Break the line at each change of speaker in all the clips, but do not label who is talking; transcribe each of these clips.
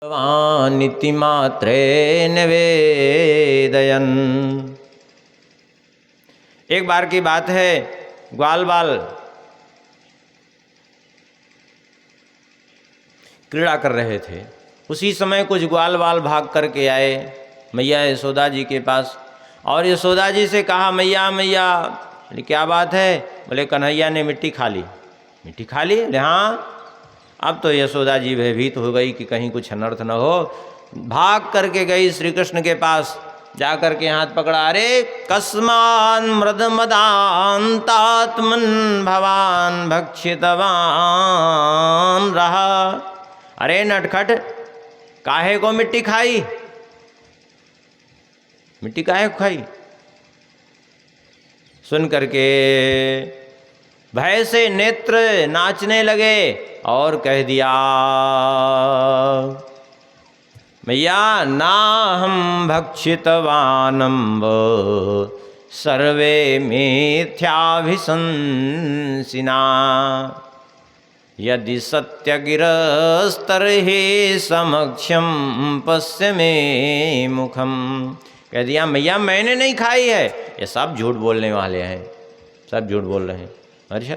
भगवानिति मात्रेण वेदयन्। एक बार की बात है, ग्वाल बाल क्रीड़ा कर रहे थे। उसी समय कुछ ग्वाल बाल भाग करके आए मैया यशोदा जी के पास और यशोदा जी से कहा, मैया मैया। बोले क्या बात है? बोले कन्हैया ने मिट्टी खा ली। मिट्टी खा ली? बोले हाँ। अब तो यशोदा जी भयभीत हो गई कि कहीं कुछ अनर्थ न हो। भाग करके गई श्री कृष्ण के पास, जा कर के हाथ पकड़ा। अरे कस्मान मृद मदान्तात्मन भवान भक्षितवान रहा। अरे नटखट, काहे को मिट्टी खाई? मिट्टी काहे को खाई? सुन करके भय से नेत्र नाचने लगे और कह दिया, मैया ना हम भक्षितवानम्ब सर्वे मिथ्याभिशंसिना यदि सत्यगिरस्तर्हि समक्षम पश्य मे मुखम। कह दिया, मैया मैंने नहीं खाई है। ये सब झूठ बोलने वाले हैं, सब झूठ बोल रहे हैं। अच्छा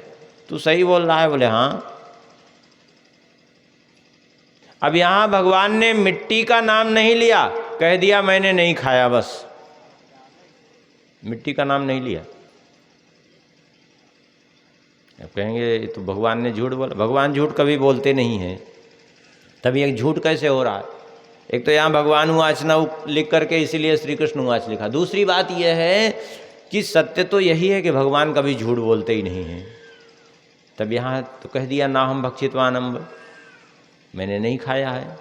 तू सही बोल रहा है? बोले हाँ। अब यहाँ भगवान ने मिट्टी का नाम नहीं लिया, कह दिया मैंने नहीं खाया, बस मिट्टी का नाम नहीं लिया। अब कहेंगे तो भगवान ने झूठ बोला। भगवान झूठ कभी बोलते नहीं हैं, तभी एक झूठ कैसे हो रहा है? एक तो यहाँ भगवान उवाच न लिख करके इसीलिए श्री कृष्ण उवाच लिखा। दूसरी बात यह है कि सत्य तो यही है कि भगवान कभी झूठ बोलते ही नहीं हैं। तब यहाँ तो कह दिया ना हम भक्षितवानम्ब, मैंने नहीं खाया है।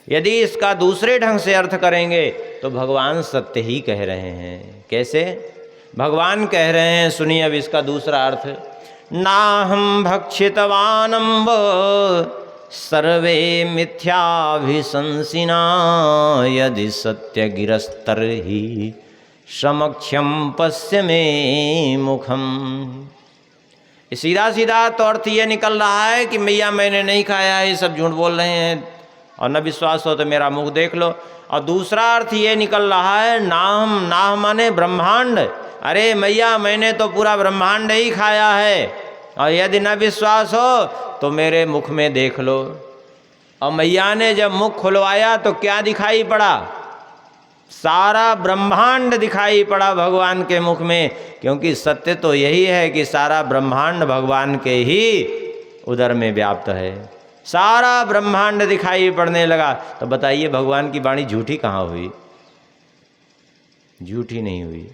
यदि इसका दूसरे ढंग से अर्थ करेंगे तो भगवान सत्य ही कह रहे हैं। कैसे भगवान कह रहे हैं? सुनिए अब इसका दूसरा अर्थ। ना हम भक्षितवानम्ब सर्वे मिथ्याभिशंसिना यदि सत्य गिरस्तर ही समक्षम पश्य मे मुखम। सीधा सीधा तो अर्थ ये निकल रहा है कि मैया मैंने नहीं खाया है, ये सब झूठ बोल रहे हैं और न विश्वास हो तो मेरा मुख देख लो। और दूसरा अर्थ ये निकल रहा है नाम, नाम माने ब्रह्मांड। अरे मैया मैंने तो पूरा ब्रह्मांड ही खाया है और यदि न विश्वास हो तो मेरे मुख में देख लो। और मैया ने जब मुख खुलवाया तो क्या दिखाई पड़ा? सारा ब्रह्मांड दिखाई पड़ा भगवान के मुख में, क्योंकि सत्य तो यही है कि सारा ब्रह्मांड भगवान के ही उदर में व्याप्त है। सारा ब्रह्मांड दिखाई पड़ने लगा। तो बताइए भगवान की वाणी झूठी कहाँ हुई? झूठी नहीं हुई।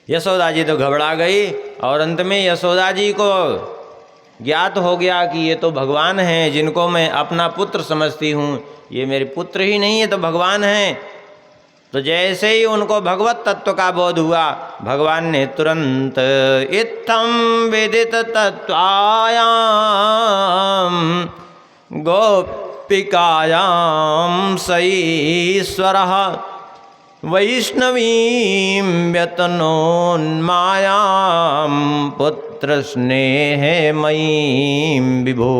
यशोदा जी तो घबरा गई और अंत में यशोदा जी को ज्ञात हो गया कि ये तो भगवान हैं जिनको मैं अपना पुत्र समझती हूँ, ये मेरे पुत्र ही नहीं है तो भगवान हैं। तो जैसे ही उनको भगवत तत्व का बोध हुआ, भगवान ने तुरंत इत्थम विदित तत्त्वायाम गोपिकायाम सईश्वरः वैष्णवीं व्यतनोन्मायां पुत्र स्नेहमयीं विभो।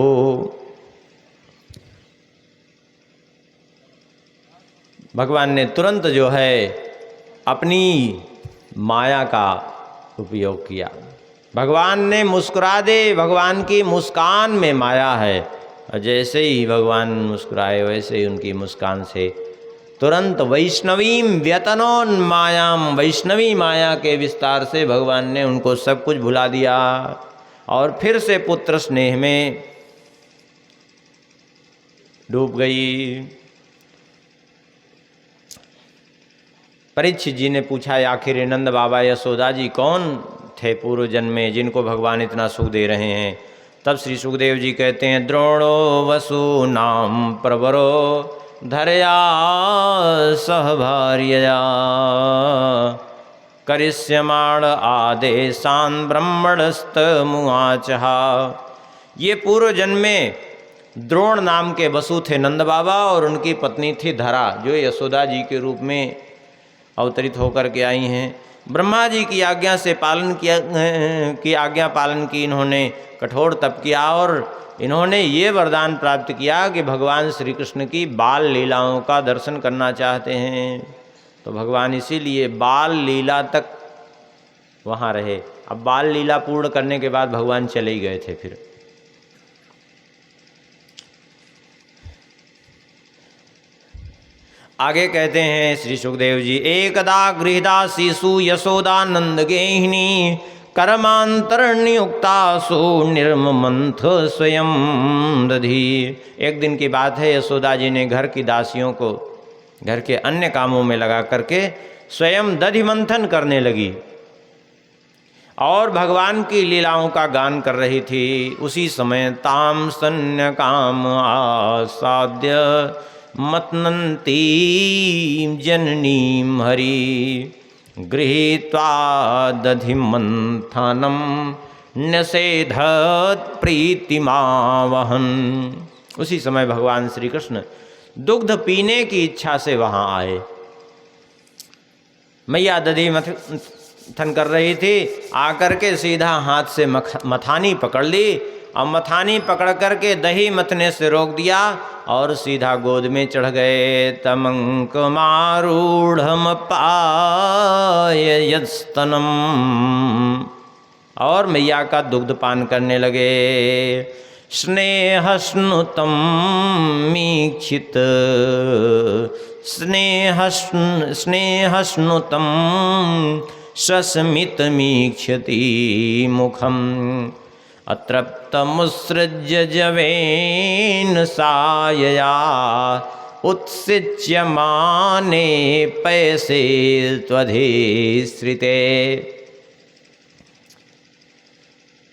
भगवान ने तुरंत जो है अपनी माया का उपयोग किया। भगवान ने मुस्कुरा दे, भगवान की मुस्कान में माया है। और जैसे ही भगवान मुस्कुराए वैसे ही उनकी मुस्कान से तुरंत वैष्णवीं व्यतनोन्मायाम, वैष्णवी माया के विस्तार से भगवान ने उनको सब कुछ भुला दिया और फिर से पुत्र स्नेह में डूब गई। परीक्षित जी ने पूछा, आखिर नंद बाबा यशोदा जी कौन थे पूर्व जन्म में जिनको भगवान इतना सुख दे रहे हैं? तब श्री सुखदेव जी कहते हैं, द्रोणो वसु नाम प्रवरो धरया सह भार्यया करिष्यमाण आदेशान ब्रह्मणस्त मुआचहा। ये पूर्व जन्म में द्रोण नाम के वसु थे नंद बाबा और उनकी पत्नी थी धरा, जो यशोदा जी के रूप में अवतरित होकर के आई हैं। ब्रह्मा जी की आज्ञा से आज्ञा पालन की इन्होंने, कठोर तप किया और इन्होंने ये वरदान प्राप्त किया कि भगवान श्री कृष्ण की बाल लीलाओं का दर्शन करना चाहते हैं। तो भगवान इसीलिए बाल लीला तक वहाँ रहे। अब बाल लीला पूर्ण करने के बाद भगवान चले ही गए थे। फिर आगे कहते हैं श्री सुखदेव जी, एकदा गृहदासीसु यशोदानंद गेहिनी कर्मांतरनियुक्तासु निर्ममंथ स्वयं दधी। एक दिन की बात है, यशोदा जी ने घर की दासियों को घर के अन्य कामों में लगा करके स्वयं दधि मंथन करने लगी और भगवान की लीलाओं का गान कर रही थी। उसी समय ताम सन्य काम आसाद्य मतनंती जननीं हरि गृहीत्वा दधिमन्थनं न्यसेधत् प्रीतिमावहन। उसी समय भगवान श्री कृष्ण दुग्ध पीने की इच्छा से वहाँ आए। मैया दधि मंथन कर रही थी, आकर के सीधा हाथ से मथानी पकड़ ली और मथानी पकड़ करके दही मथने से रोक दिया और सीधा गोद में चढ़ गए। तमंक मारूढ़म पायस्तनम, और मैया का दुग्ध पान करने लगे। स्नेहस्नुतम मीक्षित स्नेहस्नुतम सस्मित मीक्षति मुखम अतृप्तमुत्सृज्य जवेन सायया उत्सिच्यमाने पैसे त्वधिश्रिते।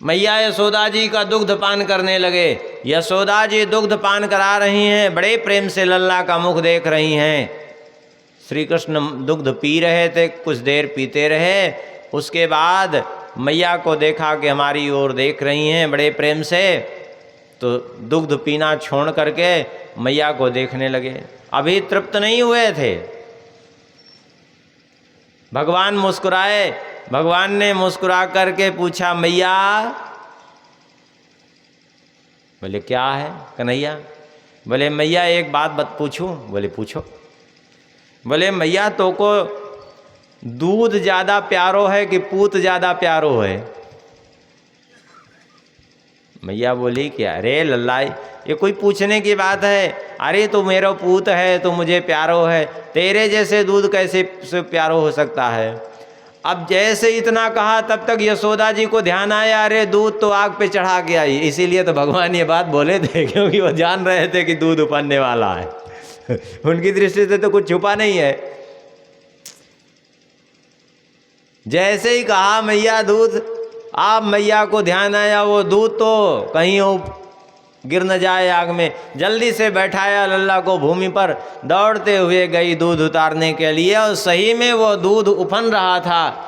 मैया यशोदा जी का दुग्ध पान करने लगे। यशोदा जी दुग्ध पान करा रही हैं, बड़े प्रेम से लल्ला का मुख देख रही हैं। श्री कृष्ण दुग्ध पी रहे थे, कुछ देर पीते रहे। उसके बाद मैया को देखा कि हमारी ओर देख रही हैं बड़े प्रेम से, तो दुग्ध पीना छोड़ करके मैया को देखने लगे। अभी तृप्त नहीं हुए थे। भगवान मुस्कुराए। भगवान ने मुस्कुरा करके पूछा, मैया? बोले क्या है कन्हैया? बोले मैया एक बात पूछूं? बोले पूछो। बोले मैया तो को दूध ज़्यादा प्यारो है कि पूत ज़्यादा प्यारो है? मैया बोली कि अरे लल्ला, ये कोई पूछने की बात है? अरे तो मेरा पूत है तो मुझे प्यारो है, तेरे जैसे दूध कैसे प्यारो हो सकता है? अब जैसे इतना कहा तब तक यशोदा जी को ध्यान आया, अरे दूध तो आग पे चढ़ा के आई। इसीलिए तो भगवान ये बात बोले थे, क्योंकि वो जान रहे थे कि दूध उफनने वाला है। उनकी दृष्टि से तो कुछ छुपा नहीं है। जैसे ही कहा मैया दूध, आप मैया को ध्यान आया वो दूध तो कहीं गिर न जाए आग में। जल्दी से बैठाया लल्ला को भूमि पर, दौड़ते हुए गई दूध उतारने के लिए। और सही में वो दूध उफन रहा था।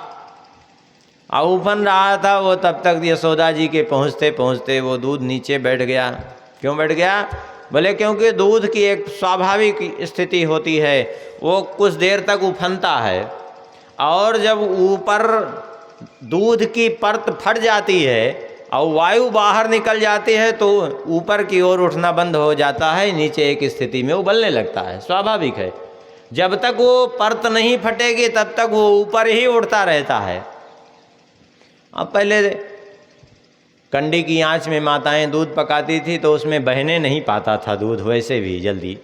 और उफन रहा था वो तब तक यशोदा जी के पहुँचते पहुँचते वो दूध नीचे बैठ गया। क्यों बैठ गया? बोले क्योंकि दूध की एक स्वाभाविक स्थिति होती है, वो कुछ देर तक उफनता है और जब ऊपर दूध की परत फट जाती है और वायु बाहर निकल जाती है तो ऊपर की ओर उठना बंद हो जाता है, नीचे एक स्थिति में उबलने लगता है। स्वाभाविक है। जब तक वो परत नहीं फटेगी तब तक वो ऊपर ही उड़ता रहता है। अब पहले कंडी की आंच में माताएं दूध पकाती थी तो उसमें बहने नहीं पाता था दूध, वैसे भी जल्दी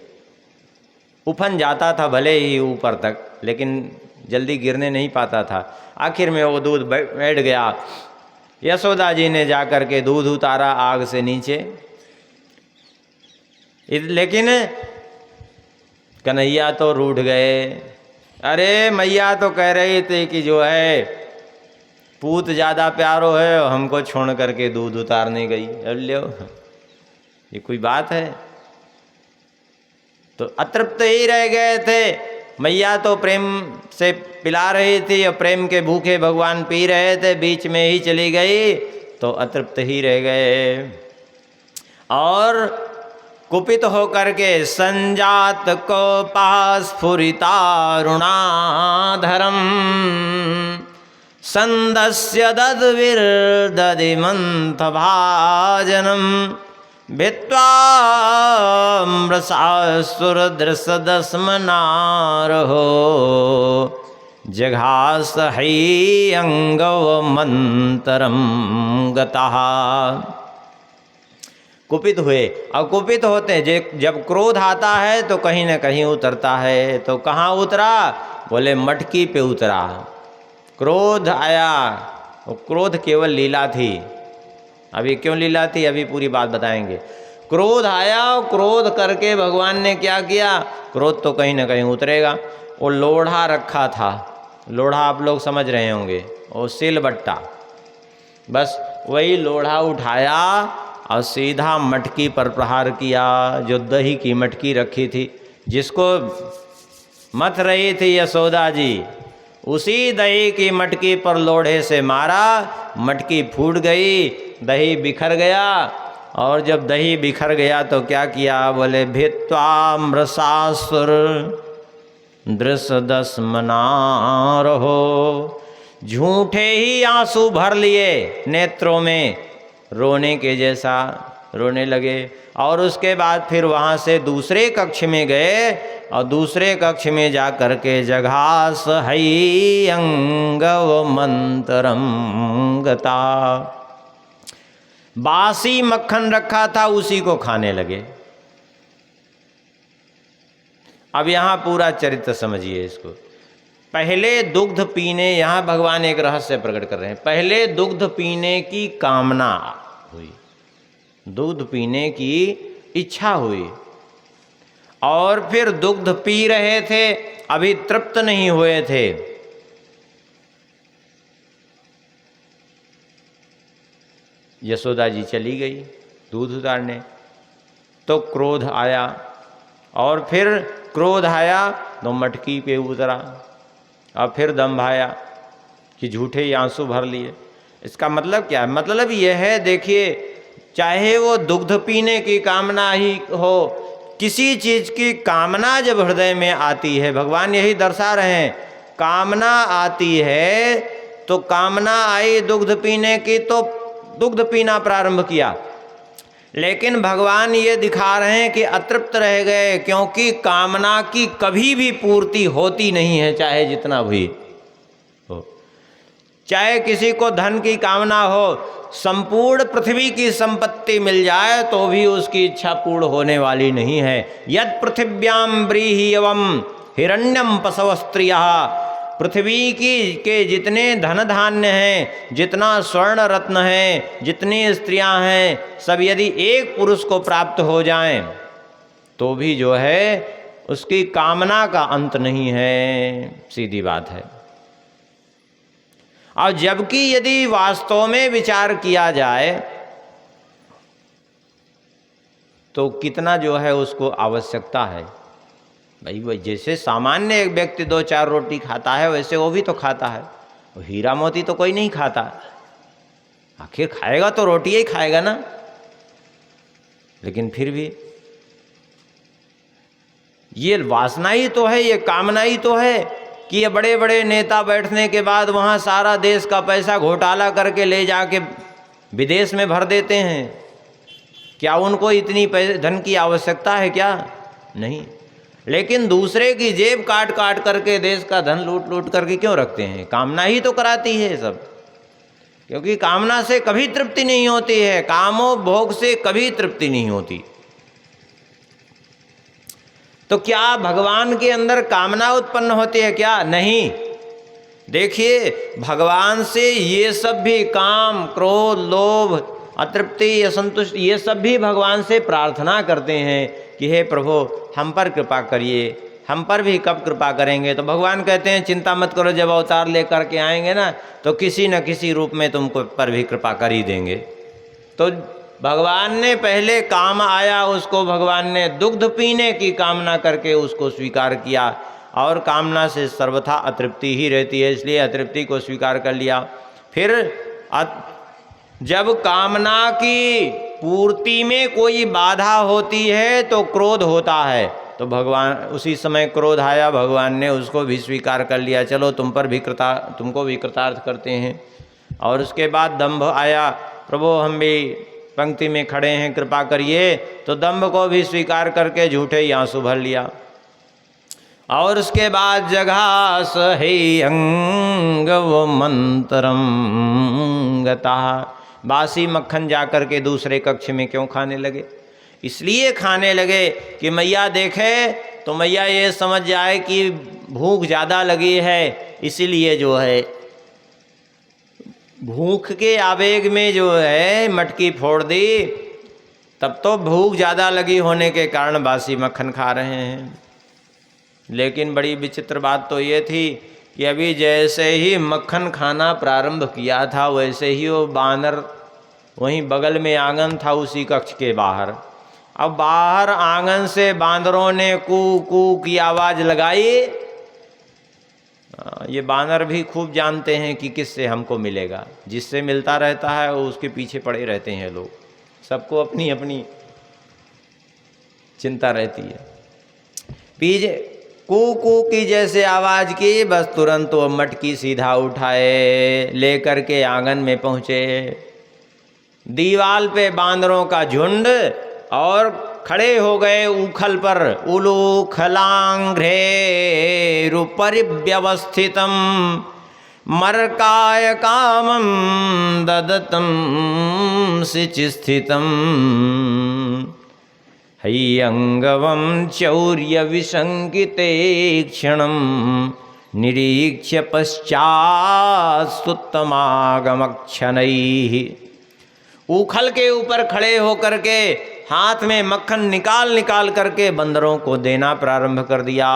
उफन जाता था भले ही ऊपर तक, लेकिन जल्दी गिरने नहीं पाता था। आखिर में वो दूध बैठ गया। यशोदा जी ने जाकर के दूध उतारा आग से नीचे, लेकिन कन्हैया तो रूठ गए। अरे मैया तो कह रही थी कि जो है पूत ज़्यादा प्यारो है और हमको छोड़ करके दूध उतारने गई। अब लो, ये कोई बात है? तो अतृप्त ही रह गए थे। मैया तो प्रेम से पिला रही थी और प्रेम के भूखे भगवान पी रहे थे, बीच में ही चली गई तो अतृप्त ही रह गए। और कुपित होकर के संजात को पास स्फुरितारुणाधरम, संदस्य दद्विर्दधिमन्थभाजनं भित्त्वाम्रसासुरदृशदस्मनारहो जघास हैयंगवमंतरम गतः। कुपित हुए। अब कुपित होते जब क्रोध आता है तो कहीं न कहीं उतरता है। तो कहाँ उतरा? बोले मटकी पे उतरा। क्रोध आया, वो क्रोध केवल लीला थी। अभी क्यों लीला थी, अभी पूरी बात बताएंगे। क्रोध आया और क्रोध करके भगवान ने क्या किया? क्रोध तो कहीं ना कहीं उतरेगा। वो लोढ़ा रखा था, लोढ़ा आप लोग समझ रहे होंगे, वो सिलबट्टा, बस वही लोढ़ा उठाया और सीधा मटकी पर प्रहार किया। जो दही की मटकी रखी थी, जिसको मथ रही थी यशोदा जी, उसी दही की मटकी पर लोढ़े से मारा। मटकी फूट गई, दही बिखर गया। और जब दही बिखर गया तो क्या किया? बोले भित्त्वाम्रसासुर दृशदस्मनारहो, झूठे ही आंसू भर लिए नेत्रों में, रोने के जैसा रोने लगे। और उसके बाद फिर वहाँ से दूसरे कक्ष में गए और दूसरे कक्ष में जा कर के जघास हैयंगवमंतरम गता, बासी मक्खन रखा था उसी को खाने लगे। अब यहाँ पूरा चरित्र समझिए इसको। पहले दुग्ध पीने, यहाँ भगवान एक रहस्य प्रकट कर रहे हैं। पहले दुग्ध पीने की कामना हुई, दूध पीने की इच्छा हुई, और फिर दुग्ध पी रहे थे, अभी तृप्त नहीं हुए थे। यशोदा जी चली गई दूध उतारने, तो क्रोध आया, और फिर क्रोध आया तो मटकी पे उतरा, और फिर दंभ आया कि झूठे ही आंसू भर लिए। इसका मतलब क्या है? मतलब यह है, देखिए, चाहे वो दुग्ध पीने की कामना ही हो, किसी चीज की कामना जब हृदय में आती है, भगवान यही दर्शा रहे हैं, कामना आती है तो कामना आई दुग्ध पीने की तो दुग्ध पीना प्रारंभ किया। लेकिन भगवान ये दिखा रहे हैं कि अतृप्त रह गए, क्योंकि कामना की कभी भी पूर्ति होती नहीं है, चाहे जितना भी हो। चाहे किसी को धन की कामना हो, संपूर्ण पृथ्वी की संपत्ति मिल जाए तो भी उसकी इच्छा पूर्ण होने वाली नहीं है। यद पृथिव्याम व्रीहि एवं हिरण्यम पशव स्त्रियः, पृथ्वी की के जितने धन धान्य हैं, जितना स्वर्ण रत्न है, जितनी स्त्रियां हैं, सब यदि एक पुरुष को प्राप्त हो जाएं तो भी जो है उसकी कामना का अंत नहीं है, सीधी बात है। और जबकि यदि वास्तव में विचार किया जाए तो कितना जो है उसको आवश्यकता है। भाई वही जैसे सामान्य एक व्यक्ति 2-4 रोटी खाता है, वैसे वो भी तो खाता है। हीरा मोती तो कोई नहीं खाता, आखिर खाएगा तो रोटी ही खाएगा ना। लेकिन फिर भी ये वासना ही तो है, ये कामना ही तो है कि ये बड़े बड़े नेता बैठने के बाद वहाँ सारा देश का पैसा घोटाला करके ले जाके विदेश में भर देते हैं। क्या उनको इतनी धन की आवश्यकता है? क्या नहीं। लेकिन दूसरे की जेब काट काट करके देश का धन लूट लूट करके क्यों रखते हैं? कामना ही तो कराती है सब, क्योंकि कामना से कभी तृप्ति नहीं होती है, कामो भोग से कभी तृप्ति नहीं होती। तो क्या भगवान के अंदर कामना उत्पन्न होती है? क्या नहीं। देखिए, भगवान से ये सब भी काम, क्रोध, लोभ, अतृप्ति, असंतुष्ट, ये सब भी भगवान से प्रार्थना करते हैं कि हे प्रभु हम पर कृपा करिए। हम पर भी कब कृपा करेंगे? तो भगवान कहते हैं चिंता मत करो, जब अवतार लेकर के आएंगे ना तो किसी न किसी रूप में तुमको पर भी कृपा कर ही देंगे। तो भगवान ने पहले काम आया, उसको भगवान ने दुग्ध पीने की कामना करके उसको स्वीकार किया, और कामना से सर्वथा अतृप्ति ही रहती है, इसलिए अतृप्ति को स्वीकार कर लिया। फिर जब कामना की पूर्ति में कोई बाधा होती है तो क्रोध होता है, तो भगवान उसी समय क्रोध आया, भगवान ने उसको भी स्वीकार कर लिया, चलो तुमको भी कृतार्थ करते हैं। और उसके बाद दंभ आया, प्रभु हम भी पंक्ति में खड़े हैं, कृपा करिए, तो दंभ को भी स्वीकार करके झूठे ही आंसू भर लिया। और उसके बाद जघास हे अंग वो मंत्रम गता, बासी मक्खन जा कर के दूसरे कक्ष में क्यों खाने लगे? इसलिए खाने लगे कि मैया देखे तो मैया ये समझ जाए कि भूख ज़्यादा लगी है, इसीलिए जो है भूख के आवेग में जो है मटकी फोड़ दी। तब तो भूख ज़्यादा लगी होने के कारण बासी मक्खन खा रहे हैं। लेकिन बड़ी विचित्र बात तो ये थी कि अभी जैसे ही मक्खन खाना प्रारंभ किया था, वैसे ही वो बानर वहीं बगल में आंगन था उसी कक्ष के बाहर। अब बाहर आंगन से बांदरों ने कू कू की आवाज़ लगाई। ये बानर भी खूब जानते हैं कि किससे हमको मिलेगा, जिससे मिलता रहता है वो उसके पीछे पड़े रहते हैं लोग, सबको अपनी अपनी चिंता रहती है। पीछे कू कू की जैसे आवाज़ की, बस तुरंत वो मटकी सीधा उठाए लेकर के आंगन में पहुँचे। दीवाल पे बांदरों का झुंड और खड़े हो गए उखल पर, उलूखलांघ्रेरुपरिव्यवस्थितम मर्काय कामं ददतं सिचिस्थितम हय्यंगवं चौर्य विशंकिते क्षणं निरीक्ष्य पश्चात् सुत्तमागमक्षणैः। उखल के ऊपर खड़े होकर के हाथ में मक्खन निकाल निकाल करके बंदरों को देना प्रारंभ कर दिया।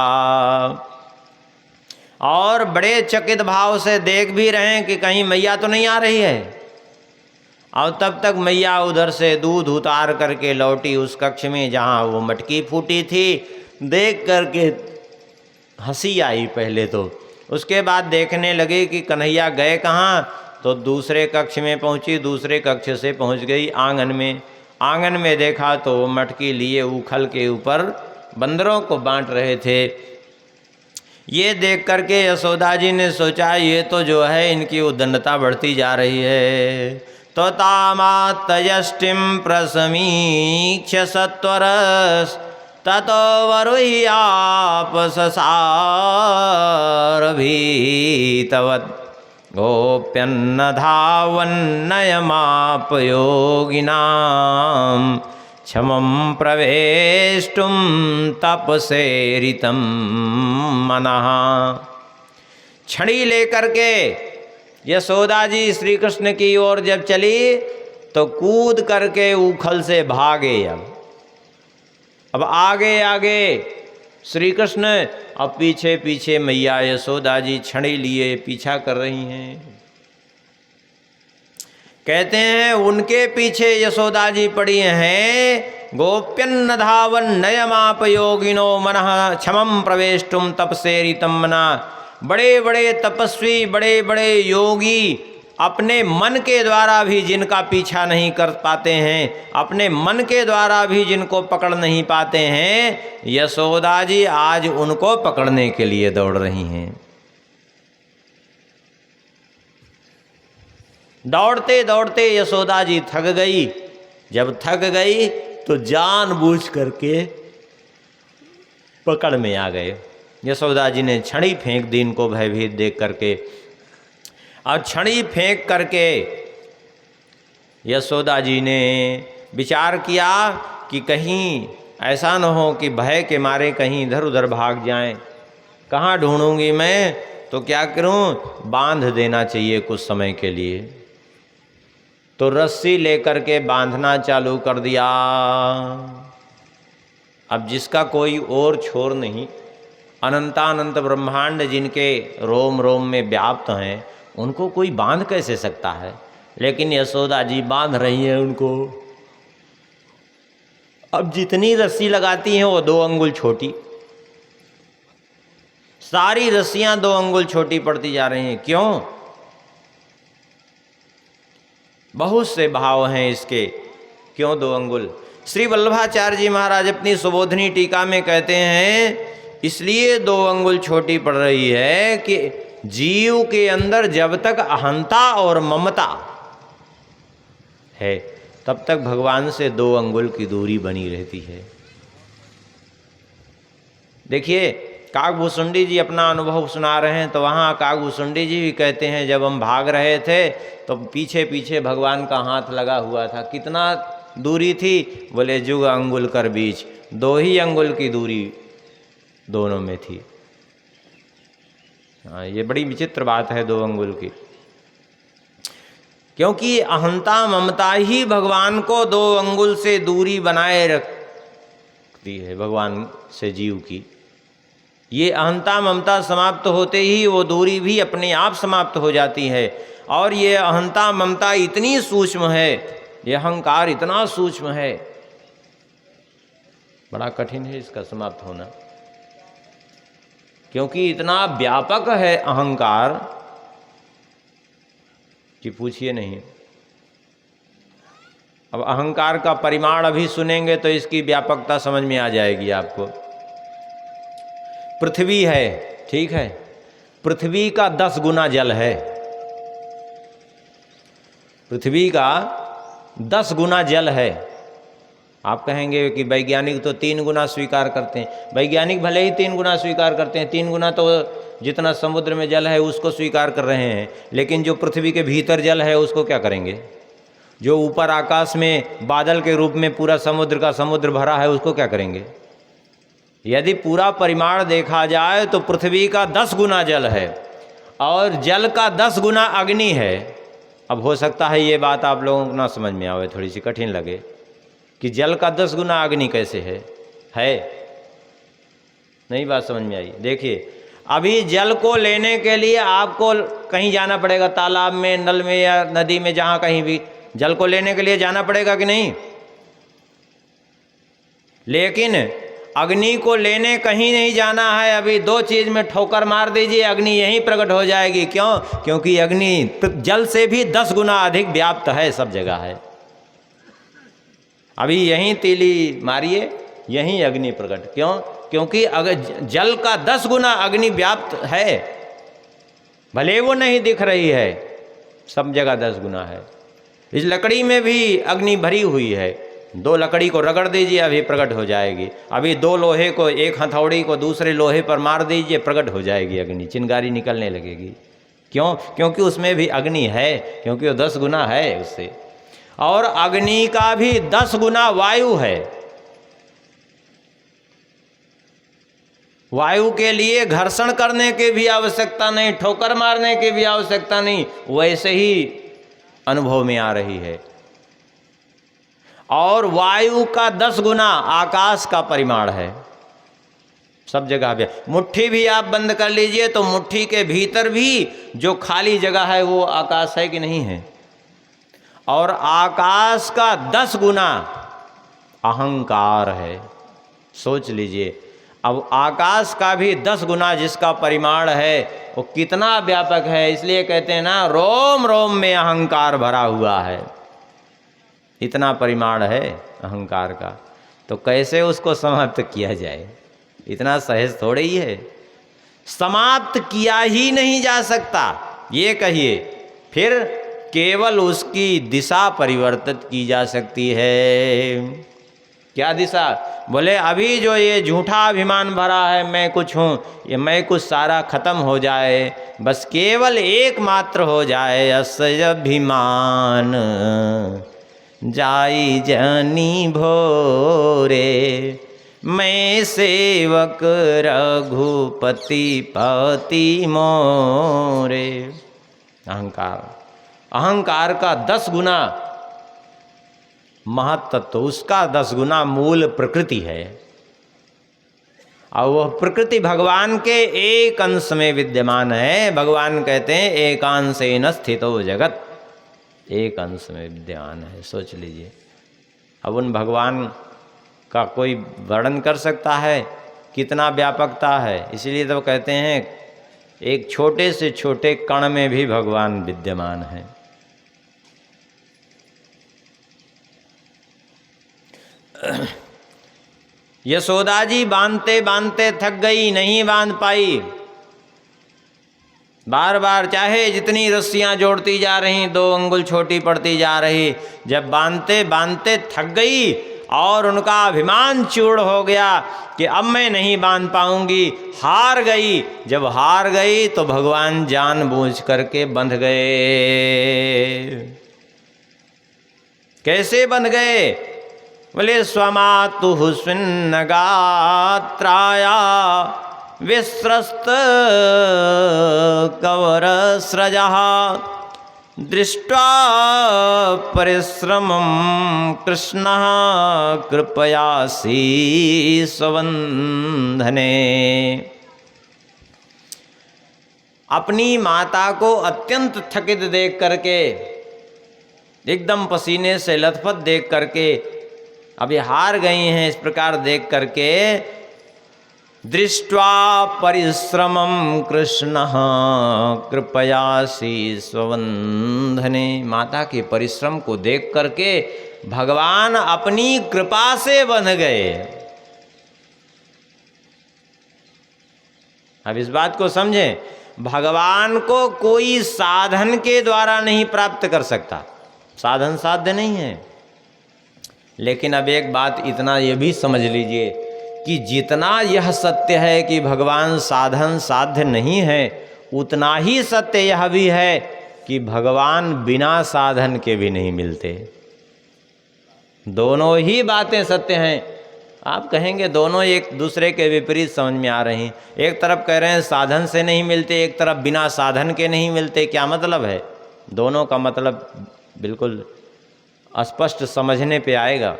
और बड़े चकित भाव से देख भी रहे हैं कि कहीं मैया तो नहीं आ रही है। और तब तक मैया उधर से दूध उतार करके लौटी उस कक्ष में जहाँ वो मटकी फूटी थी। देख करके हंसी आई पहले तो, उसके बाद देखने लगे कि कन्हैया गए कहाँ, तो दूसरे कक्ष में पहुंची, दूसरे कक्ष से पहुंच गई आंगन में। आंगन में देखा तो वो मटकी लिए उखल के ऊपर बंदरों को बांट रहे थे। ये देख करके यशोदा जी ने सोचा ये तो जो है इनकी उद्दंडता बढ़ती जा रही है। तो तामात्तयष्टिं प्रसमीक्ष सत्वरस ततो वरुह्यापससारभीतवत् गोप्यन्नधावन्नयमापयोगिनां क्षमं प्रवेष्टुं तपसेरितं मनः। छड़ी लेकर के यशोदा जी श्री कृष्ण की ओर जब चली तो कूद करके उखल से भागे। अब आगे आगे श्री कृष्ण, अब पीछे पीछे मैया यशोदा जी छड़ी लिए पीछा कर रही हैं। कहते हैं उनके पीछे यशोदा जी पड़ी हैं। गोप्यन्न धावन नयमापयोगिनो मनः क्षमं प्रवेष्टुम तपसेरितम मना। बड़े बड़े तपस्वी, बड़े बड़े योगी अपने मन के द्वारा भी जिनका पीछा नहीं कर पाते हैं, अपने मन के द्वारा भी जिनको पकड़ नहीं पाते हैं, यशोदा जी आज उनको पकड़ने के लिए दौड़ रही हैं। दौड़ते दौड़ते यशोदा जी थक गई। जब थक गई तो जानबूझ करके पकड़ में आ गए। यशोदा जी ने छड़ी फेंक दी इनको भयभीत देख करके। और छड़ी फेंक करके यशोदा जी ने विचार किया कि कहीं ऐसा न हो कि भय के मारे कहीं इधर उधर भाग जाएं। कहाँ ढूंढूंगी मैं, तो क्या करूं, बांध देना चाहिए कुछ समय के लिए। तो रस्सी लेकर के बांधना चालू कर दिया। अब जिसका कोई और छोर नहीं, अनंतानंत ब्रह्मांड जिनके रोम रोम में व्याप्त हैं, उनको कोई बांध कैसे सकता है। लेकिन यशोदा जी बांध रही हैं उनको। अब जितनी रस्सी लगाती हैं वो 2 अंगुल छोटी, सारी रस्सियां 2 अंगुल छोटी पड़ती जा रही हैं। क्यों? बहुत से भाव हैं इसके। क्यों 2 अंगुल? श्री वल्लभाचार्य जी महाराज अपनी सुबोधनी टीका में कहते हैं, इसलिए 2 अंगुल छोटी पड़ रही है कि जीव के अंदर जब तक अहंता और ममता है तब तक भगवान से 2 अंगुल की दूरी बनी रहती है। देखिए काकभूषुंडी जी अपना अनुभव सुना रहे हैं, तो वहाँ काकभूषुंडी जी भी कहते हैं जब हम भाग रहे थे तो पीछे पीछे भगवान का हाथ लगा हुआ था। कितना दूरी थी? बोले जुग अंगुल कर बीच, 2 ही अंगुल की दूरी दोनों में थी। हाँ, ये बड़ी विचित्र बात है 2 अंगुल की, क्योंकि अहंता ममता ही भगवान को 2 अंगुल से दूरी बनाए रखती है भगवान से जीव की। ये अहंता ममता समाप्त होते ही वो दूरी भी अपने आप समाप्त हो जाती है। और ये अहंता ममता इतनी सूक्ष्म है, ये अहंकार इतना सूक्ष्म है, बड़ा कठिन है इसका समाप्त होना, क्योंकि इतना व्यापक है अहंकार कि पूछिए नहीं। अब अहंकार का परिमाण अभी सुनेंगे तो इसकी व्यापकता समझ में आ जाएगी आपको। पृथ्वी है, ठीक है, पृथ्वी का 10 गुना जल है, पृथ्वी का 10 गुना जल है। आप कहेंगे कि वैज्ञानिक तो 3 गुना स्वीकार करते हैं। वैज्ञानिक भले ही 3 गुना स्वीकार करते हैं, 3 गुना तो जितना समुद्र में जल है उसको स्वीकार कर रहे हैं, लेकिन जो पृथ्वी के भीतर जल है उसको क्या करेंगे? जो ऊपर आकाश में बादल के रूप में पूरा समुद्र का समुद्र भरा है उसको क्या करेंगे? यदि पूरा परिमाण देखा जाए तो पृथ्वी का 10 गुना जल है और जल का 10 गुना अग्नि है। अब हो सकता है ये बात आप लोगों को ना समझ में आवे, थोड़ी सी कठिन लगे कि जल का 10 गुना अग्नि कैसे है? नहीं बात समझ में आई? देखिए, अभी जल को लेने के लिए आपको कहीं जाना पड़ेगा, तालाब में, नल में या नदी में, जहाँ कहीं भी जल को लेने के लिए जाना पड़ेगा कि नहीं? लेकिन अग्नि को लेने कहीं नहीं जाना है। अभी 2 चीज में ठोकर मार दीजिए, अग्नि यहीं प्रकट हो जाएगी। क्यों? क्योंकि अग्नि जल से भी 10 गुना अधिक व्याप्त है, सब जगह है। अभी यहीं तीली मारिए, यहीं अग्नि प्रकट। क्यों? क्योंकि अगर जल का 10 गुना अग्नि व्याप्त है, भले वो नहीं दिख रही है, सब जगह 10 गुना है। इस लकड़ी में भी अग्नि भरी हुई है। 2 लकड़ी को रगड़ दीजिए, अभी प्रकट हो जाएगी। अभी 2 लोहे को, एक हथौड़ी को दूसरे लोहे पर मार दीजिए, प्रकट हो जाएगी अग्नि, चिंगारी निकलने लगेगी। क्यों? क्योंकि उसमें भी अग्नि है, क्योंकि वो 10 गुना है उससे। और अग्नि का भी 10 गुना वायु है। वायु के लिए घर्षण करने की भी आवश्यकता नहीं, ठोकर मारने की भी आवश्यकता नहीं, वैसे ही अनुभव में आ रही है। और वायु का 10 गुना आकाश का परिमाण है, सब जगह पे। मुट्ठी भी आप बंद कर लीजिए तो मुट्ठी के भीतर भी जो खाली जगह है वो आकाश है कि नहीं है? और आकाश का 10 गुना अहंकार है। सोच लीजिए, अब आकाश का भी 10 गुना जिसका परिमाण है वो कितना व्यापक है। इसलिए कहते हैं ना, रोम रोम में अहंकार भरा हुआ है। इतना परिमाण है अहंकार का, तो कैसे उसको समाप्त किया जाए? इतना सहज थोड़े ही है, समाप्त किया ही नहीं जा सकता। ये कहिए, फिर केवल उसकी दिशा परिवर्तित की जा सकती है। क्या दिशा? बोले अभी जो ये झूठा अभिमान भरा है, मैं कुछ हूँ, ये मैं कुछ सारा खत्म हो जाए, बस केवल एकमात्र हो जाए असज अभिमान, जाई जनी भोरे, मैं सेवक रघुपति पति मोरे। अहंकार का 10 गुना महत्त्व, उसका 10 गुना मूल प्रकृति है। और वह प्रकृति भगवान के एक अंश में विद्यमान है। भगवान कहते हैं एकांशेन स्थितो जगत, एक अंश में विद्यमान है। सोच लीजिए, अब उन भगवान का कोई वर्णन कर सकता है? कितना व्यापकता है। इसलिए तो कहते हैं एक छोटे से छोटे कण में भी भगवान विद्यमान है। यशोदा जी बांधते बांधते थक गई, नहीं बांध पाई। बार बार चाहे जितनी रस्सियां जोड़ती जा रही, 2 अंगुल छोटी पड़ती जा रही। जब बांधते बांधते थक गई और उनका अभिमान चूर्ण हो गया कि अब मैं नहीं बांध पाऊंगी, हार गई। जब हार गई तो भगवान जानबूझ करके बंध गए। कैसे बंध गए? बोले स्वमातुः स्विन्न गात्राया विस्रस्त कवर स्रजः दृष्ट्वा परिश्रमं कृष्णः कृपयासी स्वबंधने। अपनी माता को अत्यंत थकित देख करके, एकदम पसीने से लथपथ देख करके, अभी हार गई हैं इस प्रकार देख करके, दृष्ट्वा परिश्रमं कृष्णः कृपयासी स्वबंधने। माता के परिश्रम को देख करके भगवान अपनी कृपा से बंध गए। अब इस बात को समझें, भगवान को कोई साधन के द्वारा नहीं प्राप्त कर सकता, साधन साध्य नहीं है। लेकिन अब एक बात इतना ये भी समझ लीजिए कि जितना यह सत्य है कि भगवान साधन साध्य नहीं है, उतना ही सत्य यह भी है कि भगवान बिना साधन के भी नहीं मिलते। दोनों ही बातें सत्य हैं। आप कहेंगे दोनों एक दूसरे के विपरीत समझ में आ रही हैं। एक तरफ कह रहे हैं साधन से नहीं मिलते, एक तरफ बिना साधन के नहीं मिलते। क्या मतलब है? दोनों का मतलब बिल्कुल स्पष्ट समझने पे आएगा।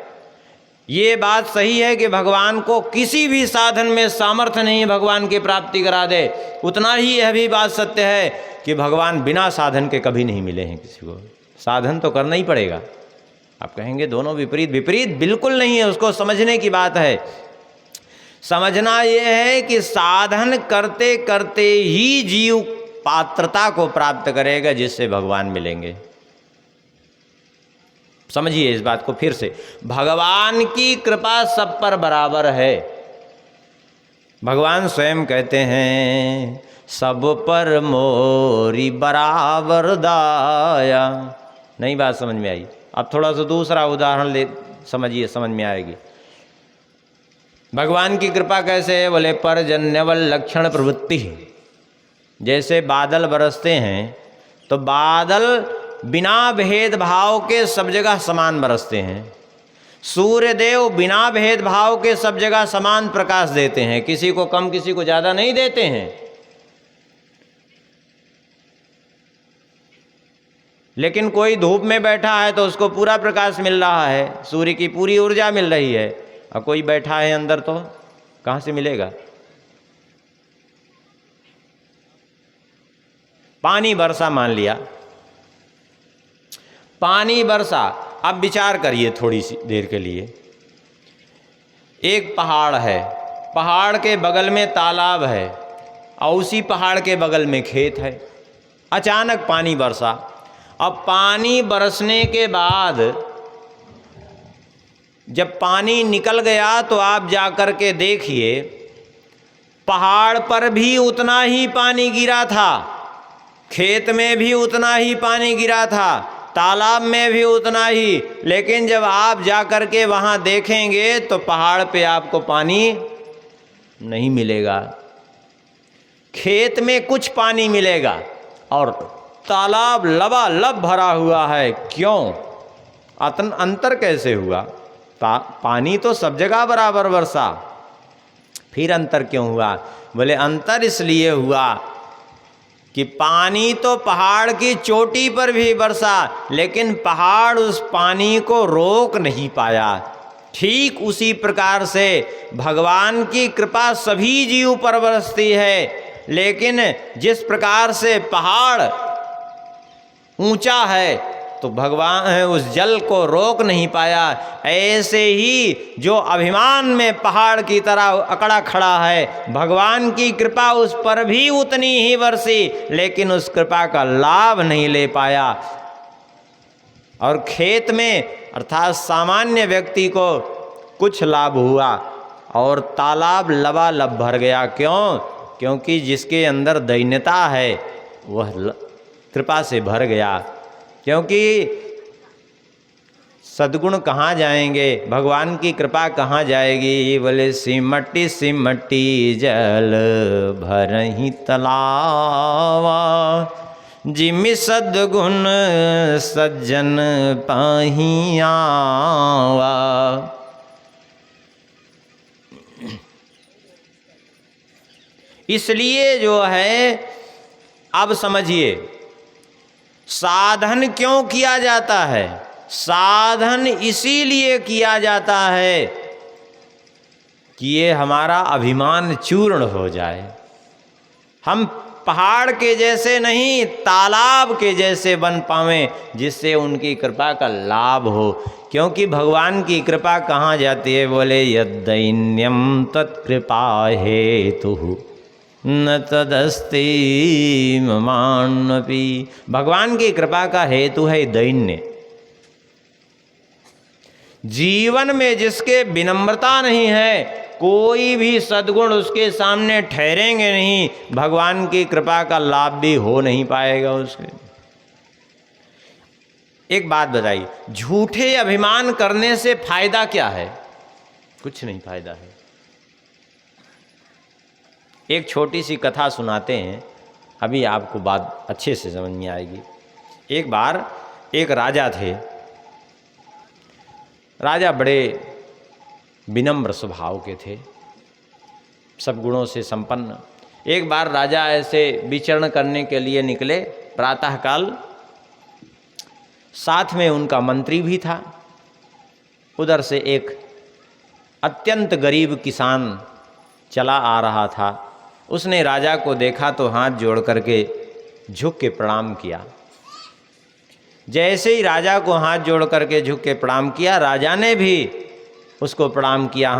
ये बात सही है कि भगवान को किसी भी साधन में सामर्थ्य नहीं भगवान की प्राप्ति करा दे, उतना ही यह भी बात सत्य है कि भगवान बिना साधन के कभी नहीं मिले हैं किसी को। साधन तो करना ही पड़ेगा। आप कहेंगे दोनों विपरीत, विपरीत बिल्कुल नहीं है, उसको समझने की बात है। समझना यह है कि साधन करते करते ही जीव पात्रता को प्राप्त करेगा जिससे भगवान मिलेंगे। समझिए इस बात को फिर से, भगवान की कृपा सब पर बराबर है। भगवान स्वयं कहते हैं सब पर मोरी बराबर दाया। नई बात समझ में आई? अब थोड़ा सा दूसरा उदाहरण ले समझिए, समझ में आएगी। भगवान की कृपा कैसे है? बोले परजन्यवल लक्षण प्रवृत्ति। जैसे बादल बरसते हैं तो बादल बिना भेदभाव के सब जगह समान बरसते हैं। सूर्य देव बिना भेदभाव के सब जगह समान प्रकाश देते हैं, किसी को कम किसी को ज़्यादा नहीं देते हैं। लेकिन कोई धूप में बैठा है तो उसको पूरा प्रकाश मिल रहा है, सूर्य की पूरी ऊर्जा मिल रही है, और कोई बैठा है अंदर तो कहाँ से मिलेगा? पानी बरसा, मान लिया पानी बरसा। अब विचार करिए थोड़ी सी देर के लिए। एक पहाड़ है, पहाड़ के बगल में तालाब है और उसी पहाड़ के बगल में खेत है। अचानक पानी बरसा। अब पानी बरसने के बाद जब पानी निकल गया तो आप जाकर के देखिए, पहाड़ पर भी उतना ही पानी गिरा था, खेत में भी उतना ही पानी गिरा था, तालाब में भी उतना ही। लेकिन जब आप जाकर के वहाँ देखेंगे तो पहाड़ पे आपको पानी नहीं मिलेगा, खेत में कुछ पानी मिलेगा और तालाब लबालब भरा हुआ है। क्यों? अंतर कैसे हुआ? पानी तो सब जगह बराबर बरसा, फिर अंतर क्यों हुआ? बोले अंतर इसलिए हुआ कि पानी तो पहाड़ की चोटी पर भी बरसा, लेकिन पहाड़ उस पानी को रोक नहीं पाया। ठीक उसी प्रकार से भगवान की कृपा सभी जीव पर बरसती है, लेकिन जिस प्रकार से पहाड़ ऊंचा है तो भगवान उस जल को रोक नहीं पाया, ऐसे ही जो अभिमान में पहाड़ की तरह अकड़ा खड़ा है, भगवान की कृपा उस पर भी उतनी ही बरसी, लेकिन उस कृपा का लाभ नहीं ले पाया। और खेत में अर्थात सामान्य व्यक्ति को कुछ लाभ हुआ और तालाब लबालब भर गया। क्यों? क्योंकि जिसके अंदर दैन्यता है वह कृपा से भर गया। क्योंकि सद्गुण कहाँ जाएंगे, भगवान की कृपा कहाँ जाएगी? बोले सिमटी सिमटी जल भरहि तलावा, जिमि सद्गुण सज्जन पाहि आवा। इसलिए जो है, अब समझिए साधन क्यों किया जाता है। साधन इसीलिए किया जाता है कि ये हमारा अभिमान चूर्ण हो जाए, हम पहाड़ के जैसे नहीं तालाब के जैसे बन पावें, जिससे उनकी कृपा का लाभ हो। क्योंकि भगवान की कृपा कहाँ जाती है? बोले यद्दैन्यम तत्कृपा हेतु न तदस्ति ममान्नपि। भगवान की कृपा का हेतु है दैन्य। जीवन में जिसके विनम्रता नहीं है, कोई भी सद्गुण उसके सामने ठहरेंगे नहीं, भगवान की कृपा का लाभ भी हो नहीं पाएगा उसके। एक बात बताइए, झूठे अभिमान करने से फायदा क्या है? कुछ नहीं फायदा है। एक छोटी सी कथा सुनाते हैं, अभी आपको बात अच्छे से समझ में आएगी। एक बार एक राजा थे। राजा बड़े विनम्र स्वभाव के थे, सब गुणों से संपन्न। एक बार राजा ऐसे विचरण करने के लिए निकले प्रातःकाल, साथ में उनका मंत्री भी था। उधर से एक अत्यंत गरीब किसान चला आ रहा था। उसने राजा को देखा तो हाथ जोड़ करके झुक के प्रणाम किया। जैसे ही राजा को हाथ जोड़ करके झुक के प्रणाम किया, राजा ने भी उसको प्रणाम किया।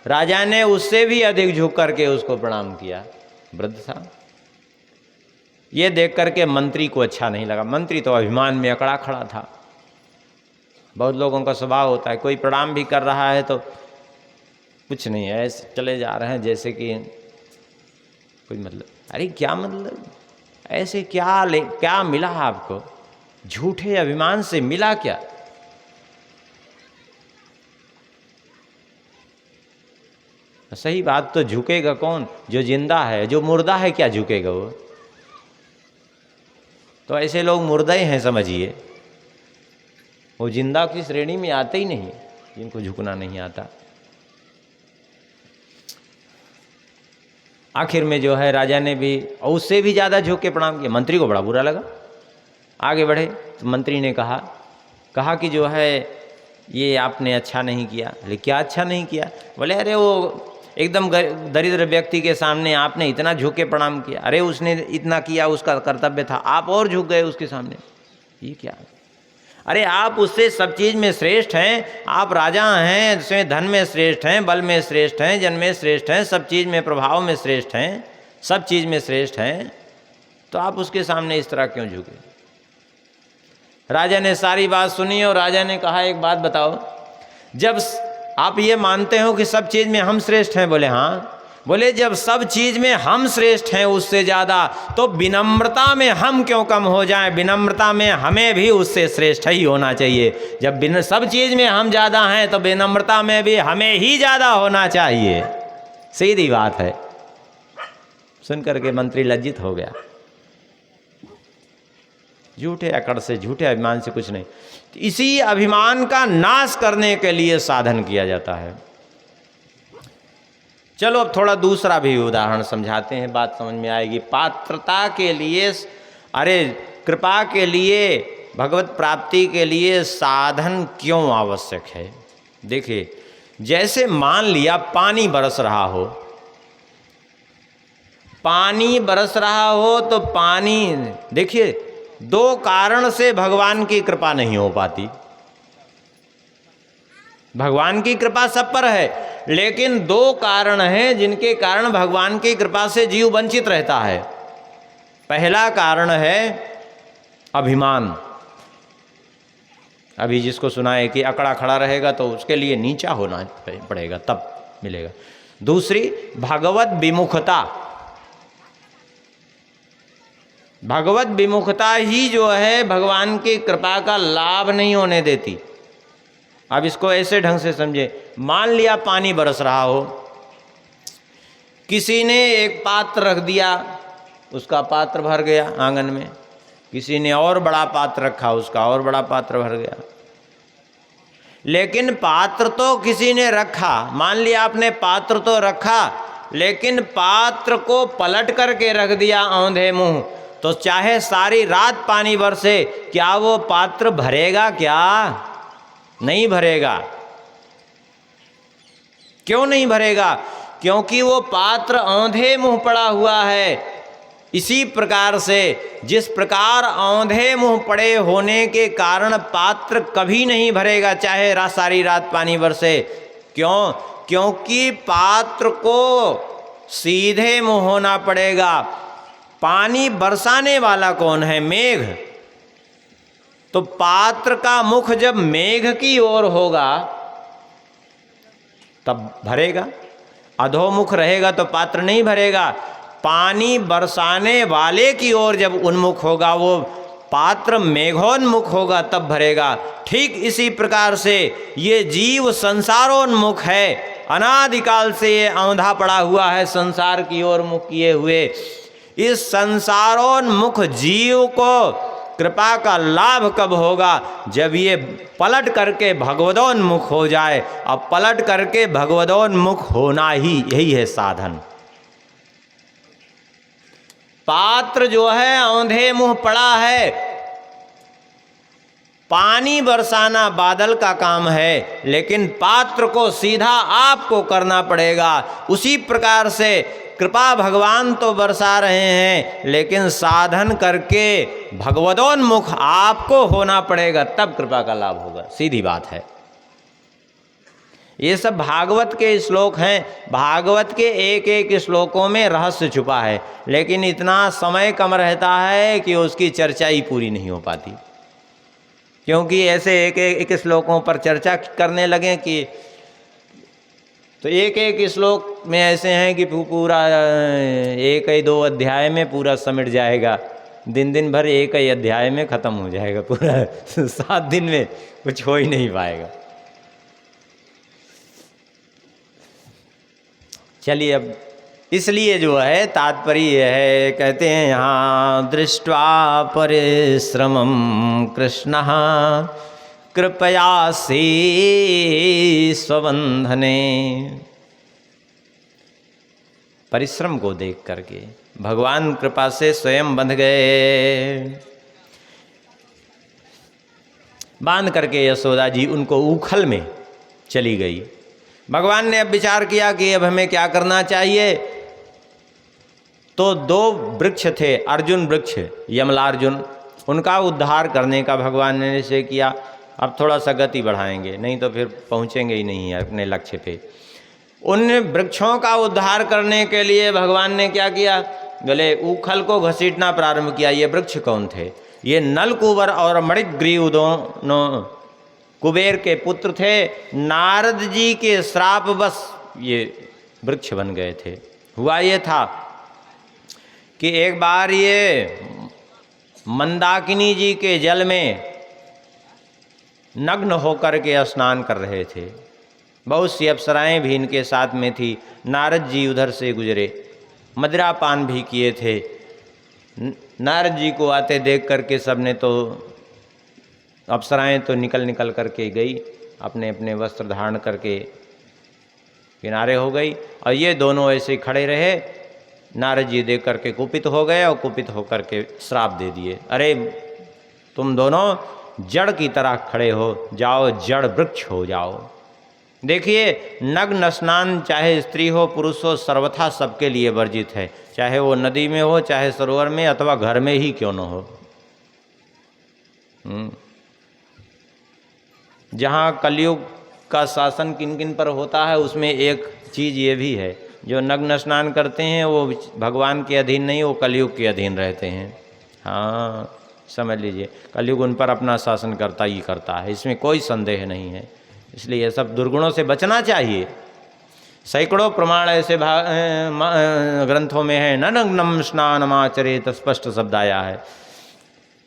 राजा ने उससे भी अधिक झुक करके उसको प्रणाम किया। वृद्ध था। ये देख करके मंत्री को अच्छा नहीं लगा। मंत्री तो अभिमान में अकड़ा खड़ा था। बहुत लोगों का स्वभाव होता है, कोई प्रणाम भी कर रहा है तो कुछ नहीं है, ऐसे चले जा रहे हैं जैसे कि कोई मतलब। अरे क्या मतलब, ऐसे क्या मिला आपको? झूठे अभिमान से मिला क्या? सही बात, तो झुकेगा कौन? जो जिंदा है। जो मुर्दा है क्या झुकेगा वो? तो ऐसे लोग मुर्दा ही हैं समझिए, वो जिंदा की श्रेणी में आते ही नहीं, जिनको झुकना नहीं आता। आखिर में जो है राजा ने भी और उससे भी ज़्यादा झुक के प्रणाम किया। मंत्री को बड़ा बुरा लगा। आगे बढ़े तो मंत्री ने कहा कि जो है ये आपने अच्छा नहीं किया। बोले क्या अच्छा नहीं किया? बोले अरे वो एकदम दरिद्र व्यक्ति के सामने आपने इतना झुक के प्रणाम किया। अरे उसने इतना किया, उसका कर्तव्य था, आप और झुक गए उसके सामने। ये क्या? अरे आप उससे सब चीज़ में श्रेष्ठ हैं, आप राजा हैं, उसमें धन में श्रेष्ठ हैं, बल में श्रेष्ठ हैं, जन में श्रेष्ठ हैं, सब चीज़ में प्रभाव में श्रेष्ठ हैं, सब चीज़ में श्रेष्ठ हैं, तो आप उसके सामने इस तरह क्यों झुके? राजा ने सारी बात सुनी और राजा ने कहा एक बात बताओ, जब आप ये मानते हो कि सब चीज़ में हम श्रेष्ठ हैं? बोले हाँ। बोले जब सब चीज़ में हम श्रेष्ठ हैं उससे ज़्यादा, तो विनम्रता में हम क्यों कम हो जाएं? विनम्रता में हमें भी उससे श्रेष्ठ ही होना चाहिए। जब सब चीज़ में हम ज़्यादा हैं तो विनम्रता में भी हमें ही ज़्यादा होना चाहिए। सीधी बात है। सुन करके मंत्री लज्जित हो गया। झूठे अकड़ से, झूठे अभिमान से कुछ नहीं। इसी अभिमान का नाश करने के लिए साधन किया जाता है। चलो अब थोड़ा दूसरा भी उदाहरण समझाते हैं, बात समझ में आएगी। पात्रता के लिए, अरे कृपा के लिए, भगवत प्राप्ति के लिए साधन क्यों आवश्यक है? देखिए, जैसे मान लिया पानी बरस रहा हो, पानी बरस रहा हो तो पानी, देखिए दो कारण से भगवान की कृपा नहीं हो पाती। भगवान की कृपा सब पर है, लेकिन दो कारण हैं जिनके कारण भगवान की कृपा से जीव वंचित रहता है। पहला कारण है अभिमान। अभी जिसको सुना है कि अकड़ा खड़ा रहेगा तो उसके लिए नीचा होना पड़ेगा तब मिलेगा। दूसरी भगवत विमुखता, भगवत विमुखता ही जो है भगवान की कृपा का लाभ नहीं होने देती। अब इसको ऐसे ढंग से समझे, मान लिया पानी बरस रहा हो, किसी ने एक पात्र रख दिया, उसका पात्र भर गया आंगन में, किसी ने और बड़ा पात्र रखा, उसका और बड़ा पात्र भर गया। लेकिन पात्र तो किसी ने रखा, मान लिया आपने पात्र तो रखा, लेकिन पात्र को पलट करके रख दिया औंधे मुंह, तो चाहे सारी रात पानी बरसे, क्या वो पात्र भरेगा? क्या नहीं भरेगा। क्यों नहीं भरेगा? क्योंकि वो पात्र औंधे मुंह पड़ा हुआ है। इसी प्रकार से जिस प्रकार औंधे मुंह पड़े होने के कारण पात्र कभी नहीं भरेगा, चाहे सारी रात पानी बरसे। क्यों? क्योंकि पात्र को सीधे मुंह होना पड़ेगा। पानी बरसाने वाला कौन है? मेघ। तो पात्र का मुख जब मेघ की ओर होगा तब भरेगा, अधोमुख रहेगा तो पात्र नहीं भरेगा। पानी बरसाने वाले की ओर जब उन्मुख होगा, वो पात्र मेघोन्मुख होगा तब भरेगा। ठीक इसी प्रकार से ये जीव संसारोन्मुख है, अनादिकाल से ये औंधा पड़ा हुआ है संसार की ओर मुख किए हुए। इस संसारोन्मुख जीव को कृपा का लाभ कब होगा? जब ये पलट करके भगवदोन्मुख हो जाए। अब पलट करके भगवदोन्मुख होना ही यही है साधन। पात्र जो है औंधे मुंह पड़ा है, पानी बरसाना बादल का काम है, लेकिन पात्र को सीधा आपको करना पड़ेगा। उसी प्रकार से कृपा भगवान तो बरसा रहे हैं, लेकिन साधन करके भगवदोन्मुख आपको होना पड़ेगा, तब कृपा का लाभ होगा। सीधी बात है। ये सब भागवत के श्लोक हैं। भागवत के एक एक श्लोकों में रहस्य छुपा है, लेकिन इतना समय कम रहता है कि उसकी चर्चा ही पूरी नहीं हो पाती। क्योंकि ऐसे एक एक श्लोकों पर चर्चा करने लगे कि तो एक एक श्लोक में ऐसे हैं कि पूरा एक ही 2 अध्याय में पूरा समिट जाएगा। दिन भर एक ही अध्याय में ख़त्म हो जाएगा पूरा। 7 दिन में कुछ हो ही नहीं पाएगा। चलिए, अब इसलिए जो है तात्पर्य है, कहते हैं यहाँ दृष्ट्वा परिश्रमं कृष्णः कृपया से स्वबंधने। परिश्रम को देख करके भगवान कृपा से स्वयं बंध गए। बांध करके यशोदा जी उनको उखल में चली गई। भगवान ने अब विचार किया कि अब हमें क्या करना चाहिए। तो 2 वृक्ष थे, अर्जुन वृक्ष, यमलार्जुन, उनका उद्धार करने का भगवान ने निश्चय किया। अब थोड़ा सा गति बढ़ाएंगे, नहीं तो फिर पहुँचेंगे ही नहीं अपने लक्ष्य पे। उन वृक्षों का उद्धार करने के लिए भगवान ने क्या किया? बोले उखल को घसीटना प्रारंभ किया। ये वृक्ष कौन थे? ये नलकुबर और मणिग्रीव दोनों कुबेर के पुत्र थे। नारद जी के श्राप बस ये वृक्ष बन गए थे। हुआ ये था कि एक बार ये मंदाकिनी जी के जल में नग्न होकर के स्नान कर रहे थे। बहुत सी अप्सराएं भी इनके साथ में थी। नारद जी उधर से गुजरे, मदिरा पान भी किए थे। नारद जी को आते देख करके सबने तो अप्सराएं तो निकल करके गई, अपने अपने वस्त्र धारण करके किनारे हो गई, और ये दोनों ऐसे खड़े रहे। नारद जी देख करके कुपित हो गए और कुपित होकर के श्राप दे दिए, अरे तुम दोनों जड़ की तरह खड़े हो जाओ, जड़ वृक्ष हो जाओ। देखिए, नग्न स्नान चाहे स्त्री हो पुरुष हो सर्वथा सबके लिए वर्जित है, चाहे वो नदी में हो, चाहे सरोवर में, अथवा घर में ही क्यों न हो। जहाँ कलयुग का शासन किन किन पर होता है, उसमें एक चीज़ ये भी है, जो नग्न स्नान करते हैं वो भगवान के अधीन नहीं, वो कलयुग के अधीन रहते हैं। हाँ, समझ लीजिए कलयुग उन पर अपना शासन करता ही करता है, इसमें कोई संदेह नहीं है। इसलिए ये सब दुर्गुणों से बचना चाहिए। सैकड़ों प्रमाण ऐसे ग्रंथों में है, न नग्नम स्नानमाचरेत, स्पष्ट शब्द आया है।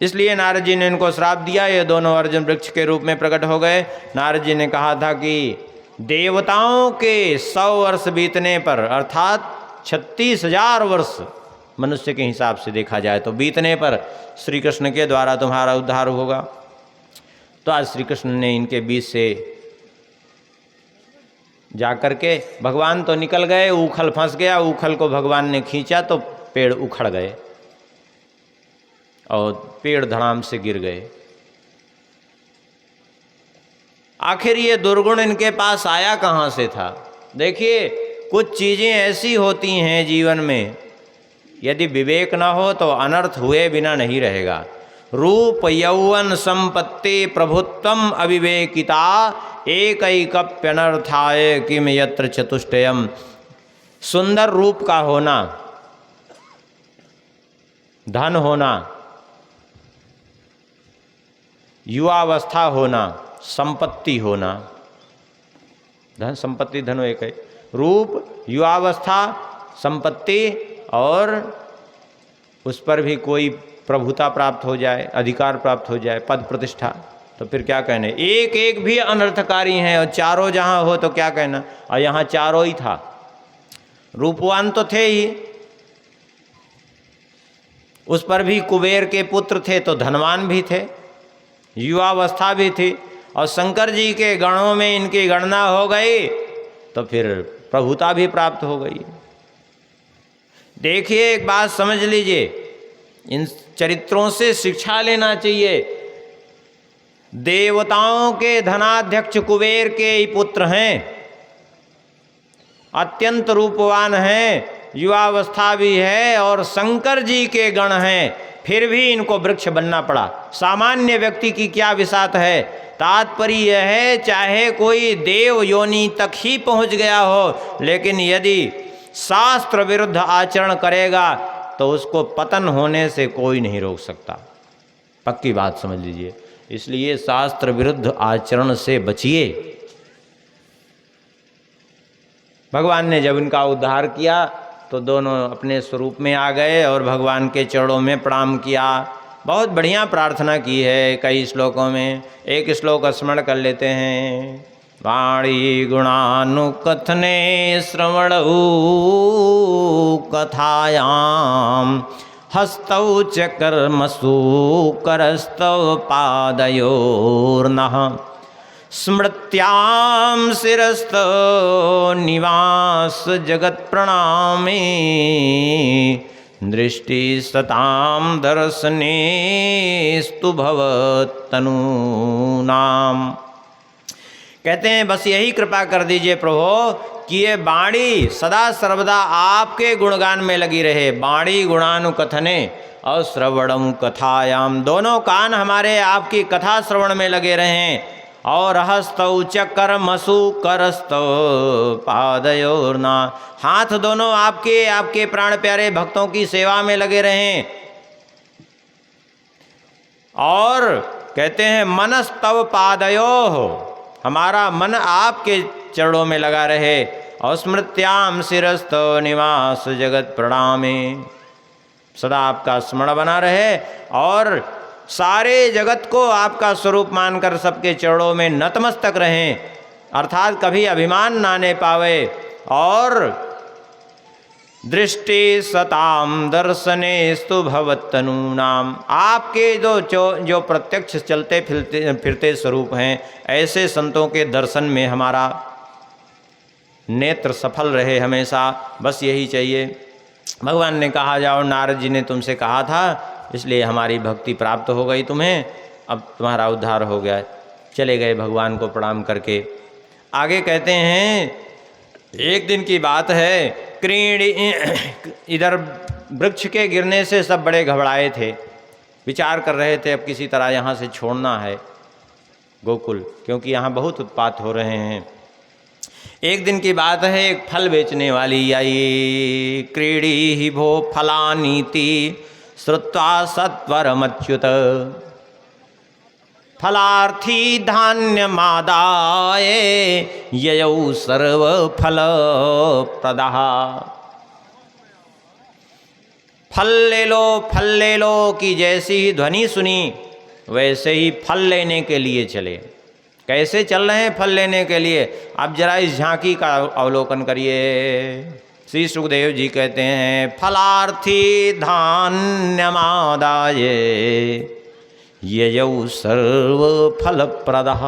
इसलिए नारद जी ने इनको श्राप दिया। ये दोनों अर्जुन वृक्ष के रूप में प्रकट हो गए। नारद जी ने कहा था कि देवताओं के 100 वर्ष बीतने पर, अर्थात 36,000 वर्ष मनुष्य के हिसाब से देखा जाए तो बीतने पर श्री कृष्ण के द्वारा तुम्हारा उद्धार होगा। तो आज श्री कृष्ण ने इनके बीच से जाकर के, भगवान तो निकल गए, उखल फंस गया, उखल को भगवान ने खींचा तो पेड़ उखड़ गए और पेड़ धड़ाम से गिर गए। आखिर ये दुर्गुण इनके पास आया कहाँ से था? देखिए कुछ चीज़ें ऐसी होती हैं जीवन में, यदि विवेक न हो तो अनर्थ हुए बिना नहीं रहेगा। रूप यौवन संपत्ति प्रभुत्वम अविवेकिता एकैकप्यनर्थाय किम यत्र चतुष्टयम। सुंदर रूप का होना, धन होना, युवावस्था होना, संपत्ति होना, धन संपत्ति धनो एक है, रूप युवावस्था संपत्ति और उस पर भी कोई प्रभुता प्राप्त हो जाए, अधिकार प्राप्त हो जाए, पद प्रतिष्ठा, तो फिर क्या कहने। एक एक भी अनर्थकारी हैं और चारों जहाँ हो तो क्या कहना। और यहाँ चारों ही था। रूपवान तो थे ही, उस पर भी कुबेर के पुत्र थे तो धनवान भी थे, युवावस्था भी थी, और शंकर जी के गणों में इनकी गणना हो गई तो फिर प्रभुता भी प्राप्त हो गई। देखिए एक बात समझ लीजिए, इन चरित्रों से शिक्षा लेना चाहिए। देवताओं के धनाध्यक्ष कुबेर के ही पुत्र हैं, अत्यंत रूपवान हैं, युवावस्था भी है और शंकर जी के गण हैं, फिर भी इनको वृक्ष बनना पड़ा। सामान्य व्यक्ति की क्या विसात है। तात्पर्य यह है, चाहे कोई देव योनि तक ही पहुंच गया हो, लेकिन यदि शास्त्र विरुद्ध आचरण करेगा तो उसको पतन होने से कोई नहीं रोक सकता। पक्की बात समझ लीजिए। इसलिए शास्त्र विरुद्ध आचरण से बचिए। भगवान ने जब इनका उद्धार किया तो दोनों अपने स्वरूप में आ गए और भगवान के चरणों में प्रणाम किया। बहुत बढ़िया प्रार्थना की है कई श्लोकों में। एक श्लोक स्मरण कर लेते हैं। वाणी गुणानुकथने श्रवणौ कथायाम हस्तौ च कर्मसु करस्तौ पादयोर्नः स्मृत्यां शिरस्तो निवास जगत प्रणामे दृष्टि सतां दर्शनेस्तु भवतनूनाम। कहते हैं बस यही कृपा कर दीजिए प्रभु कि ये वाणी सदा सर्वदा आपके गुणगान में लगी रहे। वाणी गुणानुकथने और श्रवणम कथायाम, दोनों कान हमारे आपकी कथा श्रवण में लगे रहें। और हस्तौ च कर्मसु करस्तौ पादयोर्ना, हाथ दोनों आपके प्राण प्यारे भक्तों की सेवा में लगे रहें। और कहते हैं मनस्तव पादयोः, हमारा मन आपके चरणों में लगा रहे। और स्मृत्याम शिरस्तो निवास जगत प्रणामे, सदा आपका स्मरण बना रहे और सारे जगत को आपका स्वरूप मानकर सबके चरणों में नतमस्तक रहें, अर्थात कभी अभिमान ना ने पावे। और दृष्टि सताम दर्शनेस्तु भवतनूनाम, आपके जो प्रत्यक्ष चलते फिरते स्वरूप हैं, ऐसे संतों के दर्शन में हमारा नेत्र सफल रहे हमेशा। बस यही चाहिए। भगवान ने कहा जाओ, नारद जी ने तुमसे कहा था, इसलिए हमारी भक्ति प्राप्त हो गई तुम्हें, अब तुम्हारा उद्धार हो गया। चले गए भगवान को प्रणाम करके। आगे कहते हैं एक दिन की बात है, क्रीड़ी, इधर वृक्ष के गिरने से सब बड़े घबराए थे, विचार कर रहे थे अब किसी तरह यहाँ से छोड़ना है गोकुल, क्योंकि यहाँ बहुत उत्पात हो रहे हैं। एक दिन की बात है, एक फल बेचने वाली आई। क्रीड़ी ही भो फलानीति श्रुत्वा सत्वरमच्युत फलार्थी धान्यमादाय ययौ सर्वफल प्रदः। फल ले लो की जैसी ही ध्वनि सुनी वैसे ही फल लेने के लिए चले। कैसे चल रहे हैं फल लेने के लिए? आप जरा इस झांकी का अवलोकन करिए। श्री सुखदेव जी कहते हैं फलार्थी धान्यमादाय ययौ सर्व फल प्रदः।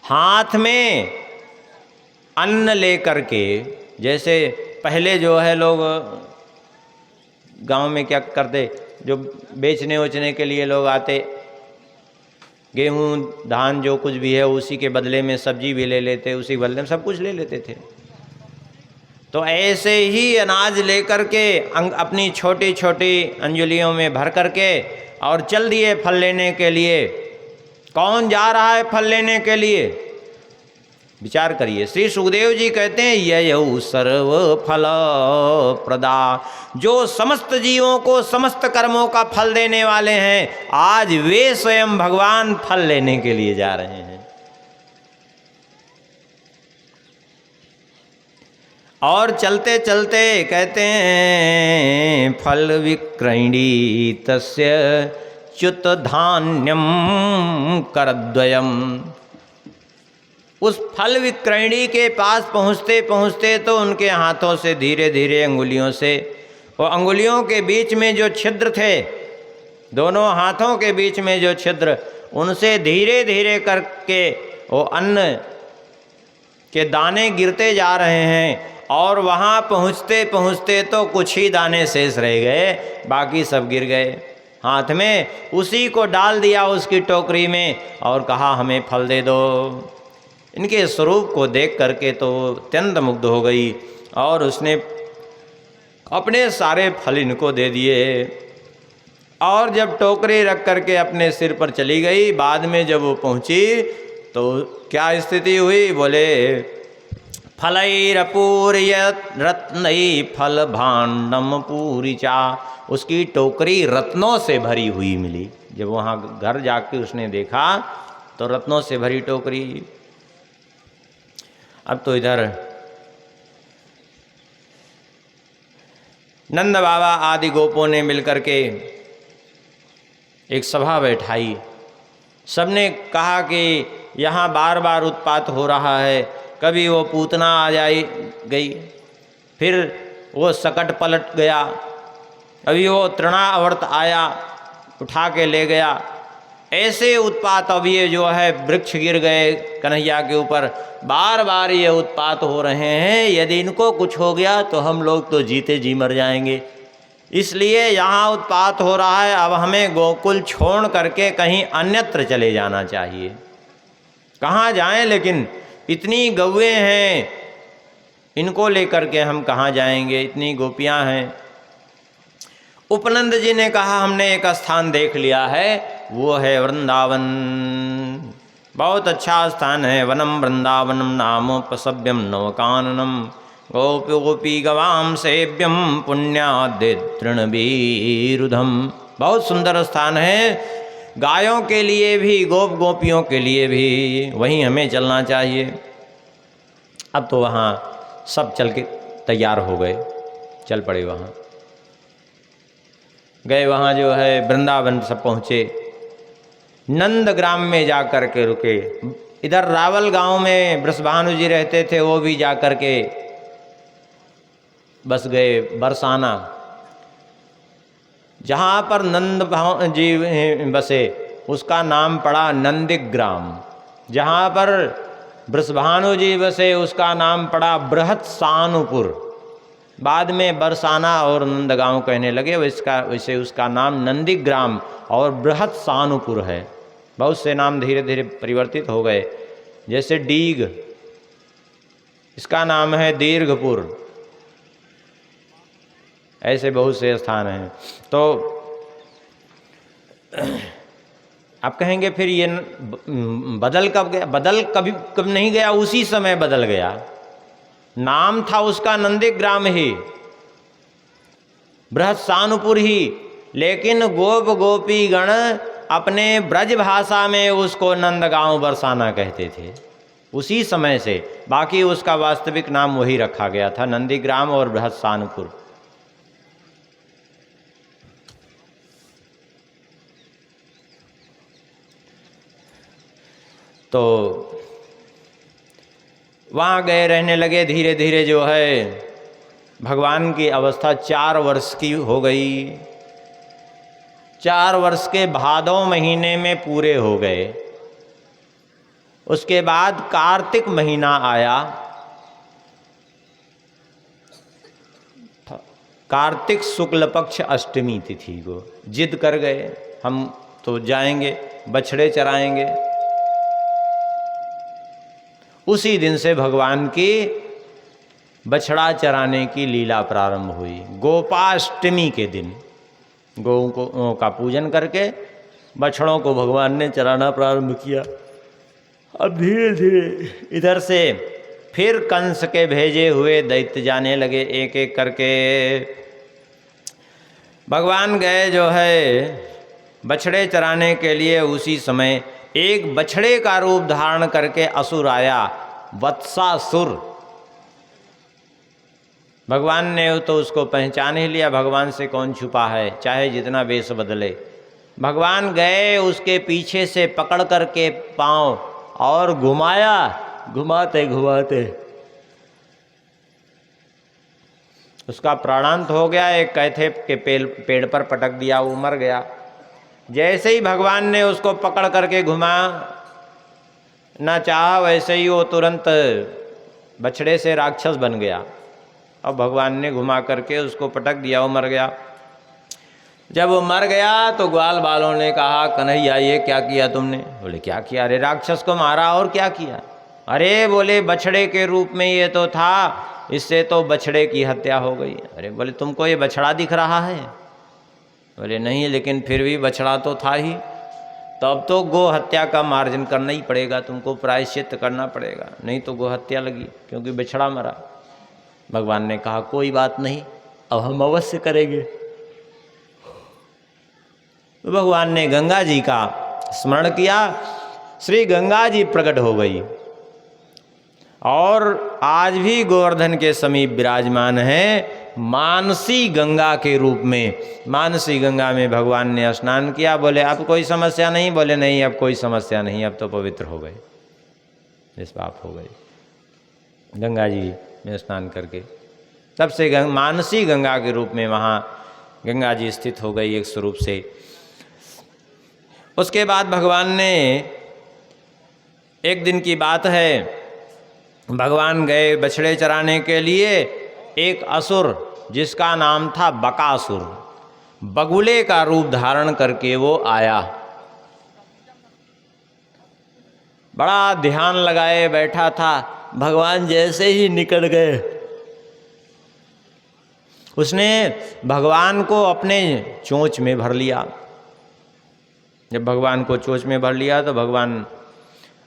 हाथ में अन्न लेकर के, जैसे पहले जो है लोग गांव में क्या करते, जो बेचने वोचने के लिए लोग आते, गेहूं धान जो कुछ भी है उसी के बदले में सब्जी भी ले लेते, उसी बदले में सब कुछ ले लेते थे। तो ऐसे ही अनाज लेकर के अपनी छोटी छोटी अंजुलियों में भर करके और चल दिए फल लेने के लिए। कौन जा रहा है फल लेने के लिए? विचार करिए। श्री सुखदेव जी कहते हैं ययौ सर्व फल प्रदा, जो समस्त जीवों को समस्त कर्मों का फल देने वाले हैं, आज वे स्वयं भगवान फल लेने के लिए जा रहे हैं। और चलते चलते कहते हैं फल विक्रयणी तस्य च्युत धान्यम करद्वयम। उस फल विक्रयणी के पास पहुँचते पहुँचते तो उनके हाथों से धीरे धीरे अंगुलियों से, वो अंगुलियों के बीच में जो छिद्र थे, दोनों हाथों के बीच में जो छिद्र, उनसे धीरे धीरे करके वो अन्न के दाने गिरते जा रहे हैं। और वहाँ पहुँचते पहुँचते तो कुछ ही दाने शेष रह गए, बाकी सब गिर गए। हाथ में उसी को डाल दिया उसकी टोकरी में और कहा हमें फल दे दो। इनके स्वरूप को देख करके तो अत्यंत मुग्ध हो गई और उसने अपने सारे फल इनको दे दिए। और जब टोकरी रख करके अपने सिर पर चली गई, बाद में जब वो पहुंची तो क्या स्थिति हुई? बोले फलैरपूर्य रत्नै फल भाण्डम पूरिचा। उसकी टोकरी रत्नों से भरी हुई मिली। जब वहाँ घर जाके उसने देखा तो रत्नों से भरी टोकरी। अब तो इधर नंद बाबा आदि गोपों ने मिलकर के एक सभा बैठाई। सबने कहा कि यहाँ बार बार उत्पात हो रहा है। कभी वो पूतना आ गई, फिर वो सकट पलट गया, अभी वो तृणावर्त आया उठा के ले गया। ऐसे उत्पात, अब ये जो है वृक्ष गिर गए कन्हैया के ऊपर, बार बार ये उत्पात हो रहे हैं। यदि इनको कुछ हो गया तो हम लोग तो जीते जी मर जाएंगे, इसलिए यहाँ उत्पात हो रहा है। अब हमें गोकुल छोड़ करके कहीं अन्यत्र चले जाना चाहिए। कहाँ जाएं? लेकिन इतनी गौएं हैं, इनको लेकर के हम कहाँ जाएंगे? इतनी गोपियाँ हैं। उपनंद जी ने कहा हमने एक स्थान देख लिया है, वो है वृंदावन। बहुत अच्छा स्थान है। वनम वृंदावनम नामोपसभ्यम नवकाननम गोपी गोपी गवाम सेव्यम पुण्याद्य तृणबीरुधम। बहुत सुंदर स्थान है, गायों के लिए भी, गोप गोपियों के लिए भी। वहीं हमें चलना चाहिए। अब तो वहाँ सब चल के तैयार हो गए, चल पड़े। वहाँ गए, वहाँ जो है वृंदावन सब पहुँचे। नंद ग्राम में जा कर के रुके। इधर रावल गांव में बृषभानु जी रहते थे, वो भी जा कर के बस गए बरसाना। जहाँ पर नंद जी बसे उसका नाम पड़ा नंदिग्राम। जहाँ पर बृषभानु जी बसे उसका नाम पड़ा बृहत्सानुपुर। बाद में बरसाना और नंदगांव कहने लगे, वैसे उसका नाम नंदिग्राम और बृहत्सानुपुर है। बहुत से नाम धीरे धीरे परिवर्तित हो गए। जैसे डीग, इसका नाम है दीर्घपुर। ऐसे बहुत से स्थान हैं। तो आप कहेंगे फिर ये बदल कब गया? बदल कभी नहीं गया, उसी समय बदल गया। नाम था उसका नंदिग्राम ही। बृहस्सानुपुर ही, लेकिन गोप गोपी गण अपने ब्रज भाषा में उसको नंदगांव बरसाना कहते थे उसी समय से। बाकी उसका वास्तविक नाम वही रखा गया था, नंदीग्राम और बृहस्सानुपुर। तो वहाँ गए, रहने लगे। धीरे धीरे जो है भगवान की अवस्था 4 वर्ष की हो गई। 4 वर्ष के भादों महीने में पूरे हो गए। उसके बाद कार्तिक महीना आया। कार्तिक शुक्ल पक्ष अष्टमी तिथि को जिद कर गए, हम तो जाएंगे, बछड़े चराएंगे। उसी दिन से भगवान की बछड़ा चराने की लीला प्रारंभ हुई। गोपाष्टमी के दिन गौओं को का पूजन करके बछड़ों को भगवान ने चराना प्रारंभ किया। अब धीरे धीरे इधर से फिर कंस के भेजे हुए दैत्य जाने लगे, एक एक करके। भगवान गए जो है बछड़े चराने के लिए। उसी समय एक बछड़े का रूप धारण करके असुर आया, वत्सासुर। भगवान ने तो उसको पहचान ही लिया, भगवान से कौन छुपा है, चाहे जितना वेश बदले। भगवान गए, उसके पीछे से पकड़ करके पांव और घुमाया, घुमाते घुमाते उसका प्राणांत हो गया। एक कैथे के पेड़ पर पटक दिया, वो मर गया। जैसे ही भगवान ने उसको पकड़ करके घुमा ना चाहा, वैसे ही वो तुरंत बछड़े से राक्षस बन गया। अब भगवान ने घुमा करके उसको पटक दिया, वो मर गया। जब वो मर गया तो ग्वाल बालों ने कहा, कन्हैया ये क्या किया तुमने? बोले क्या किया? अरे राक्षस को मारा, और क्या किया? अरे बोले बछड़े के रूप में ये तो था, इससे तो बछड़े की हत्या हो गई। अरे बोले तुमको ये बछड़ा दिख रहा है? बोले नहीं, लेकिन फिर भी बछड़ा तो था ही। तो अब तो गो हत्या का मार्जन करना ही पड़ेगा, तुमको प्रायश्चित करना पड़ेगा, नहीं तो गो हत्या लगी, क्योंकि बछड़ा मरा। भगवान ने कहा कोई बात नहीं, अब हम अवश्य करेंगे। तो भगवान ने गंगा जी का स्मरण किया, श्री गंगा जी प्रकट हो गई और आज भी गोवर्धन के समीप विराजमान है, मानसी गंगा के रूप में। मानसी गंगा में भगवान ने स्नान किया। बोले अब कोई समस्या नहीं? बोले नहीं, अब कोई समस्या नहीं, अब तो पवित्र हो गए, निष्पाप हो गए गंगा जी में स्नान करके। तब से मानसी गंगा के रूप में वहाँ गंगा जी स्थित हो गई एक स्वरूप से। उसके बाद भगवान ने, एक दिन की बात है, भगवान गए बछड़े चराने के लिए। एक असुर जिसका नाम था बकासुर, बगुले का रूप धारण करके वो आया। बड़ा ध्यान लगाए बैठा था। भगवान जैसे ही निकल गए, उसने भगवान को अपने चोंच में भर लिया। जब भगवान को चोंच में भर लिया तो भगवान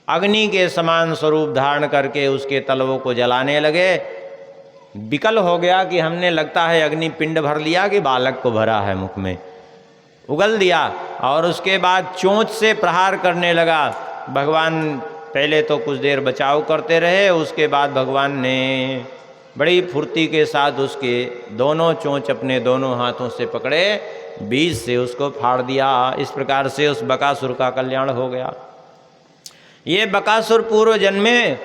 अग्नि के समान स्वरूप धारण करके उसके तलवों को जलाने लगे। विकल हो गया कि हमने लगता है अग्नि पिंड भर लिया कि बालक को भरा है, मुख में उगल दिया। और उसके बाद चोंच से प्रहार करने लगा। भगवान पहले तो कुछ देर बचाव करते रहे, उसके बाद भगवान ने बड़ी फुर्ती के साथ उसके दोनों चोंच अपने दोनों हाथों से पकड़े, बीच से उसको फाड़ दिया। इस प्रकार से उस बकासुर का कल्याण हो गया। ये बकासुर पूर्व जन्म में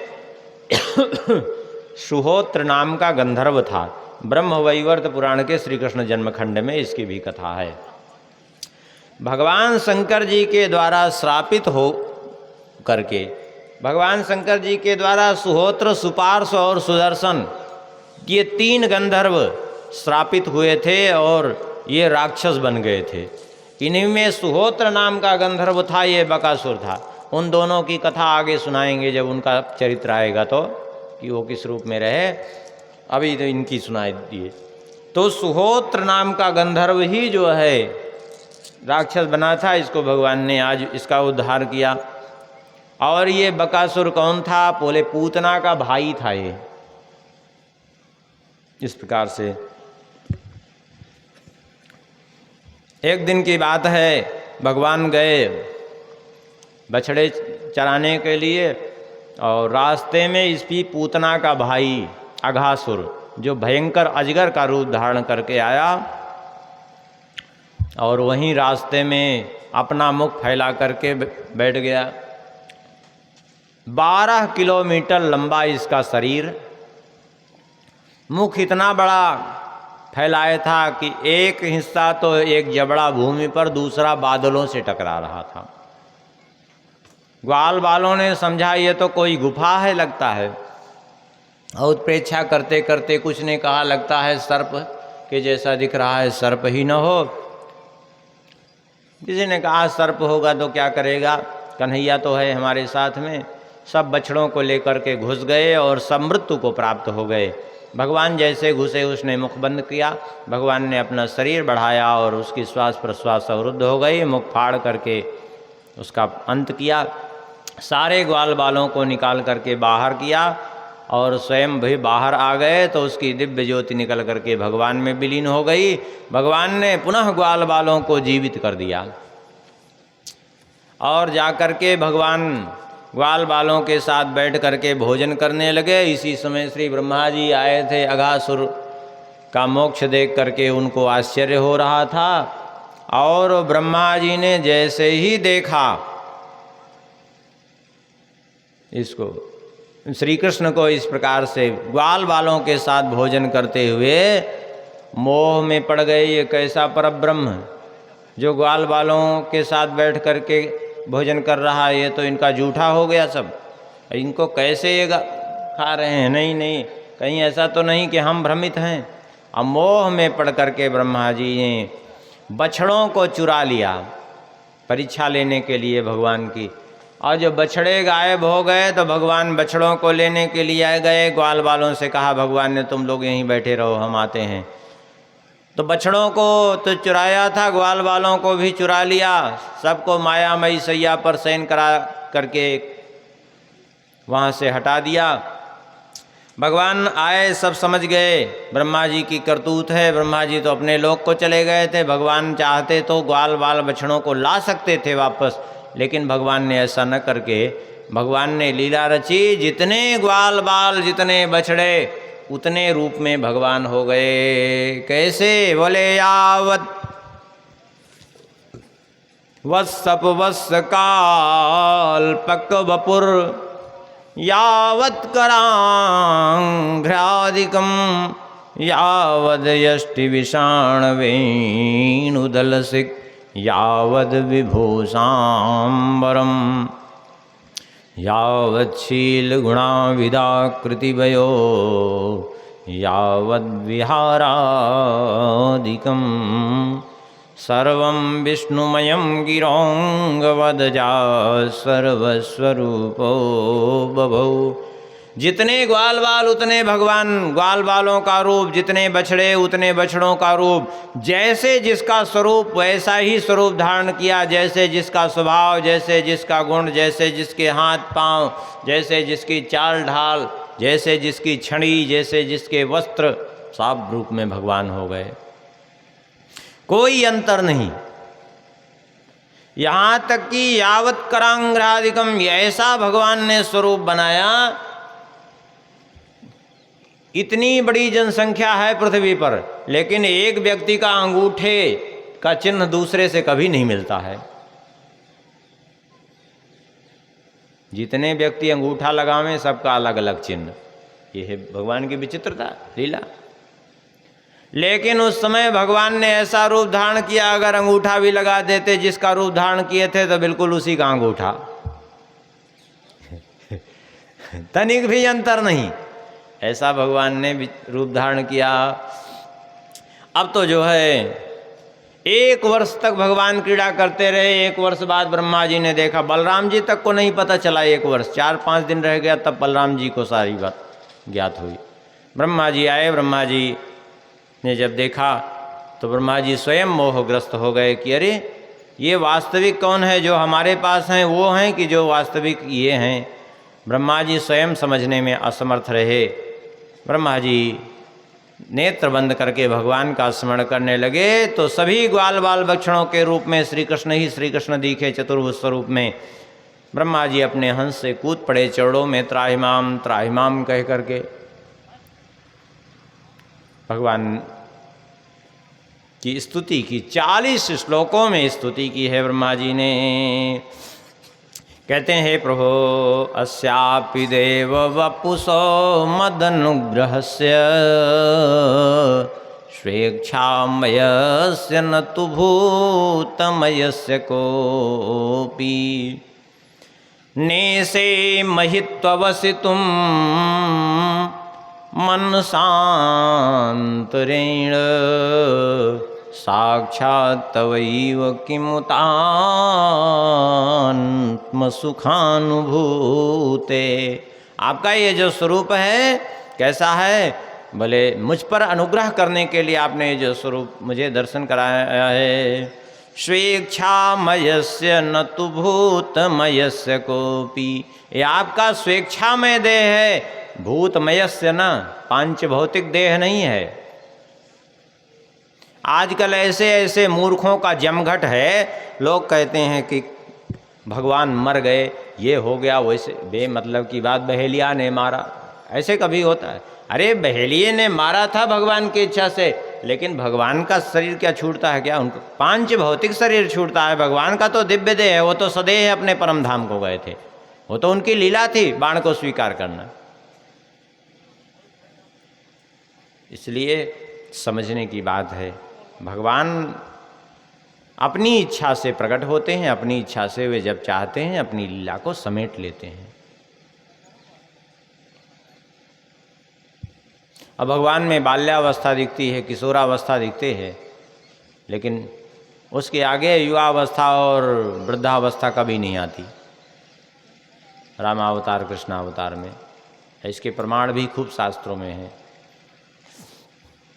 सुहोत्र नाम का गंधर्व था। ब्रह्मवैवर्त पुराण के श्री कृष्ण जन्मखंड में इसकी भी कथा है। भगवान शंकर जी के द्वारा श्रापित हो करके, भगवान शंकर जी के द्वारा सुहोत्र, सुपार्श और सुदर्शन, ये 3 गंधर्व श्रापित हुए थे और ये राक्षस बन गए थे। इन्हीं में सुहोत्र नाम का गंधर्व था, ये बकासुर था। उन दोनों की कथा आगे सुनाएंगे जब उनका चरित्र आएगा, तो कि वो किस रूप में रहे। अभी तो इनकी सुनाई दिए। तो सुहोत्र नाम का गंधर्व ही जो है राक्षस बना था, इसको भगवान ने आज इसका उद्धार किया। और ये बकासुर कौन था? बोले पूतना का भाई था ये। इस प्रकार से एक दिन की बात है, भगवान गए बछड़े चराने के लिए और रास्ते में इसकी पूतना का भाई अघासुर, जो भयंकर अजगर का रूप धारण करके आया और वहीं रास्ते में अपना मुख फैला करके बैठ गया। 12 किलोमीटर लंबा इसका शरीर, मुख इतना बड़ा फैलाया था कि एक हिस्सा तो एक जबड़ा भूमि पर, दूसरा बादलों से टकरा रहा था। ग्वाल वालों ने समझा ये तो कोई गुफा है लगता है, और उत्प्रेक्षा करते करते कुछ ने कहा लगता है सर्प के जैसा दिख रहा है, सर्प ही न हो। किसी ने कहा सर्प होगा तो क्या करेगा, कन्हैया तो है हमारे साथ में। सब बछड़ों को लेकर के घुस गए और सब मृत्यु को प्राप्त हो गए। भगवान जैसे घुसे उसने मुख बंद किया, भगवान ने अपना शरीर बढ़ाया और उसकी श्वास प्रश्वास अवरुद्ध हो गई, मुख फाड़ करके उसका अंत किया। सारे ग्वाल बालों को निकाल करके बाहर किया और स्वयं भी बाहर आ गए तो उसकी दिव्य ज्योति निकल करके भगवान में विलीन हो गई। भगवान ने पुनः ग्वाल बालों को जीवित कर दिया और जाकर के भगवान ग्वाल बालों के साथ बैठ करके भोजन करने लगे। इसी समय श्री ब्रह्मा जी आए थे। अघासुर का मोक्ष देख करके उनको आश्चर्य हो रहा था और ब्रह्मा जी ने जैसे ही देखा इसको, श्री कृष्ण को इस प्रकार से ग्वाल बालों के साथ भोजन करते हुए, मोह में पड़ गए। ये कैसा परब्रह्म जो ग्वाल बालों के साथ बैठ करके भोजन कर रहा है, ये तो इनका जूठा हो गया सब, इनको कैसे ये खा रहे हैं। नहीं नहीं, कहीं ऐसा तो नहीं कि हम भ्रमित हैं। अब मोह में पड़ करके ब्रह्मा जी ने बछड़ों को चुरा लिया परीक्षा लेने के लिए भगवान की, और जब बछड़े गायब हो गए तो भगवान बछड़ों को लेने के लिए आए गए। ग्वाल बालों से कहा भगवान ने तुम लोग यहीं बैठे रहो, हम आते हैं। तो बछड़ों को तो चुराया था, ग्वाल बालों को भी चुरा लिया, सबको मायामयी सैया पर शयन करा करके वहाँ से हटा दिया। भगवान आए, सब समझ गए ब्रह्मा जी की करतूत है। ब्रह्मा जी तो अपने लोक को चले गए थे। भगवान चाहते तो ग्वाल बाल बछड़ों को ला सकते थे वापस, लेकिन भगवान ने ऐसा न करके भगवान ने लीला रची। जितने ग्वाल बाल, जितने बछड़े, उतने रूप में भगवान हो गए। कैसे बोले, यावत वत्सप वत्स काल पक वपुर यावत करांघ्रादिकम यावद यष्टि विषाण वेणुदलसिक यावद विभूषाम्बरम यावच्छील गुणाविदाकृतिवयो यावद्विहारादिकं सर्वं विष्णुमयं गिरोंगवदजा सर्वस्वरूपो बभौ। जितने ग्वाल बाल उतने भगवान, ग्वाल बालों का रूप, जितने बछड़े उतने बछड़ों का रूप। जैसे जिसका स्वरूप वैसा ही स्वरूप धारण किया, जैसे जिसका स्वभाव, जैसे जिसका गुण, जैसे जिसके हाथ पांव, जैसे जिसकी चाल ढाल, जैसे जिसकी छड़ी, जैसे जिसके वस्त्र, सब रूप में भगवान हो गए। कोई अंतर नहीं। यहाँ तक कि यावत करांग्रादिकम, ऐसा भगवान ने स्वरूप बनाया। इतनी बड़ी जनसंख्या है पृथ्वी पर, लेकिन एक व्यक्ति का अंगूठे का चिन्ह दूसरे से कभी नहीं मिलता है। जितने व्यक्ति अंगूठा लगावें सबका अलग अलग चिन्ह। ये है भगवान की विचित्रता लीला। लेकिन उस समय भगवान ने ऐसा रूप धारण किया, अगर अंगूठा भी लगा देते जिसका रूप धारण किए थे तो बिल्कुल उसी का अंगूठा, तनिक भी अंतर नहीं। ऐसा भगवान ने रूप धारण किया। अब तो जो है 1 वर्ष तक भगवान क्रीड़ा करते रहे। 1 वर्ष बाद ब्रह्मा जी ने देखा, बलराम जी तक को नहीं पता चला 1 वर्ष, 4-5 दिन रह गया, तब बलराम जी को सारी बात ज्ञात हुई। ब्रह्मा जी आए, ब्रह्मा जी ने जब देखा तो ब्रह्मा जी स्वयं मोहग्रस्त हो गए कि अरे ये वास्तविक कौन है, जो हमारे पास हैं वो हैं कि जो वास्तविक ये हैं। ब्रह्मा जी स्वयं समझने में असमर्थ रहे। ब्रह्मा जी नेत्र बंद करके भगवान का स्मरण करने लगे तो सभी ग्वाल बाल बछड़ों के रूप में श्री कृष्ण ही श्री कृष्ण दिखे चतुर्भुज स्वरूप में। ब्रह्मा जी अपने हंस से कूद पड़े चरणों में, त्राहिमाम त्राहिमाम कह करके भगवान की स्तुति की। 40 श्लोकों में स्तुति की है ब्रह्मा जी ने। कहते हैं, प्रभो अस्यापि देव वपुषो मदनुग्रहस्य स्वेच्छामयस्य न तु भूतमयस्य कोपि नेसे महित्ववसितुं मनसान्तरेण साक्षात् तवैव किमुतात्मसुखानुभूते। आपका ये जो स्वरूप है कैसा है? भले मुझ पर अनुग्रह करने के लिए आपने ये जो स्वरूप मुझे दर्शन कराया है। स्वेच्छामयस्य न तु भूतमयस्य कोपि, ये आपका स्वेच्छामय देह है, भूतमयस्य न, पांच भौतिक देह नहीं है। आजकल ऐसे ऐसे मूर्खों का जमघट है, लोग कहते हैं कि भगवान मर गए, ये हो गया, वैसे बेमतलब की बात, बहेलिया ने मारा, ऐसे कभी होता है? अरे बहेलिये ने मारा था भगवान की इच्छा से, लेकिन भगवान का शरीर क्या छूटता है क्या? उनको पांच भौतिक शरीर छूटता है, भगवान का तो दिव्य देह है, वो तो सदैव अपने परम धाम को गए थे, वो तो उनकी लीला थी बाण को स्वीकार करना। इसलिए समझने की बात है, भगवान अपनी इच्छा से प्रकट होते हैं, अपनी इच्छा से वे जब चाहते हैं अपनी लीला को समेट लेते हैं। अब भगवान में बाल्यावस्था दिखती है, किशोरावस्था दिखते हैं, लेकिन उसके आगे युवावस्था और वृद्धावस्था कभी नहीं आती। रामावतार कृष्णावतार में इसके प्रमाण भी खूब शास्त्रों में है।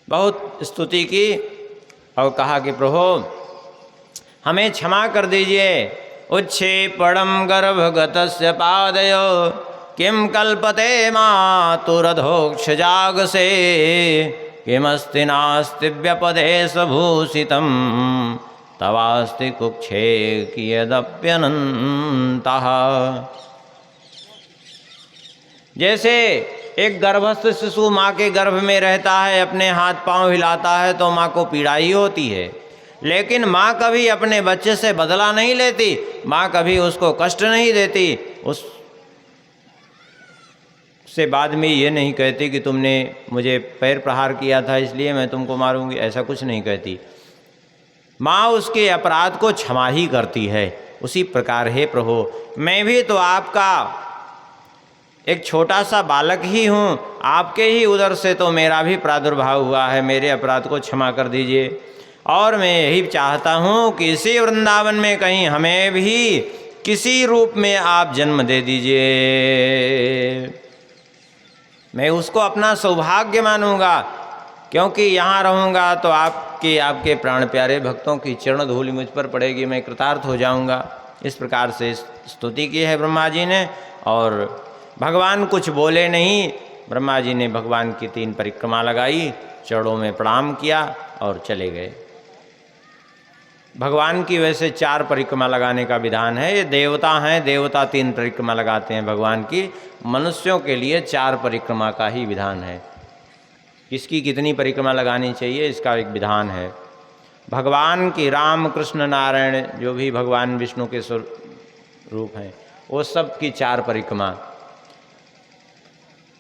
बहुत स्तुति की और कहा कि प्रभु हमें क्षमा कर दीजिए। उच्छेपणम गर्भगतस्य पादयो किम कल्पते मातुरधोक्ष जाग से किमस्ति नास्ति व्यपदेश भूषितम तवास्ति कुक्षे कियदप्यनन्तः। जैसे एक गर्भस्थ शिशु माँ के गर्भ में रहता है, अपने हाथ पांव हिलाता है तो माँ को पीड़ा ही होती है, लेकिन माँ कभी अपने बच्चे से बदला नहीं लेती, माँ कभी उसको कष्ट नहीं देती, उससे बाद में ये नहीं कहती कि तुमने मुझे पैर प्रहार किया था इसलिए मैं तुमको मारूंगी, ऐसा कुछ नहीं कहती। माँ उसके अपराध को क्षमा ही करती है। उसी प्रकार हे प्रभु, मैं भी तो आपका एक छोटा सा बालक ही हूँ, आपके ही उदर से तो मेरा भी प्रादुर्भाव हुआ है, मेरे अपराध को क्षमा कर दीजिए। और मैं यही चाहता हूँ कि इसी वृंदावन में कहीं हमें भी किसी रूप में आप जन्म दे दीजिए, मैं उसको अपना सौभाग्य मानूंगा, क्योंकि यहाँ रहूँगा तो आपके प्राण प्यारे भक्तों की चरण धूलि मुझ पर पड़ेगी, मैं कृतार्थ हो जाऊँगा। इस प्रकार से स्तुति की है ब्रह्मा जी ने। और भगवान कुछ बोले नहीं, ब्रह्मा जी ने भगवान की 3 परिक्रमा लगाई, चरणों में प्रणाम किया और चले गए। भगवान की वैसे 4 परिक्रमा लगाने का विधान है। ये देवता हैं, देवता 3 परिक्रमा लगाते हैं भगवान की, मनुष्यों के लिए 4 परिक्रमा का ही विधान है। किसकी कितनी परिक्रमा लगानी चाहिए इसका एक विधान है। भगवान की राम कृष्ण नारायण जो भी भगवान विष्णु के स्वरूप हैं वो सब की 4 परिक्रमा,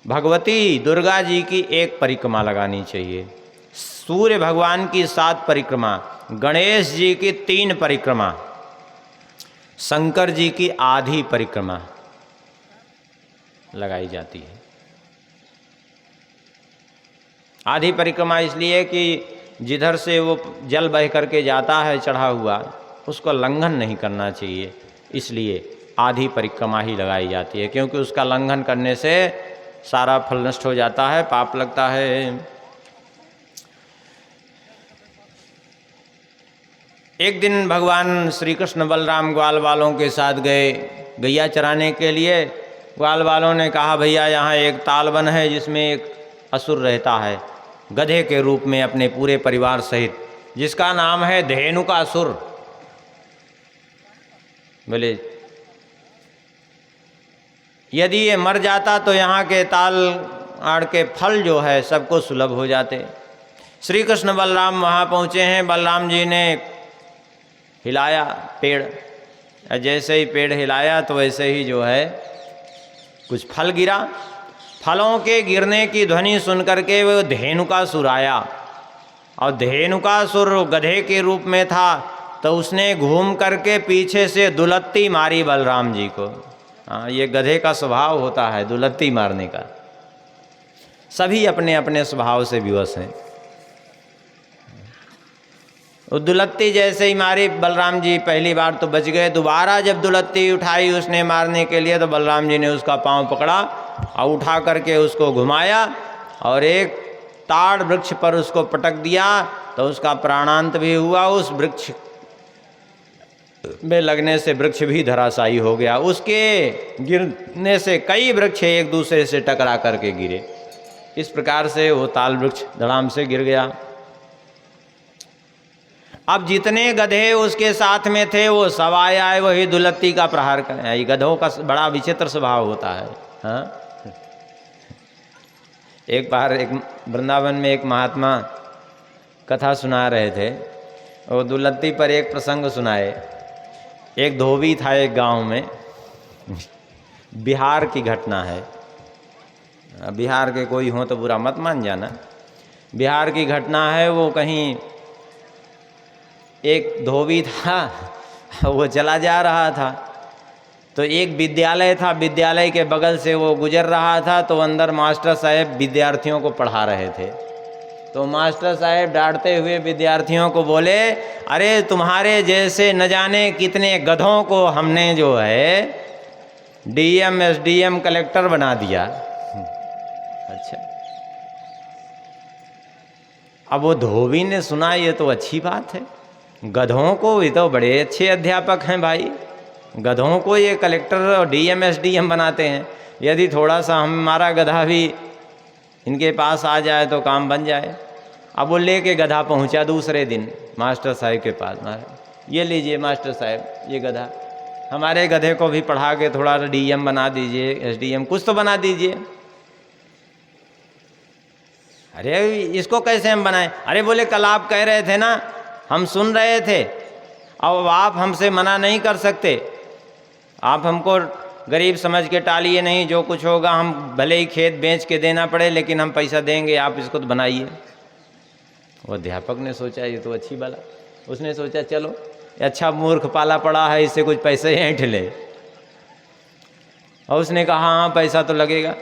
भगवती दुर्गा जी की 1 परिक्रमा लगानी चाहिए, सूर्य भगवान की 7 परिक्रमा, गणेश जी की 3 परिक्रमा, शंकर जी की आधी परिक्रमा लगाई जाती है। आधी परिक्रमा इसलिए कि जिधर से वो जल बह करके जाता है चढ़ा हुआ, उसको लंघन नहीं करना चाहिए, इसलिए आधी परिक्रमा ही लगाई जाती है, क्योंकि उसका लंघन करने से सारा फल नष्ट हो जाता है, पाप लगता है। एक दिन भगवान श्री कृष्ण बलराम ग्वाल वालों के साथ गए गैया चराने के लिए। ग्वाल वालों ने कहा भैया यहाँ एक ताल वन है जिसमें एक असुर रहता है, गधे के रूप में अपने पूरे परिवार सहित, जिसका नाम है धेनुकासुर। बोले यदि ये मर जाता तो यहाँ के ताल आड़ के फल जो है सबको सुलभ हो जाते। श्री कृष्ण बलराम वहाँ पहुँचे हैं। बलराम जी ने हिलाया पेड़, जैसे ही पेड़ हिलाया तो वैसे ही जो है कुछ फल गिरा। फलों के गिरने की ध्वनि सुनकर के वो धेनुकासुर आया, और धेनुकासुर गधे के रूप में था, तो उसने घूम करके पीछे से दुलत्ती मारी बलराम जी को। हाँ, ये गधे का स्वभाव होता है दुलत्ती मारने का। सभी अपने अपने स्वभाव से विवश हैं। दुलत्ती जैसे ही मारी बलराम जी, पहली बार तो बच गए। दोबारा जब दुलत्ती उठाई उसने मारने के लिए, तो बलराम जी ने उसका पांव पकड़ा और उठा करके उसको घुमाया और एक ताड़ वृक्ष पर उसको पटक दिया, तो उसका प्राणांत भी हुआ। उस वृक्ष में लगने से वृक्ष भी धराशायी हो गया। उसके गिरने से कई वृक्ष एक दूसरे से टकरा करके गिरे। इस प्रकार से वो ताल वृक्ष धड़ाम से गिर गया। अब जितने गधे उसके साथ में थे वो सब आए वही दुलत्ती का प्रहार करें। ये गधों का बड़ा विचित्र स्वभाव होता है। हाँ, एक बार एक वृंदावन में एक महात्मा कथा सुना रहे थे। वो दुलत्ती पर एक प्रसंग सुनाए। एक धोबी था एक गांव में, बिहार की घटना है। बिहार के कोई हो तो बुरा मत मान जाना। बिहार की घटना है। वो कहीं एक धोबी था, वो चला जा रहा था, तो एक विद्यालय था, विद्यालय के बगल से वो गुजर रहा था, तो अंदर मास्टर साहब विद्यार्थियों को पढ़ा रहे थे। तो मास्टर साहब डांटते हुए विद्यार्थियों को बोले, अरे तुम्हारे जैसे न जाने कितने गधों को हमने जो है डीएम एसडीएम कलेक्टर बना दिया। अच्छा, अब वो धोबी ने सुना ये तो अच्छी बात है, गधों को भी तो बड़े अच्छे अध्यापक हैं भाई, गधों को ये कलेक्टर और डीएम एसडीएम बनाते हैं। यदि थोड़ा सा हमारा गधा भी इनके पास आ जाए तो काम बन जाए। अब वो लेके गधा पहुंचा दूसरे दिन मास्टर साहब के पास। ये लीजिए मास्टर साहब, ये गधा, हमारे गधे को भी पढ़ा के थोड़ा डीएम बना दीजिए, एसडीएम कुछ तो बना दीजिए। अरे इसको कैसे हम बनाएं? अरे बोले कल आप कह रहे थे ना, हम सुन रहे थे, अब आप हमसे मना नहीं कर सकते, आप हमको गरीब समझ के टालिए नहीं, जो कुछ होगा हम भले ही खेत बेच के देना पड़े लेकिन हम पैसा देंगे, आप इसको तो बनाइए। वो अध्यापक ने सोचा ये तो अच्छी बात, उसने सोचा चलो अच्छा मूर्ख पाला पड़ा है, इससे कुछ पैसे ऐंठ ले। और उसने कहा हाँ पैसा तो लगेगा।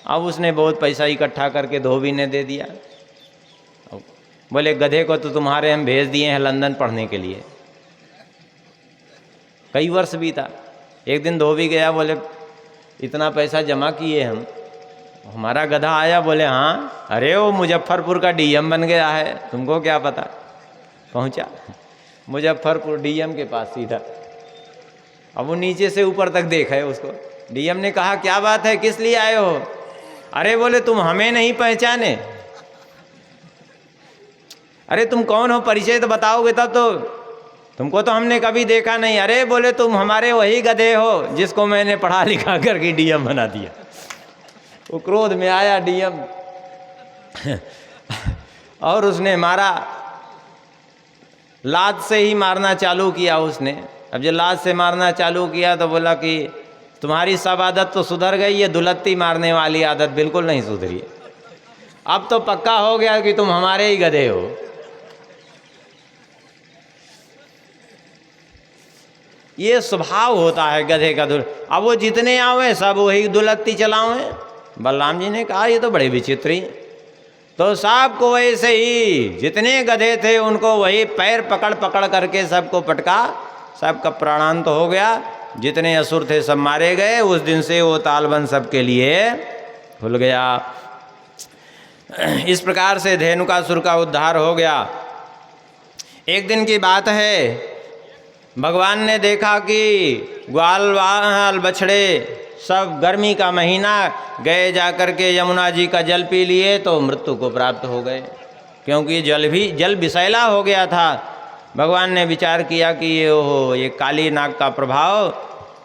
अब उसने बहुत पैसा इकट्ठा करके धोबी ने दे दिया। बोले गधे को तो तुम्हारे हम भेज दिए हैं लंदन पढ़ने के लिए। कई वर्ष बीता। एक दिन धोबी गया, बोले इतना पैसा जमा किए हम, हमारा गधा आया, बोले हाँ, अरे वो मुजफ्फरपुर का डीएम बन गया है, तुमको क्या पता। पहुंचा मुजफ्फरपुर डीएम के पास सीधा। अब वो नीचे से ऊपर तक देखा है उसको। डीएम ने कहा क्या बात है, किस लिए आए हो? अरे बोले तुम हमें नहीं पहचाने। अरे तुम कौन हो, परिचय तो बताओगे तब तो, तुमको तो हमने कभी देखा नहीं। अरे बोले तुम हमारे वही गधे हो जिसको मैंने पढ़ा लिखा करके डीएम बना दिया। वो क्रोध में आया डीएम और उसने मारा, लात से ही मारना चालू किया उसने। अब जब लात से मारना चालू किया तो बोला कि तुम्हारी सब आदत तो सुधर गई, ये दुलत्ती मारने वाली आदत बिल्कुल नहीं सुधरी। अब तो पक्का हो गया कि तुम हमारे ही गधे हो। ये स्वभाव होता है गधे का। अब वो जितने आवे सब वही दुलत्ती चलावे। बलराम जी ने कहा ये तो बड़े विचित्र ही। तो सबको वैसे ही जितने गधे थे उनको वही पैर पकड़ पकड़ करके सबको पटका, सबका प्राणांत हो गया। जितने असुर थे सब मारे गए। उस दिन से वो तालबन सबके लिए खुल गया। इस प्रकार से धेनुकासुर का उद्धार हो गया। एक दिन की बात है, भगवान ने देखा कि ग्वाल वाल बछड़े सब गर्मी का महीना गए जा कर के यमुना जी का जल पी लिए तो मृत्यु को प्राप्त हो गए, क्योंकि जल विषैला हो गया था। भगवान ने विचार किया कि ये काली नाग का प्रभाव,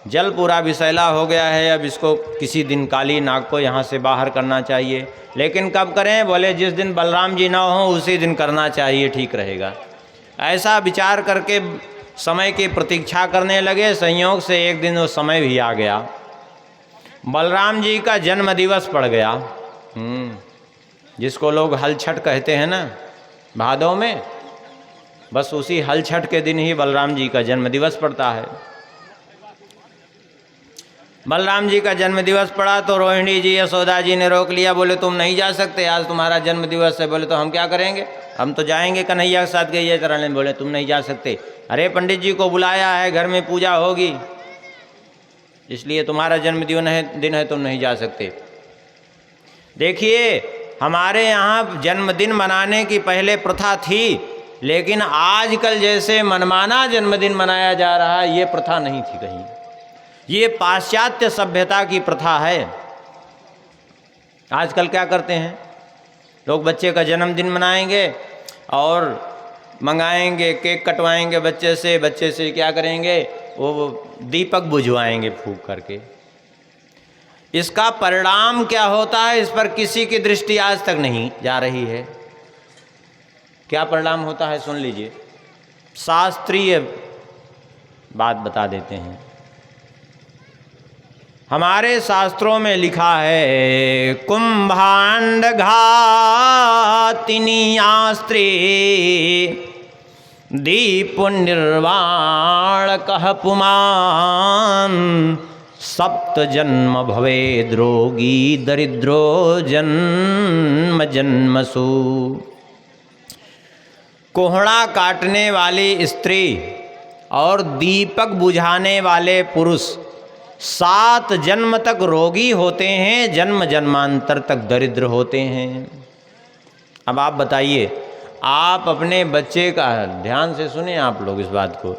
जल पूरा विषैला हो गया है, अब इसको किसी दिन काली नाग को यहाँ से बाहर करना चाहिए। लेकिन कब करें? बोले जिस दिन बलराम जी ना हो उसी दिन करना चाहिए, ठीक रहेगा। ऐसा विचार करके समय की प्रतीक्षा करने लगे। संयोग से एक दिन वो समय भी आ गया, बलराम जी का जन्म दिवस पड़ गया, जिसको लोग हल छठ कहते हैं ना भादों में, बस उसी हल छठ के दिन ही बलराम जी का जन्म दिवस पड़ता है। बलराम जी का जन्म दिवस पड़ा तो रोहिणी जी यशोदा जी ने रोक लिया, बोले तुम नहीं जा सकते, आज तुम्हारा जन्म दिवस है। बोले तो हम क्या करेंगे, हम तो जाएंगे कन्हैया के साथ गैया चराने। बोले तुम नहीं जा सकते। अरे पंडित जी को बुलाया है, घर में पूजा होगी, इसलिए तुम्हारा जन्मदिन है, तुम नहीं जा सकते। देखिए हमारे यहाँ जन्मदिन मनाने की पहले प्रथा थी, लेकिन आजकल जैसे मनमाना जन्मदिन मनाया जा रहा है, ये प्रथा नहीं थी कहीं। ये पाश्चात्य सभ्यता की प्रथा है। आजकल क्या करते हैं लोग, बच्चे का जन्मदिन मनाएंगे और मंगाएंगे, केक कटवाएंगे बच्चे से क्या करेंगे, वो दीपक बुझवाएंगे फूंक करके। इसका परिणाम क्या होता है, इस पर किसी की दृष्टि आज तक नहीं जा रही है। क्या परिणाम होता है सुन लीजिए, शास्त्रीय बात बता देते हैं। हमारे शास्त्रों में लिखा है, कुंभांड घातिनीयास्त्री दीप निर्वाण कह पुमान सप्त जन्म भवेद रोगी दरिद्रो जन्म जन्मसु। कोहड़ा काटने वाली स्त्री और दीपक बुझाने वाले पुरुष 7 जन्म तक रोगी होते हैं, जन्म जन्मांतर तक दरिद्र होते हैं। अब आप बताइए, आप अपने बच्चे का, ध्यान से सुने आप लोग इस बात को,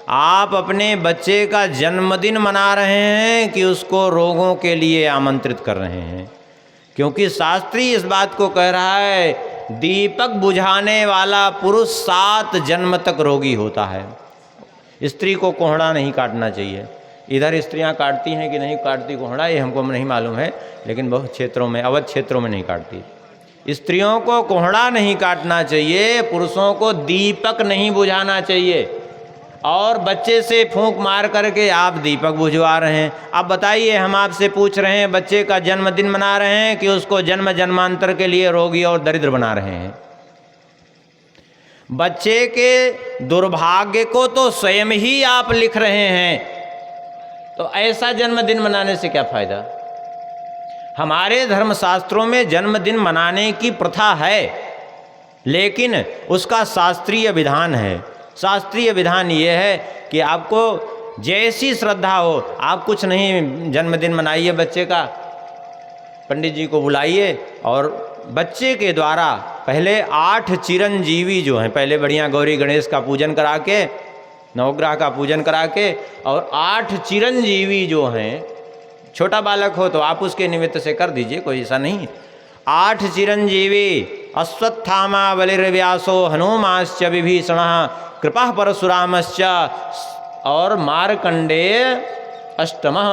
आप अपने बच्चे का जन्मदिन मना रहे हैं कि उसको रोगों के लिए आमंत्रित कर रहे हैं? क्योंकि शास्त्री इस बात को कह रहा है, दीपक बुझाने वाला पुरुष 7 जन्म तक रोगी होता है। स्त्री को कोहड़ा नहीं काटना चाहिए। इधर स्त्रियां काटती हैं कि नहीं काटती कोहड़ा, ये हमको नहीं मालूम है, लेकिन बहुत क्षेत्रों में, अवध क्षेत्रों में नहीं काटती। स्त्रियों को कोहड़ा नहीं काटना चाहिए, पुरुषों को दीपक नहीं बुझाना चाहिए। और बच्चे से फूंक मार करके आप दीपक बुझवा रहे हैं। अब बताइए, हम आपसे पूछ रहे हैं, बच्चे का जन्मदिन मना रहे हैं कि उसको जन्म जन्मांतर के लिए रोगी और दरिद्र बना रहे हैं? बच्चे के दुर्भाग्य को तो स्वयं ही आप लिख रहे हैं, तो ऐसा जन्मदिन मनाने से क्या फायदा? हमारे धर्मशास्त्रों में जन्मदिन मनाने की प्रथा है, लेकिन उसका शास्त्रीय विधान है। शास्त्रीय विधान ये है कि आपको जैसी श्रद्धा हो, आप कुछ नहीं जन्मदिन मनाइए बच्चे का, पंडित जी को बुलाइए और बच्चे के द्वारा पहले 8 चिरंजीवी जो हैं, पहले बढ़िया गौरी गणेश का पूजन करा के, नवग्रह का पूजन करा के, और 8 चिरंजीवी जो हैं, छोटा बालक हो तो आप उसके निमित्त से कर दीजिए, कोई ऐसा नहीं। 8 चिरंजीवी, अश्वत्थामा बलिर्व्यासो हनुमाश्च विभीषणः कृपा परशुरामश्च और मार्कंडेय अष्टमः।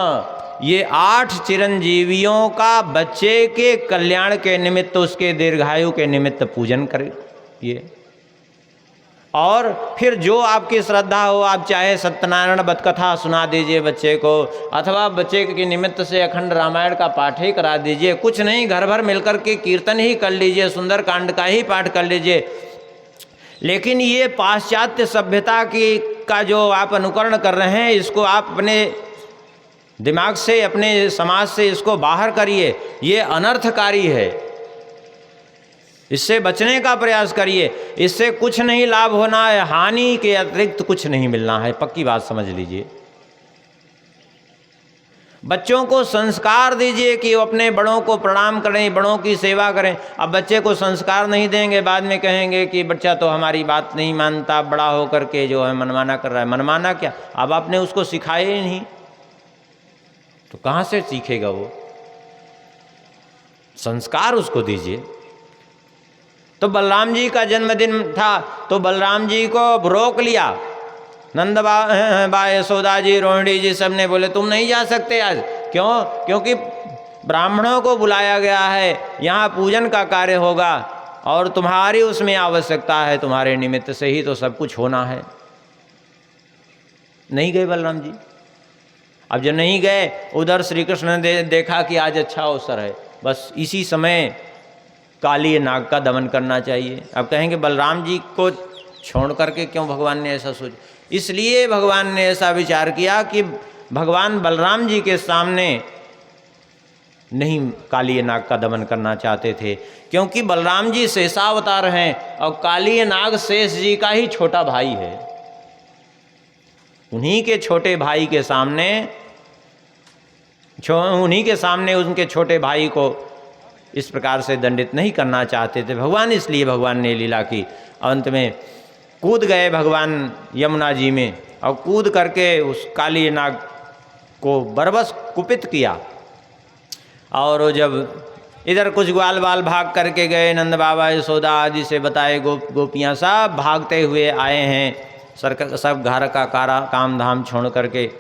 ये 8 चिरंजीवियों का बच्चे के कल्याण के निमित्त, उसके दीर्घायु के निमित्त पूजन करिए। और फिर जो आपकी श्रद्धा हो, आप चाहे सत्यनारायण बतकथा सुना दीजिए बच्चे को, अथवा बच्चे के निमित्त से अखंड रामायण का पाठ ही करा दीजिए। कुछ नहीं, घर भर मिलकर के कीर्तन ही कर लीजिए, सुंदर कांड का ही पाठ कर लीजिए। लेकिन ये पाश्चात्य सभ्यता का जो आप अनुकरण कर रहे हैं, इसको आप अपने दिमाग से, अपने समाज से इसको बाहर करिए। ये अनर्थकारी है, इससे बचने का प्रयास करिए। इससे कुछ नहीं लाभ होना है, हानि के अतिरिक्त कुछ नहीं मिलना है, पक्की बात समझ लीजिए। बच्चों को संस्कार दीजिए कि वो अपने बड़ों को प्रणाम करें, बड़ों की सेवा करें। अब बच्चे को संस्कार नहीं देंगे, बाद में कहेंगे कि बच्चा तो हमारी बात नहीं मानता, बड़ा होकर के जो है मनमाना कर रहा है। मनमाना क्या, अब आपने उसको सिखाया ही नहीं। तो कहाँ से सीखेगा वो? संस्कार उसको दीजिए। तो बलराम जी का जन्मदिन था तो बलराम जी को रोक लिया। नंद बा यशोदा जी, रोहिणी जी सब ने बोले तुम नहीं जा सकते आज। क्यों? क्योंकि ब्राह्मणों को बुलाया गया है, यहाँ पूजन का कार्य होगा और तुम्हारी उसमें आवश्यकता है, तुम्हारे निमित्त से ही तो सब कुछ होना है। नहीं गए बलराम जी। अब जब नहीं गए, उधर श्री कृष्ण ने देखा कि आज अच्छा अवसर है, बस इसी समय काली नाग का दमन करना चाहिए। अब कहेंगे बलराम जी को छोड़ करके क्यों भगवान ने ऐसा सोचा? इसलिए भगवान ने ऐसा विचार किया कि भगवान बलराम जी के सामने नहीं काली नाग का दमन करना चाहते थे, क्योंकि बलराम जी शेषावतार हैं और काली नाग शेष जी का ही छोटा भाई है। उन्हीं के छोटे भाई के सामने उनके छोटे भाई को इस प्रकार से दंडित नहीं करना चाहते थे भगवान। इसलिए भगवान ने लीला की। अंत में कूद गए भगवान यमुना जी में और कूद करके उस काली नाग को बरबस कुपित किया। और जब इधर कुछ ग्वाल बाल भाग करके गए, नंद बाबा यशोदा आदि से बताए, गोपियाँ सब भागते हुए आए हैं, सब घर का काम धाम छोड़ करके।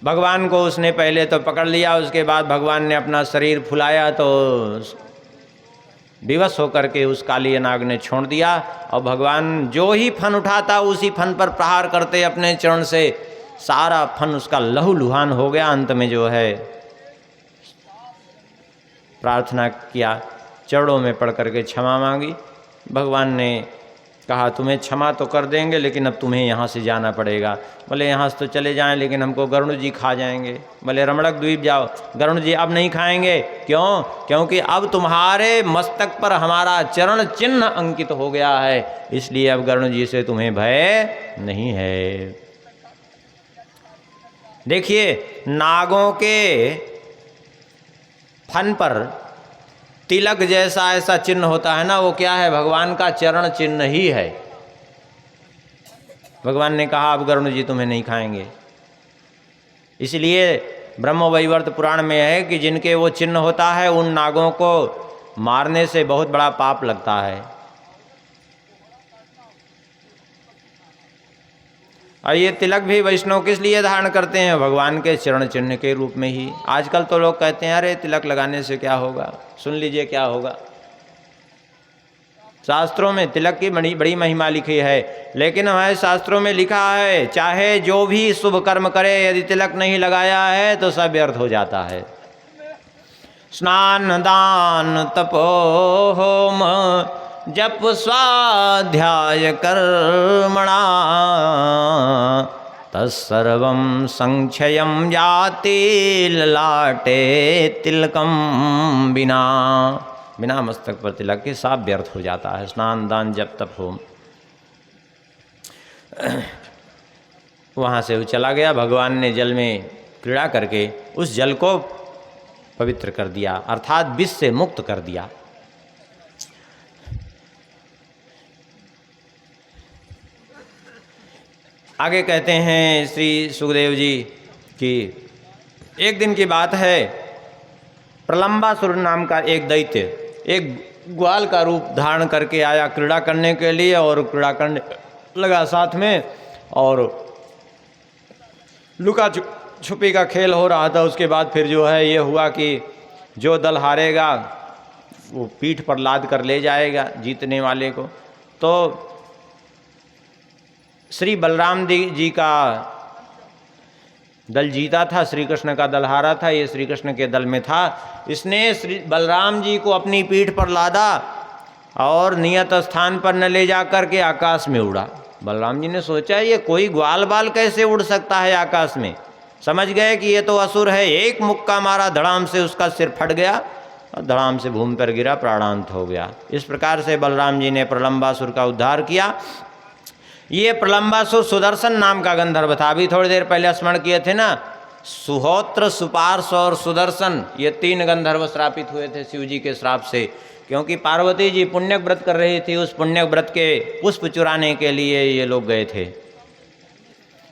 भगवान को उसने पहले तो पकड़ लिया, उसके बाद भगवान ने अपना शरीर फुलाया तो विवश होकर के उस काली नाग ने छोड़ दिया। और भगवान जो ही फन उठाता उसी फन पर प्रहार करते अपने चरण से, सारा फन उसका लहूलुहान हो गया। अंत में जो है प्रार्थना किया, चरणों में पड़ करके क्षमा मांगी। भगवान ने कहा तुम्हें क्षमा तो कर देंगे, लेकिन अब तुम्हें यहाँ से जाना पड़ेगा। बोले यहाँ से तो चले जाएं, लेकिन हमको गरुड़ जी खा जाएंगे। बोले रमणक द्वीप जाओ। गरुड़ जी अब नहीं खाएंगे। क्यों? क्योंकि अब तुम्हारे मस्तक पर हमारा चरण चिन्ह अंकित हो गया है, इसलिए अब गरुड़ जी से तुम्हें भय नहीं है। देखिए, नागों के फन पर तिलक जैसा ऐसा चिन्ह होता है ना, वो क्या है? भगवान का चरण चिन्ह ही है। भगवान ने कहा अब गरुड़ जी तुम्हें नहीं खाएंगे। इसलिए ब्रह्मवैवर्त पुराण में है कि जिनके वो चिन्ह होता है उन नागों को मारने से बहुत बड़ा पाप लगता है। और ये तिलक भी वैष्णव किस लिए धारण करते हैं? भगवान के चरण चिन्ह के रूप में ही। आजकल तो लोग कहते हैं अरे तिलक लगाने से क्या होगा, सुन लीजिए क्या होगा। शास्त्रों में तिलक की बड़ी बड़ी महिमा लिखी है, लेकिन हमारे शास्त्रों में लिखा है चाहे जो भी शुभ कर्म करे, यदि तिलक नहीं लगाया है तो सब व्यर्थ हो जाता है। स्नान दान तपो होम जप स्वाध्याय कर्मणा तत्सर्वं संक्षयं जाति ललाटे तिलकम बिना। बिना मस्तक पर तिलक के सब व्यर्थ हो जाता है। स्नान दान जप तप होम। वहाँ से वो चला गया। भगवान ने जल में क्रीड़ा करके उस जल को पवित्र कर दिया, अर्थात विष से मुक्त कर दिया। आगे कहते हैं श्री सुखदेव जी कि एक दिन की बात है, प्रलंबासुर नाम का एक दैत्य एक ग्वाल का रूप धारण करके आया क्रीड़ा करने के लिए, और क्रीड़ा करने लगा साथ में, और लुका छुपी का खेल हो रहा था। उसके बाद फिर जो है ये हुआ कि जो दल हारेगा वो पीठ पर लाद कर ले जाएगा जीतने वाले को। तो श्री बलराम जी का दल जीता था, श्री कृष्ण का दल हारा था। ये श्री कृष्ण के दल में था। इसने श्री बलराम जी को अपनी पीठ पर लादा और नियत स्थान पर न ले जा कर के आकाश में उड़ा। बलराम जी ने सोचा ये कोई ग्वाल बाल कैसे उड़ सकता है आकाश में। समझ गए कि ये तो असुर है। एक मुक्का मारा, धड़ाम से उसका सिर फट गया और धड़ाम से भूमि पर गिरा, प्राणांत हो गया। इस प्रकार से बलराम जी ने प्रलंबासुर का उद्धार किया। ये प्रलंबासुर सुदर्शन नाम का गंधर्व था। अभी थोड़ी देर पहले स्मरण किए थे ना, सुहोत्र, सुपार्श और सुदर्शन, ये तीन गंधर्व श्रापित हुए थे शिव जी के श्राप से, क्योंकि पार्वती जी पुण्य व्रत कर रही थी। उस पुण्य व्रत के पुष्प चुराने के लिए ये लोग गए थे।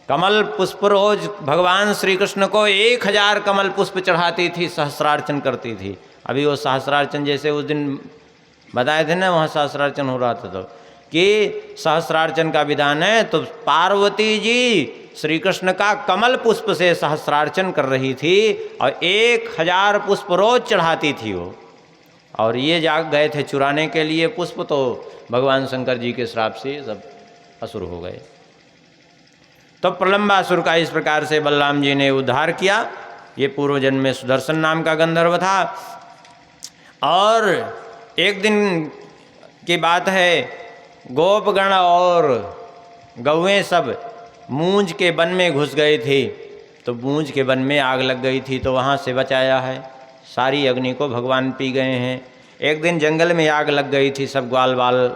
कमल पुष्प रोज भगवान श्री कृष्ण को 1000 कमल पुष्प चढ़ाती थी, सहस्रार्चन करती थी। अभी वो सहस्रार्चन जैसे उस दिन बताए थे ना, वहाँ सहस्रार्चन हो रहा था, तो कि सहस्रार्चन का विधान है। तो पार्वती जी श्री कृष्ण का कमल पुष्प से सहस्रार्चन कर रही थी और 1000 पुष्प रोज चढ़ाती थी वो। और ये जाग गए थे चुराने के लिए पुष्प, तो भगवान शंकर जी के श्राप से सब असुर हो गए। तो प्रलंबासुर का इस प्रकार से बलराम जी ने उद्धार किया। ये पूर्व जन्म में सुदर्शन नाम का गंधर्व था। और एक दिन की बात है, गोपगण और गौएं सब मूंज के वन में घुस गए थे। तो मूंज के वन में आग लग गई थी, तो वहाँ से बचाया है। सारी अग्नि को भगवान पी गए हैं। एक दिन जंगल में आग लग गई थी, सब ग्वाल बाल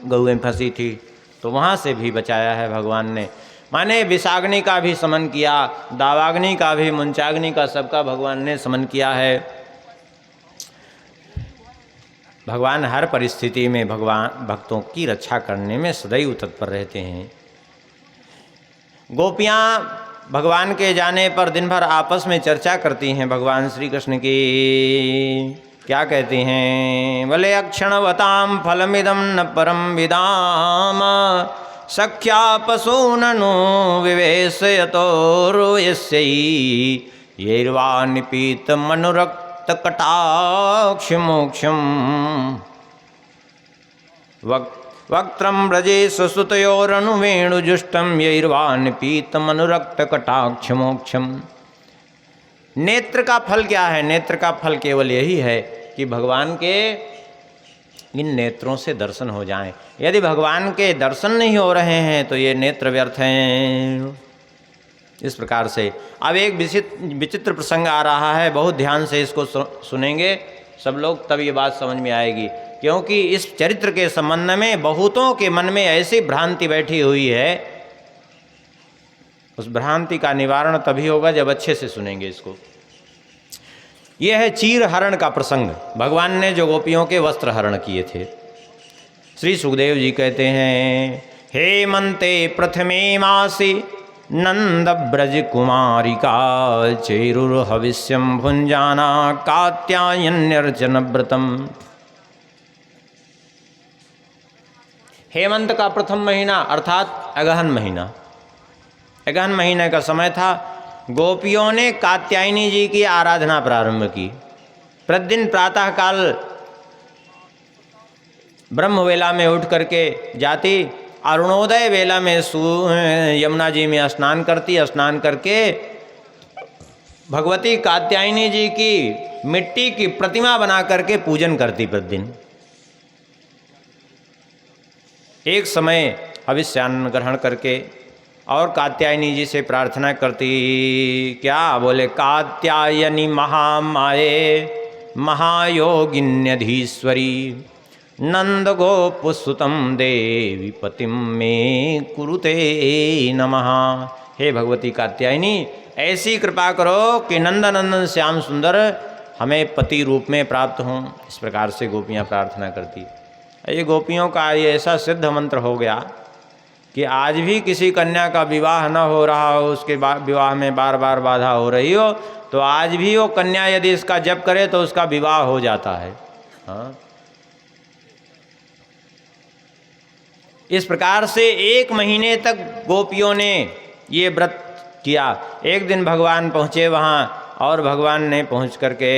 गौएं फंसी थी, तो वहाँ से भी बचाया है भगवान ने। माने विषाग्नि का भी समन किया, दावाग्नि का भी, मुंचाग्नि का, सबका भगवान ने समन किया है। भगवान हर परिस्थिति में भगवान भक्तों की रक्षा करने में सदैव तत्पर रहते हैं। गोपियाँ भगवान के जाने पर दिन भर आपस में चर्चा करती हैं भगवान श्री कृष्ण की। क्या कहती हैं? भले अक्षणवताम फलमिदं न परम विदाम सख्या पशूननु विवेशयतोर्यस्यै येर्वा निपीत मनुरक्त कटाक्ष मोक्षम वक्त्रम ब्रजेश सुतयोरनुवेणुजुष्टम यैर्वा निपीत मनुरक्त कटाक्ष मोक्षम। नेत्र का फल क्या है? नेत्र का फल केवल यही है कि भगवान के इन नेत्रों से दर्शन हो जाएं। यदि भगवान के दर्शन नहीं हो रहे हैं तो ये नेत्र व्यर्थ हैं। इस प्रकार से अब एक विचित्र प्रसंग आ रहा है, बहुत ध्यान से इसको सुनेंगे सब लोग, तब ये बात समझ में आएगी। क्योंकि इस चरित्र के संबंध में बहुतों के मन में ऐसी भ्रांति बैठी हुई है, उस भ्रांति का निवारण तभी होगा जब अच्छे से सुनेंगे इसको। यह है चीर हरण का प्रसंग, भगवान ने जो गोपियों के वस्त्र हरण किए थे। श्री सुखदेव जी कहते हैं, हेमंते प्रथमे मासी नंद ब्रज कुमारिका चेरुर्हविष्यं भुंजाना कात्यायन्यर्चन व्रतम। हेमंत का प्रथम महीना अर्थात अगहन महीना, अगहन महीने का समय था। गोपियों ने कात्यायनी जी की आराधना प्रारंभ की। प्रतिदिन प्रातःकाल ब्रह्म वेला में उठ करके जाती, अरुणोदय वेला में यमुना जी में स्नान करती, स्नान करके भगवती कात्यायनी जी की मिट्टी की प्रतिमा बना करके पूजन करती प्रतिदिन। एक समय हविष्यान्न ग्रहण करके और कात्यायनी जी से प्रार्थना करती। क्या बोले? कात्यायनी महामाये महायोगिन्यधीश्वरी नंद गोपसुतम देवी पतिम में कुरुते नमः। हे भगवती कात्यायनी, ऐसी कृपा करो कि नंदनंदन श्याम सुंदर हमें पति रूप में प्राप्त हों। इस प्रकार से गोपियाँ प्रार्थना करती। ये गोपियों का ये ऐसा सिद्ध मंत्र हो गया कि आज भी किसी कन्या का विवाह न हो रहा हो, उसके विवाह में बार बार बाधा हो रही हो, तो आज भी वो कन्या यदि इसका जप करे तो उसका विवाह हो जाता है। हाँ, इस प्रकार से 1 महीने तक गोपियों ने ये व्रत किया। एक दिन भगवान पहुँचे वहाँ और भगवान ने पहुँच करके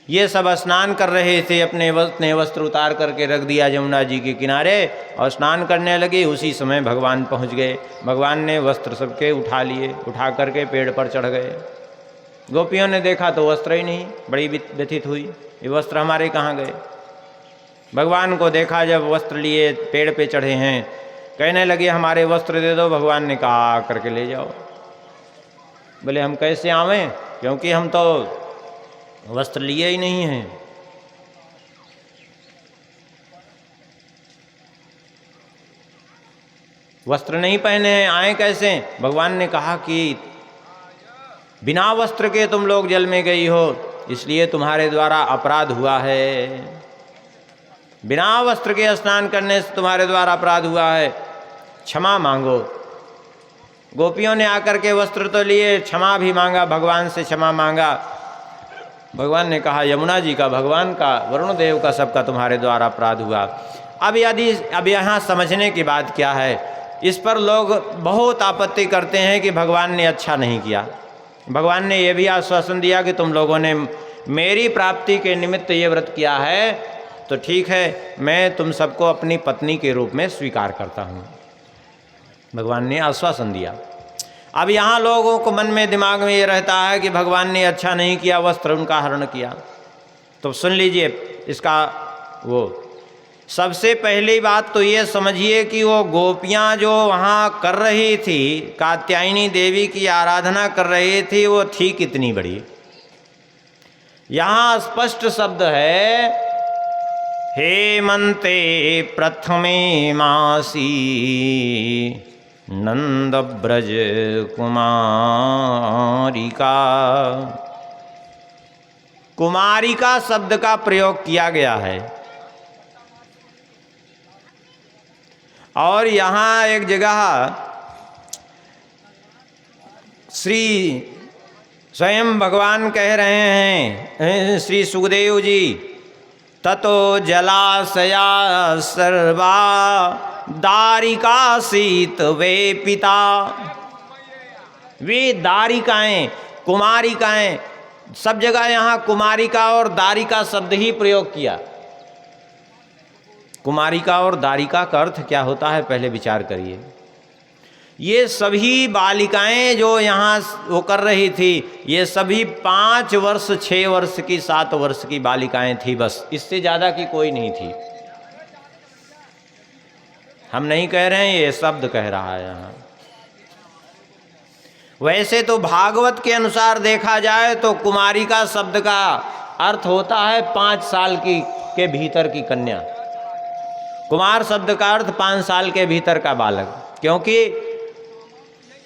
ये सब स्नान कर रहे थे, अपने वस्त्र उतार करके रख दिया यमुना जी के किनारे और स्नान करने लगे। उसी समय भगवान पहुंच गए। भगवान ने वस्त्र सबके उठा लिए, उठा करके पेड़ पर चढ़ गए। गोपियों ने देखा तो वस्त्र ही नहीं, बड़ी व्यथित हुई, ये वस्त्र हमारे कहाँ गए। भगवान को देखा, जब वस्त्र लिए पेड़ पे चढ़े हैं, कहने लगे हमारे वस्त्र दे दो। भगवान ने कहा करके ले जाओ। बोले हम कैसे आवें, क्योंकि हम तो वस्त्र लिए ही नहीं हैं। वस्त्र नहीं पहने हैं, आए कैसे? भगवान ने कहा कि बिना वस्त्र के तुम लोग जल में गई हो, इसलिए तुम्हारे द्वारा अपराध हुआ है। बिना वस्त्र के स्नान करने से तुम्हारे द्वारा अपराध हुआ है, क्षमा मांगो। गोपियों ने आकर के वस्त्र तो लिए, क्षमा भी मांगा, भगवान से क्षमा मांगा। भगवान ने कहा यमुना जी का, भगवान का, वरुण देव का, सबका तुम्हारे द्वारा अपराध हुआ। अब यहाँ समझने की बात क्या है, इस पर लोग बहुत आपत्ति करते हैं कि भगवान ने अच्छा नहीं किया। भगवान ने यह भी आश्वासन दिया कि तुम लोगों ने मेरी प्राप्ति के निमित्त ये व्रत किया है तो ठीक है, मैं तुम सबको अपनी पत्नी के रूप में स्वीकार करता हूँ। भगवान ने आश्वासन दिया। अब यहाँ लोगों को मन में, दिमाग में ये रहता है कि भगवान ने अच्छा नहीं किया, वस्त्र उनका हरण किया। तो सुन लीजिए इसका वो, सबसे पहली बात तो ये समझिए कि वो गोपियाँ जो वहाँ कर रही थी, कात्यायनी देवी की आराधना कर रही थी, वो थी कितनी बड़ी। यहाँ स्पष्ट शब्द है, हेमंते प्रथमे मासी नंद ब्रज कुमारिका। कुमारिका शब्द का प्रयोग किया गया है। और यहाँ एक जगह श्री स्वयं भगवान कह रहे हैं, श्री सुखदेव जी, ततो जलाशया सर्वा दारिका शीत वे पिता। वे दारिकाएं, कुमारिकाएं, सब जगह यहाँ कुमारिका और दारिका शब्द ही प्रयोग किया। कुमारिका और दारिका का अर्थ क्या होता है पहले विचार करिए। ये सभी बालिकाएं जो यहाँ वो कर रही थी, ये सभी 5 वर्ष, 6 वर्ष की, 7 वर्ष की बालिकाएं थी, बस, इससे ज़्यादा की कोई नहीं थी। हम नहीं कह रहे हैं, ये शब्द कह रहा है यहाँ। वैसे तो भागवत के अनुसार देखा जाए तो कुमारिका शब्द का अर्थ होता है 5 साल की के भीतर की कन्या। कुमार शब्द का अर्थ 5 साल के भीतर का बालक, क्योंकि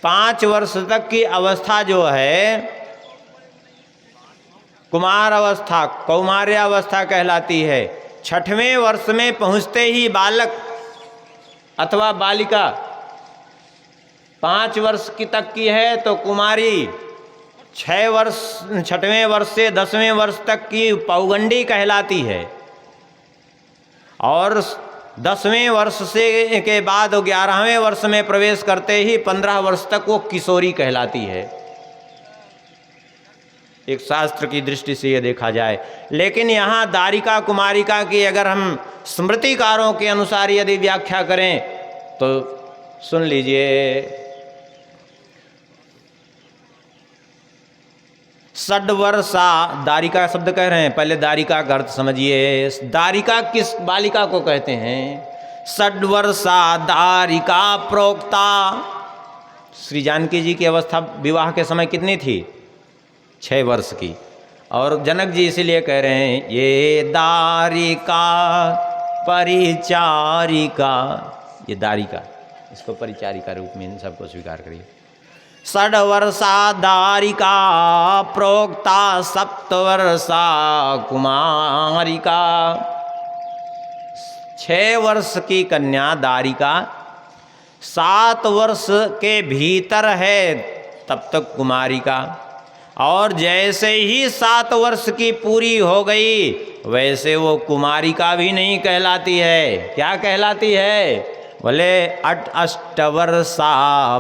5 वर्ष तक की अवस्था जो है कुमार अवस्था, कौमार्यावस्था कहलाती है। 6वें वर्ष में पहुँचते ही बालक अथवा बालिका 5 वर्ष की तक की है तो कुमारी, 6वें वर्ष से 10वें वर्ष तक की पौगंडी कहलाती है, और 10वें वर्ष से के बाद 11वें वर्ष में प्रवेश करते ही 15 वर्ष तक वो किशोरी कहलाती है, एक शास्त्र की दृष्टि से ये देखा जाए। लेकिन यहाँ दारिका कुमारिका की अगर हम स्मृतिकारों के अनुसार यदि व्याख्या करें तो सुन लीजिए, षड्वर्षा, दारिका शब्द कह रहे हैं, पहले दारिका का अर्थ समझिए। दारिका किस बालिका को कहते हैं? षड्वर्षा दारिका प्रोक्ता। श्री जानकी जी की अवस्था विवाह के समय कितनी थी? 6 वर्ष की। और जनक जी इसीलिए कह रहे हैं ये दारिका परिचारिका, ये दारिका, इसको परिचारिका रूप में इन सबको स्वीकार करिए। षड्वर्षा दारिका प्रोक्ता सप्तवर्षा कुमारिका। 6 वर्ष की कन्या दारिका 7 वर्ष के भीतर है तब तक कुमारिका, और जैसे ही 7 वर्ष की पूरी हो गई वैसे वो कुमारिका भी नहीं कहलाती है। क्या कहलाती है? बोले अष्टवर्षा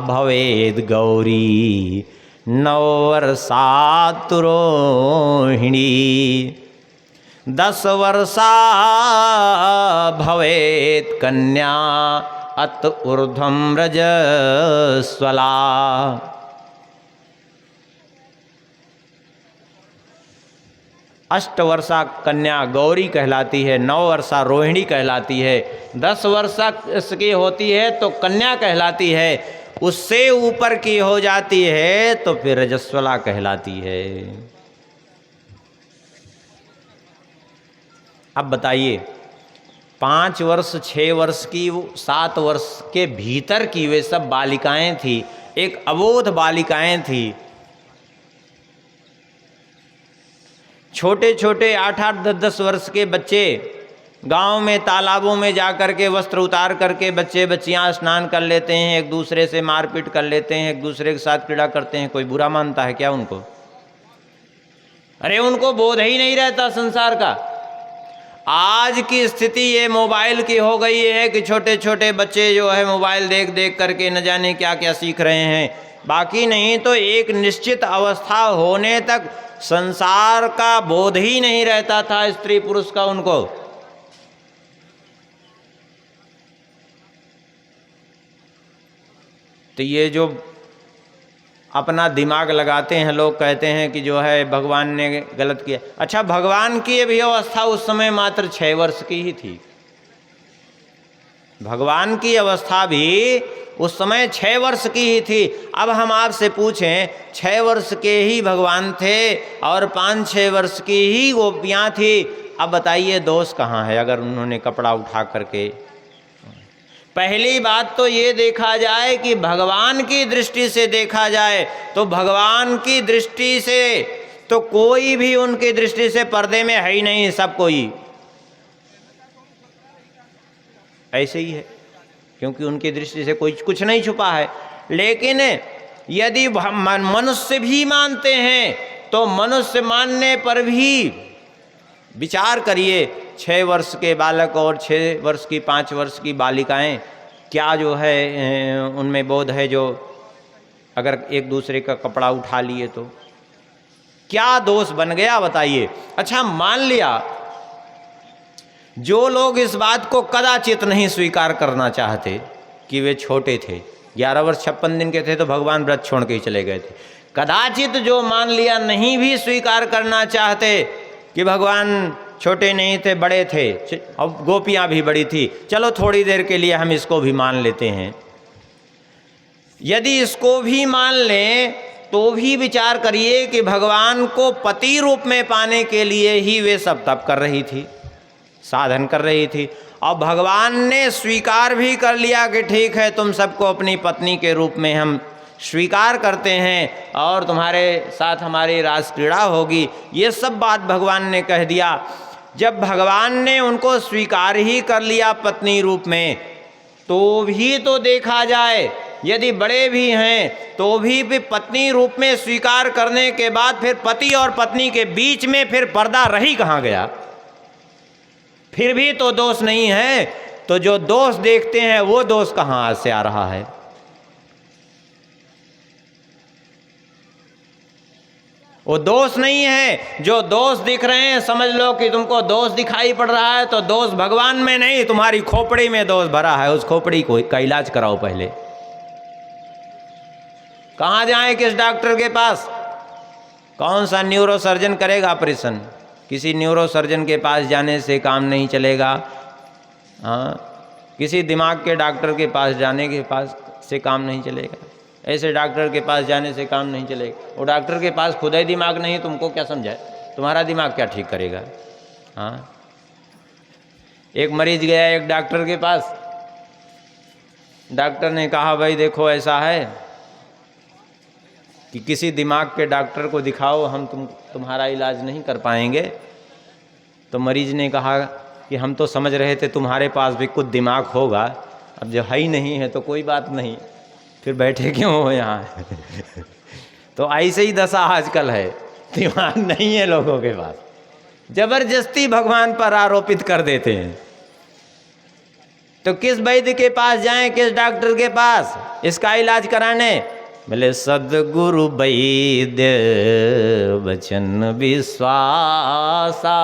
भवेद गौरी 9 वर्षा तुरोहिणी 10 वर्षा भवेत कन्या अत ऊर्ध्वं रजस्वला। अष्टवर्षा कन्या गौरी कहलाती है, 9 वर्षा रोहिणी कहलाती है, 10 वर्ष की होती है तो कन्या कहलाती है, उससे ऊपर की हो जाती है तो फिर रजस्वला कहलाती है। अब बताइए, 5 वर्ष, 6 वर्ष की, 7 वर्ष के भीतर की वे सब बालिकाएं थी, एक अबोध बालिकाएं थी। छोटे छोटे 8-8, 10-10 वर्ष के बच्चे गांव में तालाबों में जा कर के वस्त्र उतार करके बच्चे बच्चियां स्नान कर लेते हैं, एक दूसरे से मारपीट कर लेते हैं, एक दूसरे के साथ क्रीड़ा करते हैं। कोई बुरा मानता है क्या उनको? अरे उनको बोध ही नहीं रहता संसार का। आज की स्थिति ये मोबाइल की हो गई है कि छोटे छोटे बच्चे जो है मोबाइल देख देख करके न जाने क्या क्या सीख रहे हैं। बाकी नहीं तो एक निश्चित अवस्था होने तक संसार का बोध ही नहीं रहता था स्त्री पुरुष का उनको। तो ये जो अपना दिमाग लगाते हैं लोग, कहते हैं कि जो है भगवान ने गलत किया। अच्छा, भगवान की भी अवस्था उस समय मात्र 6 वर्ष की ही थी। भगवान की अवस्था भी उस समय 6 वर्ष की ही थी। अब हम आपसे पूछें, 6 वर्ष के ही भगवान थे और 5-6 वर्ष की ही गोपियाँ थी। अब बताइए दोष कहाँ है अगर उन्होंने कपड़ा उठा करके? पहली बात तो ये देखा जाए कि भगवान की दृष्टि से देखा जाए तो भगवान की दृष्टि से तो कोई भी उनकी दृष्टि से पर्दे में है ही नहीं, सब कोई ऐसे ही है, क्योंकि उनकी दृष्टि से कोई कुछ नहीं छुपा है। लेकिन यदि मनुष्य भी मानते हैं तो मनुष्य मानने पर भी विचार करिए, 6 वर्ष के बालक और 6 वर्ष की 5 वर्ष की बालिकाएं, क्या जो है उनमें बोध है जो अगर एक दूसरे का कपड़ा उठा लिए तो क्या दोष बन गया बताइए? अच्छा, मान लिया जो लोग इस बात को कदाचित नहीं स्वीकार करना चाहते कि वे छोटे थे, 11 वर्ष 56 दिन के थे तो भगवान व्रत छोड़ के ही चले गए थे, कदाचित जो मान लिया नहीं भी स्वीकार करना चाहते कि भगवान छोटे नहीं थे, बड़े थे, और गोपियाँ भी बड़ी थी, चलो थोड़ी देर के लिए हम इसको भी मान लेते हैं। यदि इसको भी मान लें तो भी विचार करिए कि भगवान को पति रूप में पाने के लिए ही वे सब तप कर रही थी, साधन कर रही थी, और भगवान ने स्वीकार भी कर लिया कि ठीक है, तुम सबको अपनी पत्नी के रूप में हम स्वीकार करते हैं और तुम्हारे साथ हमारी रास क्रीड़ा होगी। ये सब बात भगवान ने कह दिया। जब भगवान ने उनको स्वीकार ही कर लिया पत्नी रूप में, तो भी तो देखा जाए यदि बड़े भी हैं तो भी पत्नी रूप में स्वीकार करने के बाद फिर पति और पत्नी के बीच में फिर पर्दा रही कहाँ गया? फिर भी तो दोष नहीं है, तो जो दोष देखते हैं वो दोष कहाँ से आ रहा है? वो दोष नहीं है। जो दोष दिख रहे हैं समझ लो कि तुमको दोष दिखाई पड़ रहा है तो दोष भगवान में नहीं, तुम्हारी खोपड़ी में दोष भरा है। उस खोपड़ी का इलाज कराओ पहले। कहाँ जाएं, किस डॉक्टर के पास? कौन सा न्यूरो सर्जन करेगा ऑपरेशन? किसी न्यूरो सर्जन के पास जाने से काम नहीं चलेगा। हाँ, किसी दिमाग के डॉक्टर के पास जाने के पास से काम नहीं चलेगा। ऐसे डॉक्टर के पास जाने से काम नहीं चलेगा। वो डॉक्टर के पास खुद ही दिमाग नहीं, तुमको क्या समझाए? तुम्हारा दिमाग क्या ठीक करेगा? हाँ, एक मरीज गया एक डॉक्टर के पास, डॉक्टर ने कहा भाई देखो ऐसा है कि किसी दिमाग के डॉक्टर को दिखाओ, हम तुम्हारा इलाज नहीं कर पाएंगे। तो मरीज ने कहा कि हम तो समझ रहे थे तुम्हारे पास भी कुछ दिमाग होगा, अब जो है ही नहीं है तो कोई बात नहीं, फिर बैठे क्यों हो यहाँ? तो ऐसे ही दशा आजकल है, दिमाग नहीं है लोगों के पास, जबरदस्ती भगवान पर आरोपित कर देते हैं। तो किस वैद्य के पास जाएं, किस डॉक्टर के पास इसका इलाज कराने? बोले सद्गुरु वैद्य वचन विश्वासा,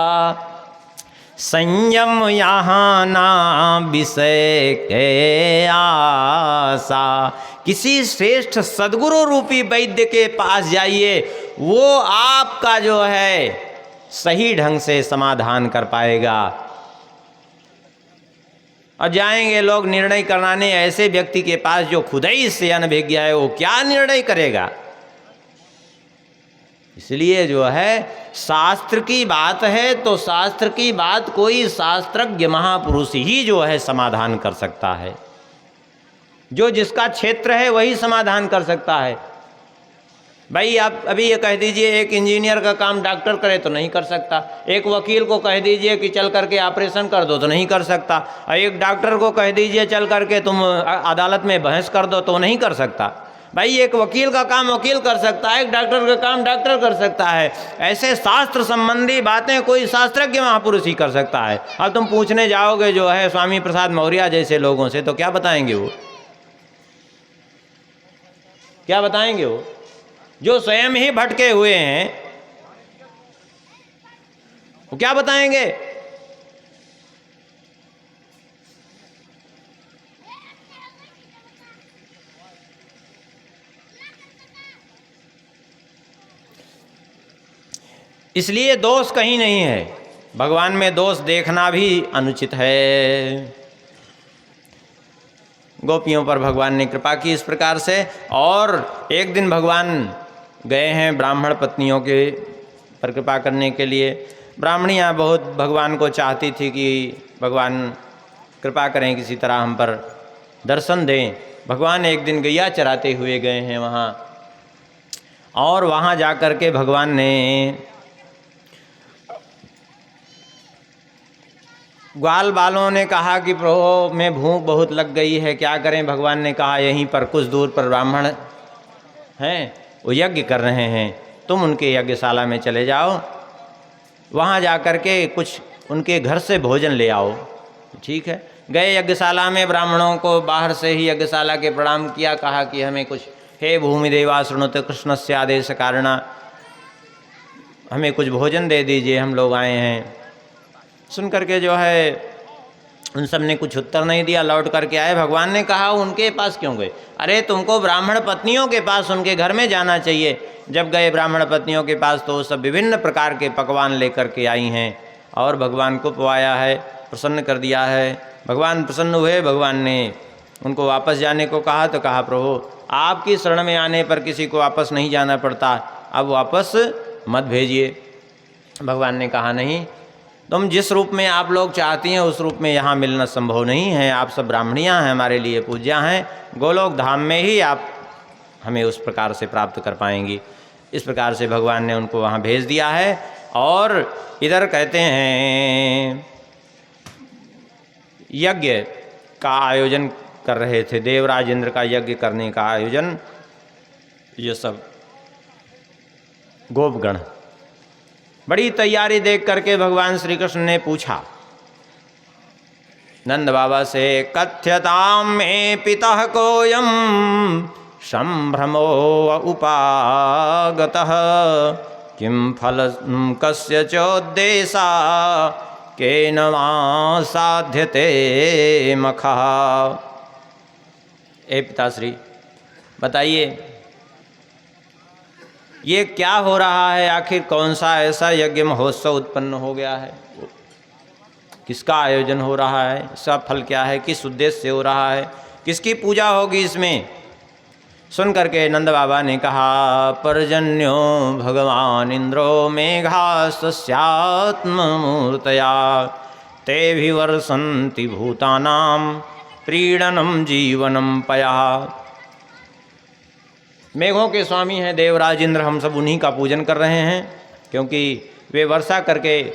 संयम यहाँ ना विषय के आशा। किसी श्रेष्ठ सद्गुरु रूपी वैद्य के पास जाइए, वो आपका जो है सही ढंग से समाधान कर पाएगा। और जाएंगे लोग निर्णय कराने ऐसे व्यक्ति के पास जो खुद ही इससे अनभिज्ञ है, वो क्या निर्णय करेगा? इसलिए जो है शास्त्र की बात है तो शास्त्र की बात कोई शास्त्रज्ञ महापुरुष ही जो है समाधान कर सकता है। जो जिसका क्षेत्र है वही समाधान कर सकता है। भाई आप अभी ये कह दीजिए एक इंजीनियर का काम डॉक्टर करे तो नहीं कर सकता, एक वकील को कह दीजिए कि चल करके ऑपरेशन कर दो तो नहीं कर सकता, और एक डॉक्टर को कह दीजिए चल करके तुम अदालत में बहस कर दो तो नहीं कर सकता। भाई एक वकील का काम वकील कर सकता है, एक डॉक्टर का काम डॉक्टर कर सकता है। ऐसे शास्त्र संबंधी बातें कोई शास्त्रज्ञ महापुरुष ही कर सकता है। अब तुम पूछने जाओगे जो है स्वामी प्रसाद मौर्य जैसे लोगों से तो क्या बताएंगे वो, क्या बताएंगे वो, जो स्वयं ही भटके हुए हैं, वो क्या बताएंगे। इसलिए दोष कहीं नहीं है, भगवान में दोष देखना भी अनुचित है। गोपियों पर भगवान ने कृपा की इस प्रकार से। और एक दिन भगवान गए हैं ब्राह्मण पत्नियों के पर कृपा करने के लिए। ब्राह्मणियाँ बहुत भगवान को चाहती थी कि भगवान कृपा करें, किसी तरह हम पर दर्शन दें। भगवान एक दिन गैया चराते हुए गए हैं वहाँ, और वहाँ जा कर के भगवान ने ग्वाल बालों ने कहा कि प्रभु में भूख बहुत लग गई है, क्या करें। भगवान ने कहा यहीं पर कुछ दूर पर ब्राह्मण हैं, वो यज्ञ कर रहे हैं, तुम उनके यज्ञशाला में चले जाओ, वहाँ जा कर के कुछ उनके घर से भोजन ले आओ। ठीक है, गए यज्ञशाला में, ब्राह्मणों को बाहर से ही यज्ञशाला के प्रणाम किया, कहा कि हमें कुछ, हे भूमि देवा शृणुत कृष्णस्य आदेश कारणा, हमें कुछ भोजन दे दीजिए, हम लोग आए हैं। सुन करके जो है उन सब ने कुछ उत्तर नहीं दिया, लौट करके आए। भगवान ने कहा उनके पास क्यों गए, अरे तुमको ब्राह्मण पत्नियों के पास उनके घर में जाना चाहिए। जब गए ब्राह्मण पत्नियों के पास तो सब विभिन्न प्रकार के पकवान लेकर के आई हैं और भगवान को पवाया है, प्रसन्न कर दिया है। भगवान प्रसन्न हुए, भगवान ने उनको वापस जाने को कहा तो कहा प्रभु आपकी शरण में आने पर किसी को वापस नहीं जाना पड़ता, अब वापस मत भेजिए। भगवान ने कहा नहीं, तुम जिस रूप में आप लोग चाहती हैं उस रूप में यहाँ मिलना संभव नहीं है, आप सब ब्राह्मणियाँ हैं, हमारे लिए पूज्या हैं, गोलोक धाम में ही आप हमें उस प्रकार से प्राप्त कर पाएंगी। इस प्रकार से भगवान ने उनको वहाँ भेज दिया है। और इधर कहते हैं यज्ञ का आयोजन कर रहे थे, देवराज इंद्र का यज्ञ करने का आयोजन, ये सब गोपगण। बड़ी तैयारी देख करके भगवान श्री कृष्ण ने पूछा नंद बाबा से, कथ्यताम में पितः कोयम संभ्रमो उपागतः किम फल कस्य चोद्देशा केन वा साध्यते मखः। ए पिताश्री बताइए ये क्या हो रहा है, आखिर कौन सा ऐसा यज्ञ महोत्सव उत्पन्न हो गया है, किसका आयोजन हो रहा है, इसका फल क्या है, किस उद्देश्य से हो रहा है, किसकी पूजा होगी इसमें। सुन करके नंद बाबा ने कहा, पर्जन्यो भगवान इंद्रो मेघास्त्यात्ममूर्तया तेभिवर्षन्ति भूतानां प्रीणनम जीवनम पया। मेघों के स्वामी हैं देवराज इंद्र, हम सब उन्हीं का पूजन कर रहे हैं क्योंकि वे वर्षा करके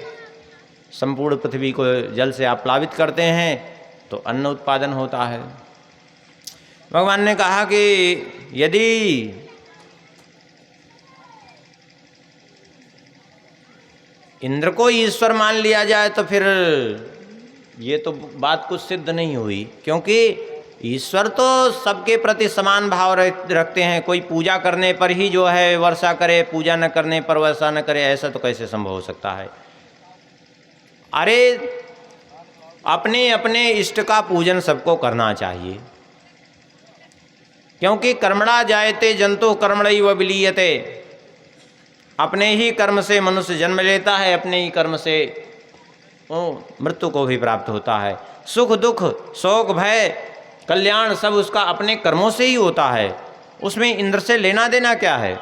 संपूर्ण पृथ्वी को जल से आप्लावित करते हैं तो अन्न उत्पादन होता है। भगवान ने कहा कि यदि इंद्र को ईश्वर मान लिया जाए तो फिर ये तो बात कुछ सिद्ध नहीं हुई, क्योंकि ईश्वर तो सबके प्रति समान भाव रखते हैं। कोई पूजा करने पर ही जो है वर्षा करे, पूजा न करने पर वर्षा न करे, ऐसा तो कैसे संभव हो सकता है। अरे अपने अपने इष्ट का पूजन सबको करना चाहिए, क्योंकि कर्मणा जायते जंतु कर्मणैव विलीयते। अपने ही कर्म से मनुष्य जन्म लेता है, अपने ही कर्म से मृत्यु को भी प्राप्त होता है। सुख दुख शोक भय कल्याण सब उसका अपने कर्मों से ही होता है, उसमें इंद्र से लेना देना क्या है।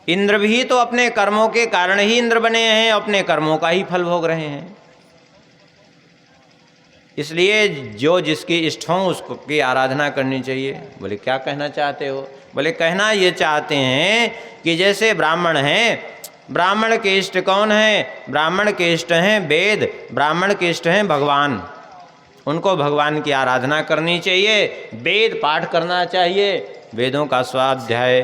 इंद्र भी तो अपने कर्मों के कारण ही इंद्र बने हैं, अपने कर्मों का ही फल भोग रहे हैं। इसलिए जो जिसकी इष्ट हो उसको की आराधना करनी चाहिए। बोले क्या कहना चाहते हो? बोले कहना ये चाहते हैं कि जैसे ब्राह्मण हैं, ब्राह्मण के इष्ट कौन है? ब्राह्मण के इष्ट हैं वेद, ब्राह्मण के इष्ट हैं भगवान। उनको भगवान की आराधना करनी चाहिए, वेद पाठ करना चाहिए, वेदों का स्वाध्याय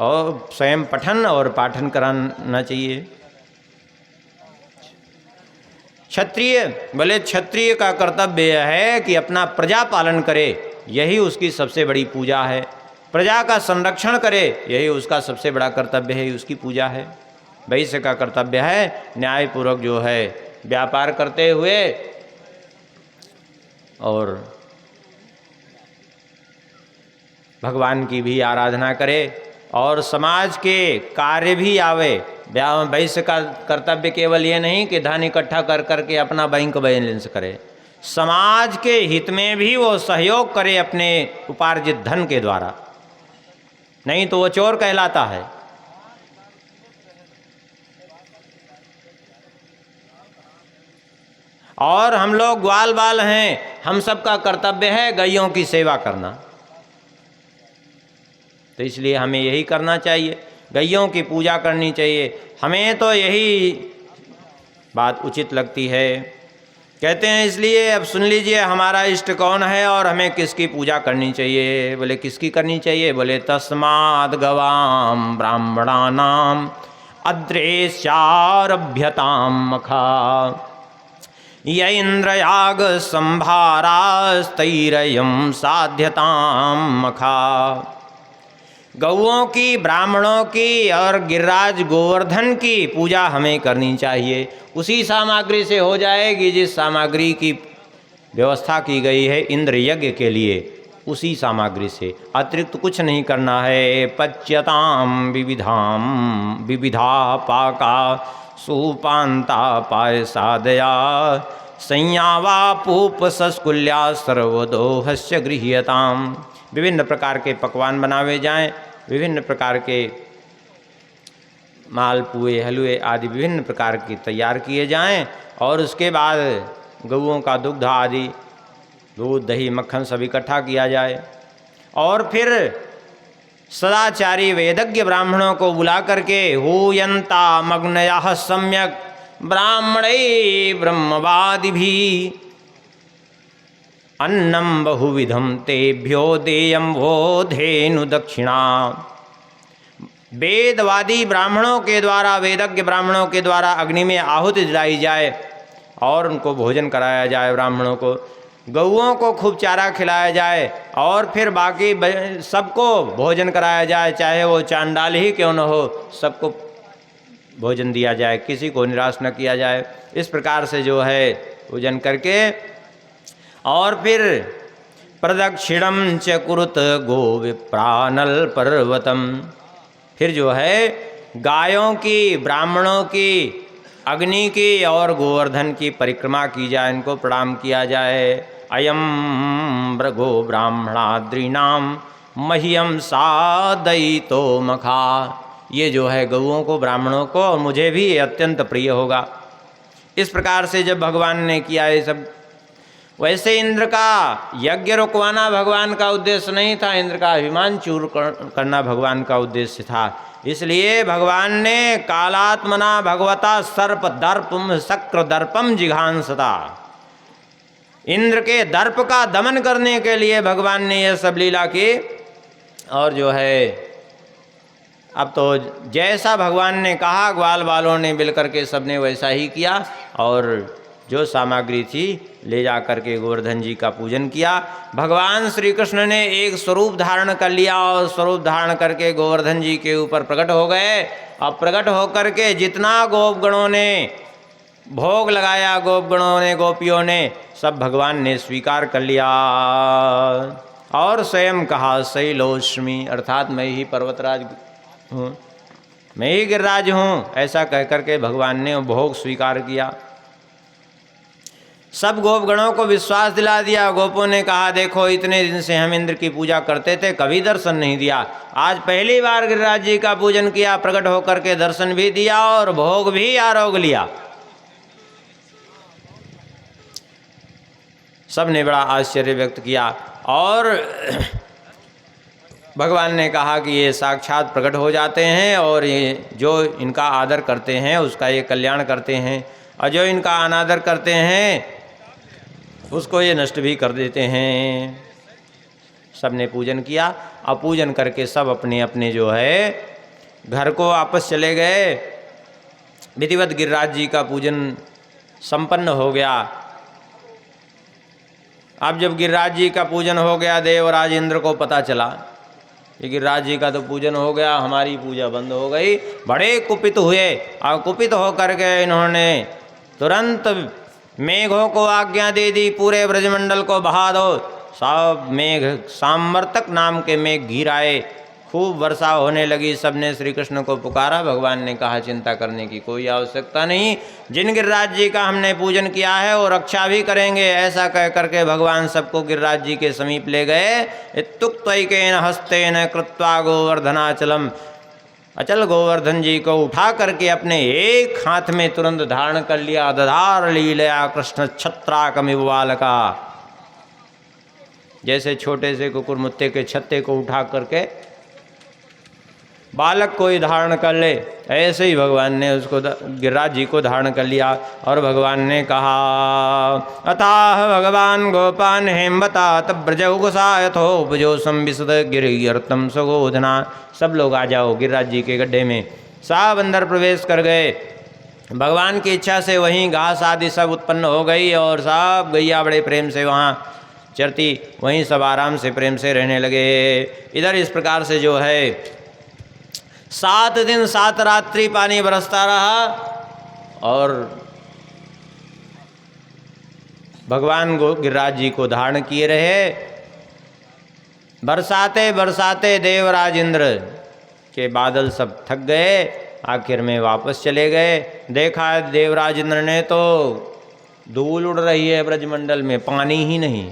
और स्वयं पठन और पाठन कराना चाहिए। क्षत्रिय, बोले क्षत्रिय का कर्तव्य है कि अपना प्रजा पालन करे, यही उसकी सबसे बड़ी पूजा है। प्रजा का संरक्षण करे, यही उसका सबसे बड़ा कर्तव्य है, उसकी पूजा है। वैश्य का कर्तव्य है न्यायपूर्वक जो है व्यापार करते हुए और भगवान की भी आराधना करे और समाज के कार्य भी आवे। वैश्य का कर्तव्य केवल ये नहीं कि धन इकट्ठा कर करके अपना बैंक बैलेंस करे, समाज के हित में भी वो सहयोग करे अपने उपार्जित धन के द्वारा, नहीं तो वो चोर कहलाता है। और हम लोग ग्वाल बाल हैं, हम सबका कर्तव्य है गैयों की सेवा करना, तो इसलिए हमें यही करना चाहिए, गैयों की पूजा करनी चाहिए। हमें तो यही बात उचित लगती है। कहते हैं इसलिए अब सुन लीजिए हमारा इष्ट कौन है और हमें किसकी पूजा करनी चाहिए। बोले किसकी करनी चाहिए? बोले तस्माद् गवाम ब्राह्मणानाम अद्रेश्यारभ्यताम मखा य इंद्रयाग संभारास्तैरयं साध्यताम मखा। गौओं की, ब्राह्मणों की और गिरिराज गोवर्धन की पूजा हमें करनी चाहिए। उसी सामग्री से हो जाएगी जिस सामग्री की व्यवस्था की गई है इंद्र यज्ञ के लिए, उसी सामग्री से, अतिरिक्त कुछ नहीं करना है। पच्यताम विविधा पाका सुपान्ता पायसादया संयावा पूप सस्कुल्या सर्वदोहस्य गृह्यताम। विभिन्न प्रकार के पकवान बनावे जाएं, विभिन्न प्रकार के मालपुए, हलवे आदि विभिन्न प्रकार के तैयार किए जाएं और उसके बाद गऊओं का दुग्ध आदि, दूध दही मक्खन सब इकट्ठा किया जाए और फिर सदाचारी वेदज्ञ ब्राह्मणों को बुला करके हूयंता मग्नयाः सम्यक ब्राह्मणे ब्रह्मवादि भी अन्नम बहुविधम तेभ्यो देयम वो धेनु दक्षिणा। वेदवादी ब्राह्मणों के द्वारा, वेदज्ञ ब्राह्मणों के द्वारा अग्नि में आहुति दिलाई जाए और उनको भोजन कराया जाए। ब्राह्मणों को, गौओं को खूब चारा खिलाया जाए और फिर बाकी सबको भोजन कराया जाए, चाहे वो चांडाल ही क्यों न हो, सबको भोजन दिया जाए, किसी को निराश न किया जाए। इस प्रकार से जो है पूजन करके और फिर प्रदक्षिणम च कुरुत गो विप्रानल पर्वतम, फिर जो है गायों की, ब्राह्मणों की, अग्नि की और गोवर्धन की परिक्रमा की जाए, इनको प्रणाम किया जाए। अयम भृगो ब्राह्मणाद्रीनाम मह्यम सादयितो मखा, ये जो है गौओं को, ब्राह्मणों को और मुझे भी अत्यंत प्रिय होगा। इस प्रकार से जब भगवान ने किया ये सब, वैसे इंद्र का यज्ञ रुकवाना भगवान का उद्देश्य नहीं था, इंद्र का अभिमान चूर करना भगवान का उद्देश्य था। इसलिए भगवान ने कालात्मना भगवता सर्प दर्पम शक्र दर्पम जिघांसता, इंद्र के दर्प का दमन करने के लिए भगवान ने यह सब लीला की। और जो है अब तो जैसा भगवान ने कहा ग्वाल बालों ने मिलकर के सबने वैसा ही किया और जो सामग्री थी ले जा करके गोवर्धन जी का पूजन किया। भगवान श्री कृष्ण ने एक स्वरूप धारण कर लिया और स्वरूप धारण करके गोवर्धन जी के ऊपर प्रकट हो गए। अब प्रकट होकर के जितना गोपगणों ने भोग लगाया, गोपगणों ने, गोपियों ने, सब भगवान ने स्वीकार कर लिया और स्वयं कहा शैलोष्मी, अर्थात मैं ही पर्वतराज हूँ, मैं ही गिरिराज हूँ, ऐसा कह करके भगवान ने भोग स्वीकार किया। सब गोपगणों को विश्वास दिला दिया। गोपों ने कहा देखो इतने दिन से हम इंद्र की पूजा करते थे, कभी दर्शन नहीं दिया, आज पहली बार गिरिराज जी का पूजन किया, प्रकट होकर के दर्शन भी दिया और भोग भी आरोग लिया। सब ने बड़ा आश्चर्य व्यक्त किया और भगवान ने कहा कि ये साक्षात प्रकट हो जाते हैं और ये जो इनका आदर करते हैं उसका ये कल्याण करते हैं, और जो इनका अनादर करते हैं उसको ये नष्ट भी कर देते हैं। सब ने पूजन किया और पूजन करके सब अपने अपने जो है घर को वापस चले गए। विधिवत गिरिराज जी का पूजन संपन्न हो गया। अब जब गिरिराज जी का पूजन हो गया, देवराज इंद्र को पता चला कि गिरिराज जी का तो पूजन हो गया, हमारी पूजा बंद हो गई। बड़े कुपित हुए और कुपित होकर के इन्होंने तुरंत मेघों को आज्ञा दे दी, पूरे ब्रजमंडल को बहा दो। सब मेघ, सामवर्तक नाम के मेघ घिर आए, खूब वर्षा होने लगी। सबने श्री कृष्ण को पुकारा। भगवान ने कहा चिंता करने की कोई आवश्यकता नहीं, जिन गिरिराज जी का हमने पूजन किया है वो रक्षा भी करेंगे। ऐसा कह करके भगवान सबको गिरिराज जी के समीप ले गए। इत्युक्तैकेन हस्तेन कृत्वा गोवर्धनाचलम, अचल गोवर्धन जी को उठा करके अपने एक हाथ में तुरंत धारण कर लिया। दधार लीलया कृष्ण छत्राकमिव बालका, जैसे छोटे से कुकुरमुत्ते के छत्ते को उठा करके बालक को ही धारण कर ले, ऐसे ही भगवान ने उसको गिरिराज जी को धारण कर लिया। और भगवान ने कहा अताह भगवान गोपान हेमवता तब्रजौ गुसायथो उपजो संविशद गिरियर्तम सगोधना। सब लोग आ जाओ गिरिराज जी के गड्ढे में। सब अंदर प्रवेश कर गए। भगवान की इच्छा से वहीं घास आदि सब उत्पन्न हो गई और सब गैया बड़े प्रेम से वहाँ चरती, वहीं सब आराम से प्रेम से रहने लगे। इधर इस प्रकार से जो है 7 दिन 7 रात्रि पानी बरसता रहा और भगवान गिरिराज जी को धारण किए रहे। बरसाते बरसाते देवराज इंद्र के बादल सब थक गए, आखिर में वापस चले गए। देखा देवराज इंद्र ने तो धूल उड़ रही है ब्रजमंडल में, पानी ही नहीं।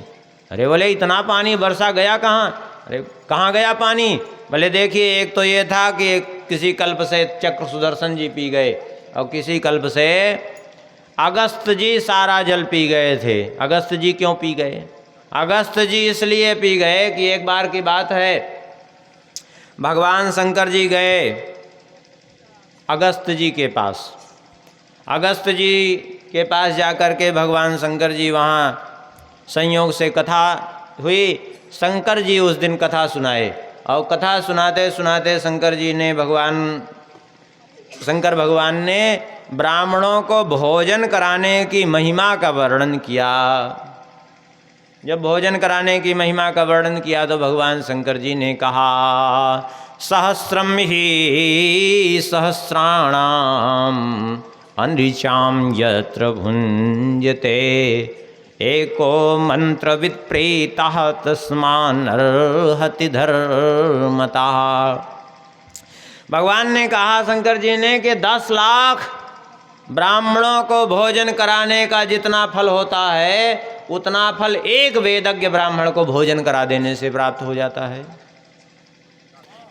अरे बोले इतना पानी बरसा गया कहाँ? अरे कहाँ गया पानी? बोले देखिए, एक तो ये था कि किसी कल्प से चक्र सुदर्शन जी पी गए और किसी कल्प से अगस्त जी सारा जल पी गए थे। अगस्त जी क्यों पी गए? अगस्त जी इसलिए पी गए कि एक बार की बात है, भगवान शंकर जी गए अगस्त जी के पास। अगस्त जी के पास जाकर के भगवान शंकर जी वहाँ संयोग से कथा हुई। शंकर जी उस दिन कथा सुनाए और कथा सुनाते सुनाते शंकर भगवान ने ब्राह्मणों को भोजन कराने की महिमा का वर्णन किया। जब भोजन कराने की महिमा का वर्णन किया तो भगवान शंकर जी ने कहा सहस्रम ही सहस्राणाम अनृचाम यत्र भुंजते एको मंत्र विप्रीतः तस्मान्नर्हति धर्मता। भगवान ने कहा शंकर जी ने कि 10 लाख ब्राह्मणों को भोजन कराने का जितना फल होता है उतना फल एक वेदज्ञ ब्राह्मण को भोजन करा देने से प्राप्त हो जाता है।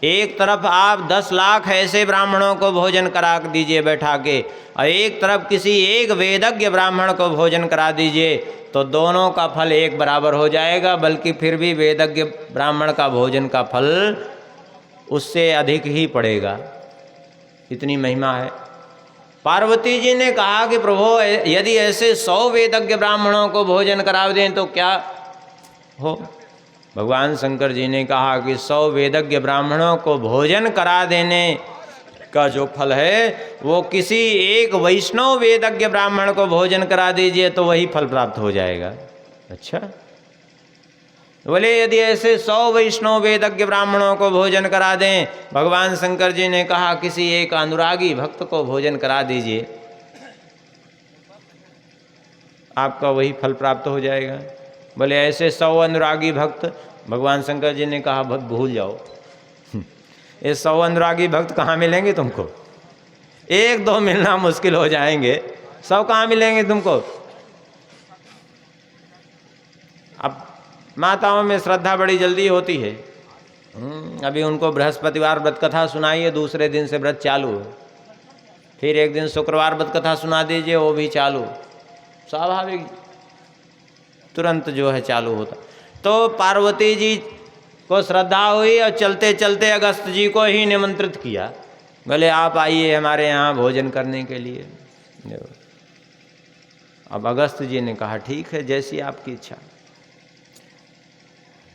एक तरफ आप 10 लाख ऐसे ब्राह्मणों को भोजन करा दीजिए बैठा के, और एक तरफ किसी एक वेदज्ञ ब्राह्मण को भोजन करा दीजिए, तो दोनों का फल एक बराबर हो जाएगा। बल्कि फिर भी वेदज्ञ ब्राह्मण का भोजन का फल उससे अधिक ही पड़ेगा, इतनी महिमा है। पार्वती जी ने कहा कि प्रभु यदि ऐसे 100 वेदज्ञ ब्राह्मणों को भोजन करा दें तो क्या हो? भगवान शंकर जी ने कहा कि 100 वेदज्ञ ब्राह्मणों को भोजन करा देने का जो फल है वो किसी एक वैष्णव वेदज्ञ ब्राह्मण को भोजन करा दीजिए तो वही फल प्राप्त हो जाएगा। अच्छा, बोले यदि ऐसे 100 वैष्णव वेदज्ञ ब्राह्मणों को भोजन करा दें, भगवान शंकर जी ने कहा किसी एक अनुरागी भक्त को भोजन करा दीजिए, आपका वही फल प्राप्त हो जाएगा। बोले ऐसे 100 अनुरागी भक्त, भगवान शंकर जी ने कहा भक्त भूल जाओ, ये 100 अनुरागी भक्त कहाँ मिलेंगे तुमको? 1-2 मिलना मुश्किल हो जाएंगे, 100 कहाँ मिलेंगे तुमको? अब माताओं में श्रद्धा बड़ी जल्दी होती है। अभी उनको बृहस्पतिवार व्रत कथा सुनाइए, दूसरे दिन से व्रत चालू, फिर एक दिन शुक्रवार व्रत कथा सुना दीजिए, वो भी चालू, स्वाभाविक। तुरंत जो है चालू होता। तो पार्वती जी को श्रद्धा हुई और चलते चलते अगस्त जी को ही निमंत्रित किया, बोले आप आइए हमारे यहाँ भोजन करने के लिए। अब अगस्त जी ने कहा ठीक है, जैसी आपकी इच्छा।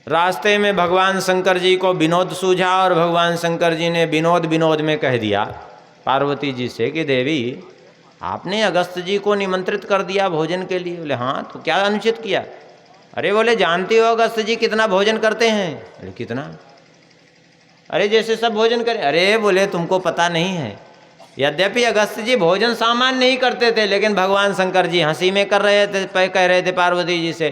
रास्ते में भगवान शंकर जी को विनोद सूझा और भगवान शंकर जी ने विनोद विनोद में कह दिया पार्वती जी से कि देवी आपने अगस्त जी को निमंत्रित कर दिया भोजन के लिए। बोले हाँ, तो क्या अनुचित किया? अरे बोले जानती हो अगस्त जी कितना भोजन करते हैं? अरे कितना? अरे जैसे सब भोजन करें। अरे बोले तुमको पता नहीं है, यद्यपि अगस्त जी भोजन सामान्य नहीं करते थे, लेकिन भगवान शंकर जी हंसी में कर रहे थे, कह रहे थे पार्वती जी से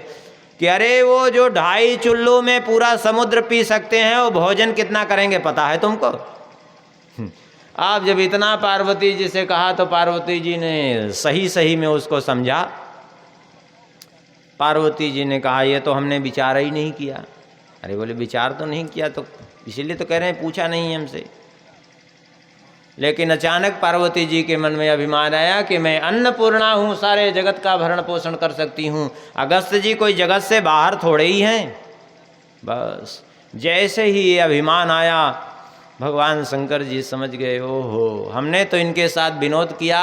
कि अरे वो जो 2.5 चुल्लू में पूरा समुद्र पी सकते हैं वो भोजन कितना करेंगे पता है तुमको? आप जब इतना पार्वती जी से कहा तो पार्वती जी ने सही सही में उसको समझा। पार्वती जी ने कहा ये तो हमने विचार ही नहीं किया। अरे बोले विचार तो नहीं किया, तो इसीलिए तो कह रहे हैं पूछा नहीं हमसे। लेकिन अचानक पार्वती जी के मन में अभिमान आया कि मैं अन्नपूर्णा हूँ, सारे जगत का भरण पोषण कर सकती हूँ, अगस्त जी कोई जगत से बाहर थोड़े ही हैं। बस जैसे ही ये अभिमान आया भगवान शंकर जी समझ गए, ओहो हमने तो इनके साथ विनोद किया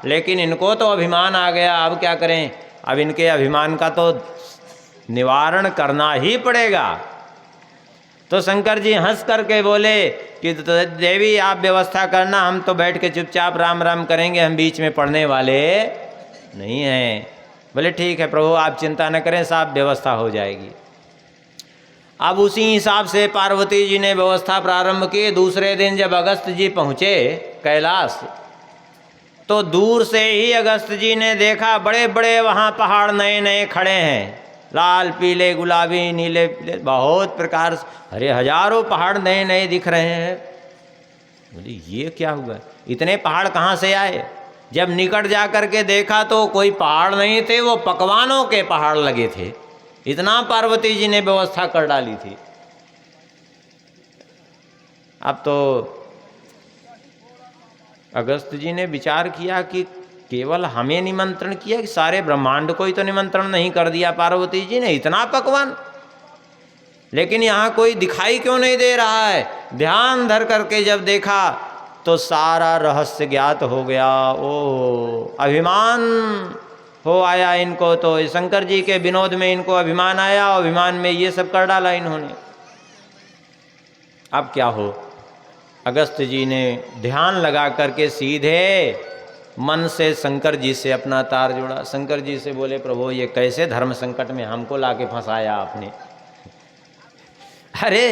लेकिन इनको तो अभिमान आ गया, अब क्या करें? अब इनके अभिमान का तो निवारण करना ही पड़ेगा। तो शंकर जी हंस करके बोले कि देवी आप व्यवस्था करना, हम तो बैठ के चुपचाप राम राम करेंगे, हम बीच में पढ़ने वाले नहीं हैं। बोले ठीक है प्रभु आप चिंता न करें, साफ व्यवस्था हो जाएगी। अब उसी हिसाब से पार्वती जी ने व्यवस्था प्रारंभ की। दूसरे दिन जब अगस्त जी पहुँचे कैलाश, तो दूर से ही अगस्त जी ने देखा बड़े बड़े वहाँ पहाड़ नए नए खड़े हैं, लाल पीले गुलाबी नीले पीले बहुत प्रकार से, अरे हजारों पहाड़ नए नए दिख रहे हैं। बोले ये क्या हुआ, इतने पहाड़ कहाँ से आए? जब निकट जा कर के देखा तो कोई पहाड़ नहीं थे, वो पकवानों के पहाड़ लगे थे। इतना पार्वती जी ने व्यवस्था कर डाली थी। अब तो अगस्त जी ने विचार किया कि केवल हमें निमंत्रण किया कि सारे ब्रह्मांड को ही तो निमंत्रण नहीं कर दिया पार्वती जी ने, इतना पकवान, लेकिन यहाँ कोई दिखाई क्यों नहीं दे रहा है? ध्यान धर करके जब देखा तो सारा रहस्य ज्ञात हो गया। ओ अभिमान हो आया इनको, तो शंकर जी के विनोद में इनको अभिमान आया और अभिमान में ये सब कर डाला इन्होंने। अब क्या हो, अगस्त जी ने ध्यान लगा करके सीधे मन से शंकर जी से अपना तार जोड़ा। शंकर जी से बोले प्रभु ये कैसे धर्म संकट में हमको लाके फंसाया आपने? अरे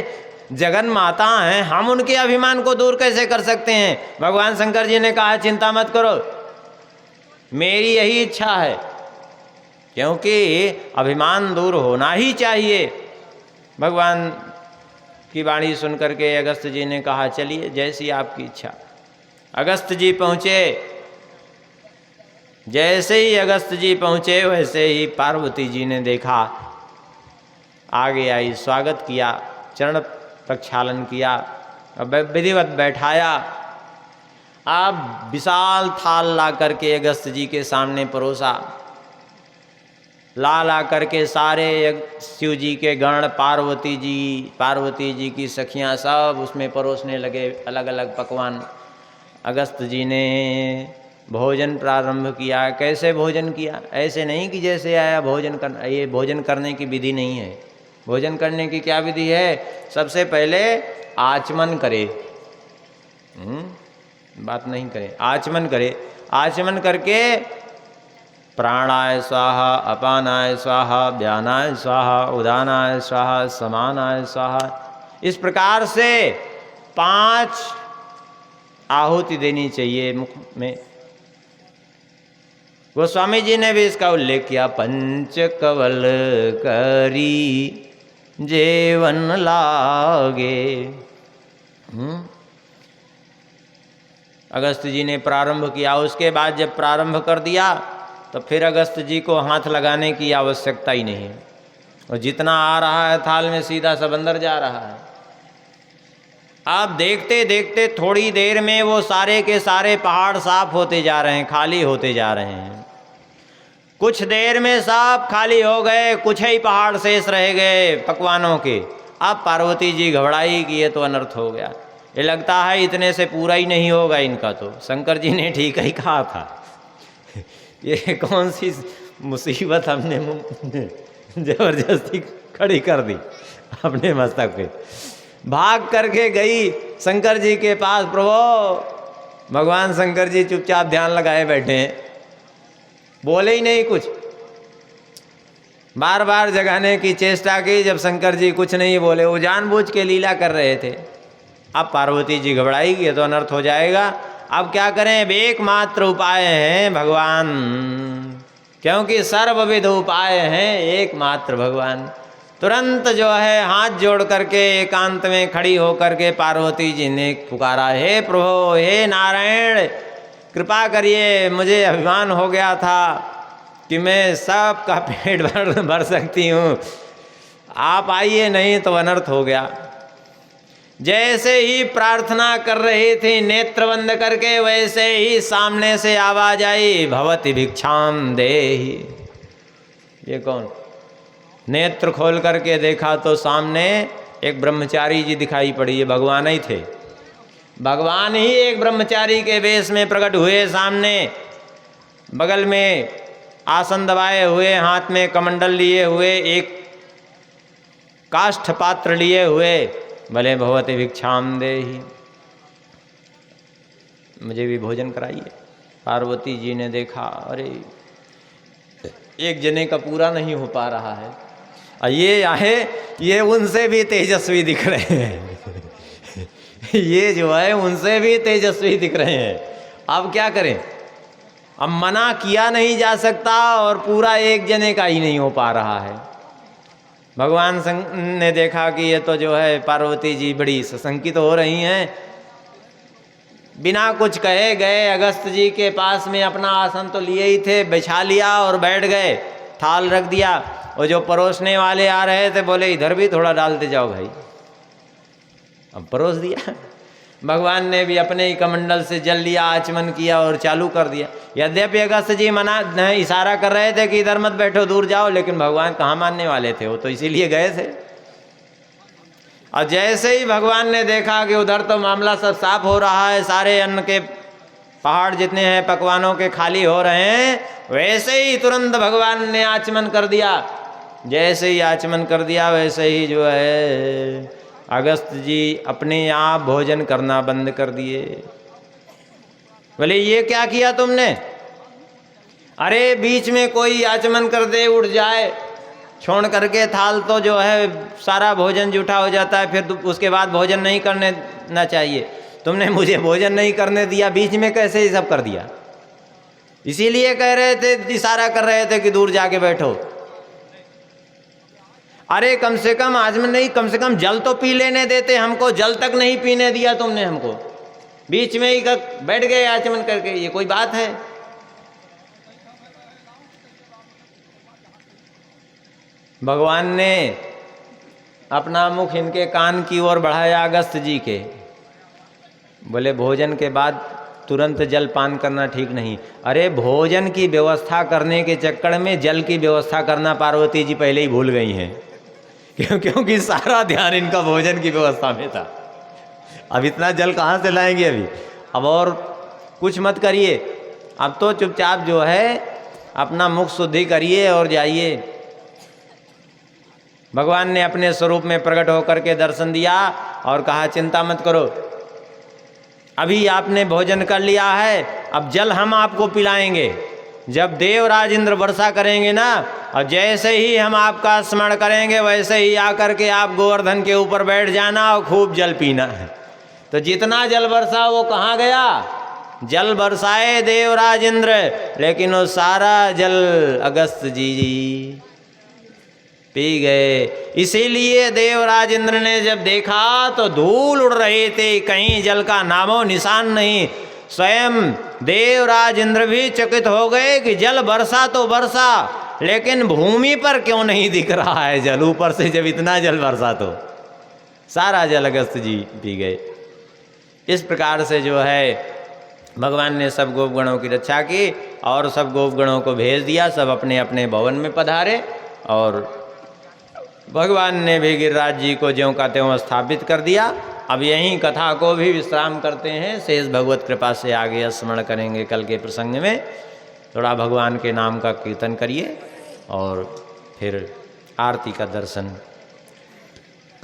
जगन माता हैं, हम उनके अभिमान को दूर कैसे कर सकते हैं? भगवान शंकर जी ने कहा चिंता मत करो, मेरी यही इच्छा है, क्योंकि अभिमान दूर होना ही चाहिए। भगवान की वाणी सुन करके अगस्त जी ने कहा चलिए जैसी आपकी इच्छा। अगस्त जी पहुँचे। जैसे ही अगस्त जी पहुँचे वैसे ही पार्वती जी ने देखा, आगे आई, स्वागत किया, चरण प्रक्षालन किया, विधिवत बैठाया। अब विशाल थाल ला करके अगस्त जी के सामने परोसा। ला करके सारे शिव जी के गण, पार्वती जी की सखियां सब उसमें परोसने लगे अलग अलग पकवान। अगस्त जी ने भोजन प्रारंभ किया। कैसे भोजन किया? ऐसे नहीं कि जैसे आया भोजन करना, ये भोजन करने की विधि नहीं है। भोजन करने की क्या विधि है? सबसे पहले आचमन करे, बात नहीं करे, आचमन करे। आचमन करके प्राणाय स्वाहा, अपानाय स्वाहा, व्यानाय स्वाहा, उदानाय स्वाहा, समानाय स्वाहा, इस प्रकार से 5 आहुति देनी चाहिए मुख में। गोस्वामी जी ने भी इसका उल्लेख किया। पंच कवल करी जेवन लागे। अगस्त जी ने प्रारंभ किया। उसके बाद जब प्रारंभ कर दिया तो फिर अगस्त जी को हाथ लगाने की आवश्यकता ही नहीं, और जितना आ रहा है थाल में सीधा सब अंदर जा रहा है। आप देखते देखते थोड़ी देर में वो सारे के सारे पहाड़ साफ होते जा रहे हैं, खाली होते जा रहे हैं। कुछ देर में सब खाली हो गए, कुछ ही पहाड़ शेष रह गए पकवानों के। अब पार्वती जी घबराई कि ये तो अनर्थ हो गया, ये लगता है इतने से पूरा ही नहीं होगा इनका। तो शंकर जी ने ठीक ही कहा था, ये कौन सी मुसीबत हमने जबरदस्ती खड़ी कर दी अपने मस्तक पे। भाग करके गई शंकर जी के पास। प्रभु, भगवान शंकर जी चुपचाप ध्यान लगाए बैठे हैं, बोले ही नहीं कुछ। बार बार जगाने की चेष्टा की, जब शंकर जी कुछ नहीं बोले, वो जानबूझ के लीला कर रहे थे। अब पार्वती जी घबराई कि ये तो अनर्थ हो जाएगा, अब क्या करें। अब एकमात्र उपाय है भगवान, क्योंकि सर्वविध उपाय हैं एकमात्र भगवान। तुरंत जो है हाथ जोड़ करके एकांत में खड़ी होकर के पार्वती जी ने पुकारा, हे प्रभु, हे नारायण, कृपा करिए, मुझे अभिमान हो गया था कि मैं सबका पेट भर सकती हूँ, आप आइए, नहीं तो अनर्थ हो गया। जैसे ही प्रार्थना कर रही थी नेत्र बंद करके, वैसे ही सामने से आवाज आई, भवति भिक्षाम देहि। ये कौन? नेत्र खोल करके देखा तो सामने एक ब्रह्मचारी जी दिखाई पड़ी। ये भगवान ही थे, भगवान ही एक ब्रह्मचारी के वेश में प्रकट हुए सामने। बगल में आसन दबाए हुए, हाथ में कमंडल लिए हुए, एक काष्ठ पात्र लिए हुए, भले भवति भिक्षाम देहि, मुझे भी भोजन कराइए। पार्वती जी ने देखा, अरे एक जने का पूरा नहीं हो पा रहा है, ये आए, ये उनसे भी तेजस्वी दिख रहे हैं ये जो है उनसे भी तेजस्वी दिख रहे हैं। अब क्या करें, अब मना किया नहीं जा सकता और पूरा एक जने का ही नहीं हो पा रहा है। भगवान ने देखा कि ये तो जो है पार्वती जी बड़ी सशंकित हो रही हैं। बिना कुछ कहे गए अगस्त जी के पास में, अपना आसन तो लिए ही थे, बिछा लिया और बैठ गए, थाल रख दिया। और जो परोसने वाले आ रहे थे बोले, इधर भी थोड़ा डालते जाओ भाई। अब परोस दिया। भगवान ने भी अपने ही कमंडल से जल लिया, आचमन किया और चालू कर दिया। यद्यपि अगस्त जी मना इशारा कर रहे थे कि इधर मत बैठो, दूर जाओ, लेकिन भगवान कहाँ मानने वाले थे, वो तो इसीलिए गए थे। और जैसे ही भगवान ने देखा कि उधर तो मामला सब साफ हो रहा है, सारे अन्न के पहाड़ जितने हैं पकवानों के खाली हो रहे हैं, वैसे ही तुरंत भगवान ने आचमन कर दिया। जैसे ही आचमन कर दिया, वैसे ही जो है अगस्त जी अपने आप भोजन करना बंद कर दिए। बोले, ये क्या किया तुमने? अरे बीच में कोई आचमन कर दे, उठ जाए, छोड़ करके थाल तो जो है सारा भोजन जूठा हो जाता है, फिर उसके बाद भोजन नहीं करने ना चाहिए। तुमने मुझे भोजन नहीं करने दिया, बीच में कैसे ये सब कर दिया? इसीलिए कह रहे थे, इशारा कर रहे थे कि दूर जाके बैठो। अरे कम से कम आचमन नहीं, कम से कम जल तो पी लेने देते हमको, जल तक नहीं पीने दिया तुमने हमको, बीच में ही बैठ गए आचमन करके, ये कोई बात है? भगवान ने अपना मुख इनके कान की ओर बढ़ाया अगस्त जी के। बोले, भोजन के बाद तुरंत जल पान करना ठीक नहीं। अरे भोजन की व्यवस्था करने के चक्कर में जल की व्यवस्था करना पार्वती जी पहले ही भूल गई हैं, क्योंकि सारा ध्यान इनका भोजन की व्यवस्था में था। अब इतना जल कहाँ से लाएंगे अभी? अब और कुछ मत करिए, अब तो चुपचाप जो है अपना मुख शुद्धि करिए और जाइए। भगवान ने अपने स्वरूप में प्रकट होकर के दर्शन दिया और कहा, चिंता मत करो, अभी आपने भोजन कर लिया है, अब जल हम आपको पिलाएंगे। जब देवराज इंद्र वर्षा करेंगे ना, और जैसे ही हम आपका स्मरण करेंगे, वैसे ही आकर के आप गोवर्धन के ऊपर बैठ जाना और खूब जल पीना है। तो जितना जल बरसा वो कहाँ गया? जल बरसाए देवराज इंद्र, लेकिन वो सारा जल अगस्त जी पी गए। इसीलिए देवराज इंद्र ने जब देखा तो धूल उड़ रही थी, कहीं जल का नामो निशान नहीं। स्वयं देवराज इंद्र भी चकित हो गए कि जल बरसा तो बरसा, लेकिन भूमि पर क्यों नहीं दिख रहा है जल? ऊपर से जब इतना जल बरसा तो सारा जल अगस्त जी पी गए। इस प्रकार से जो है भगवान ने सब गोपगणों की रक्षा की और सब गोपगणों को भेज दिया, सब अपने अपने भवन में पधारे। और भगवान ने भी गिरिराज जी को ज्यों का त्यों स्थापित कर दिया। अब यहीं कथा को भी विश्राम करते हैं, शेष भगवत कृपा से आगे स्मरण करेंगे कल के प्रसंग में। थोड़ा भगवान के नाम का कीर्तन करिए और फिर आरती का दर्शन।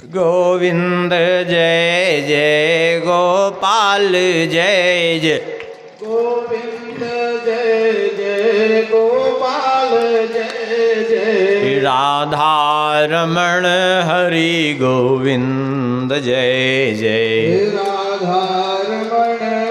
गोविंद जय जय गोपाल जय जय,
गोविंद जय जय गोपाल जय जय,
राधा रमण हरि गोविंद जय जय,
राधा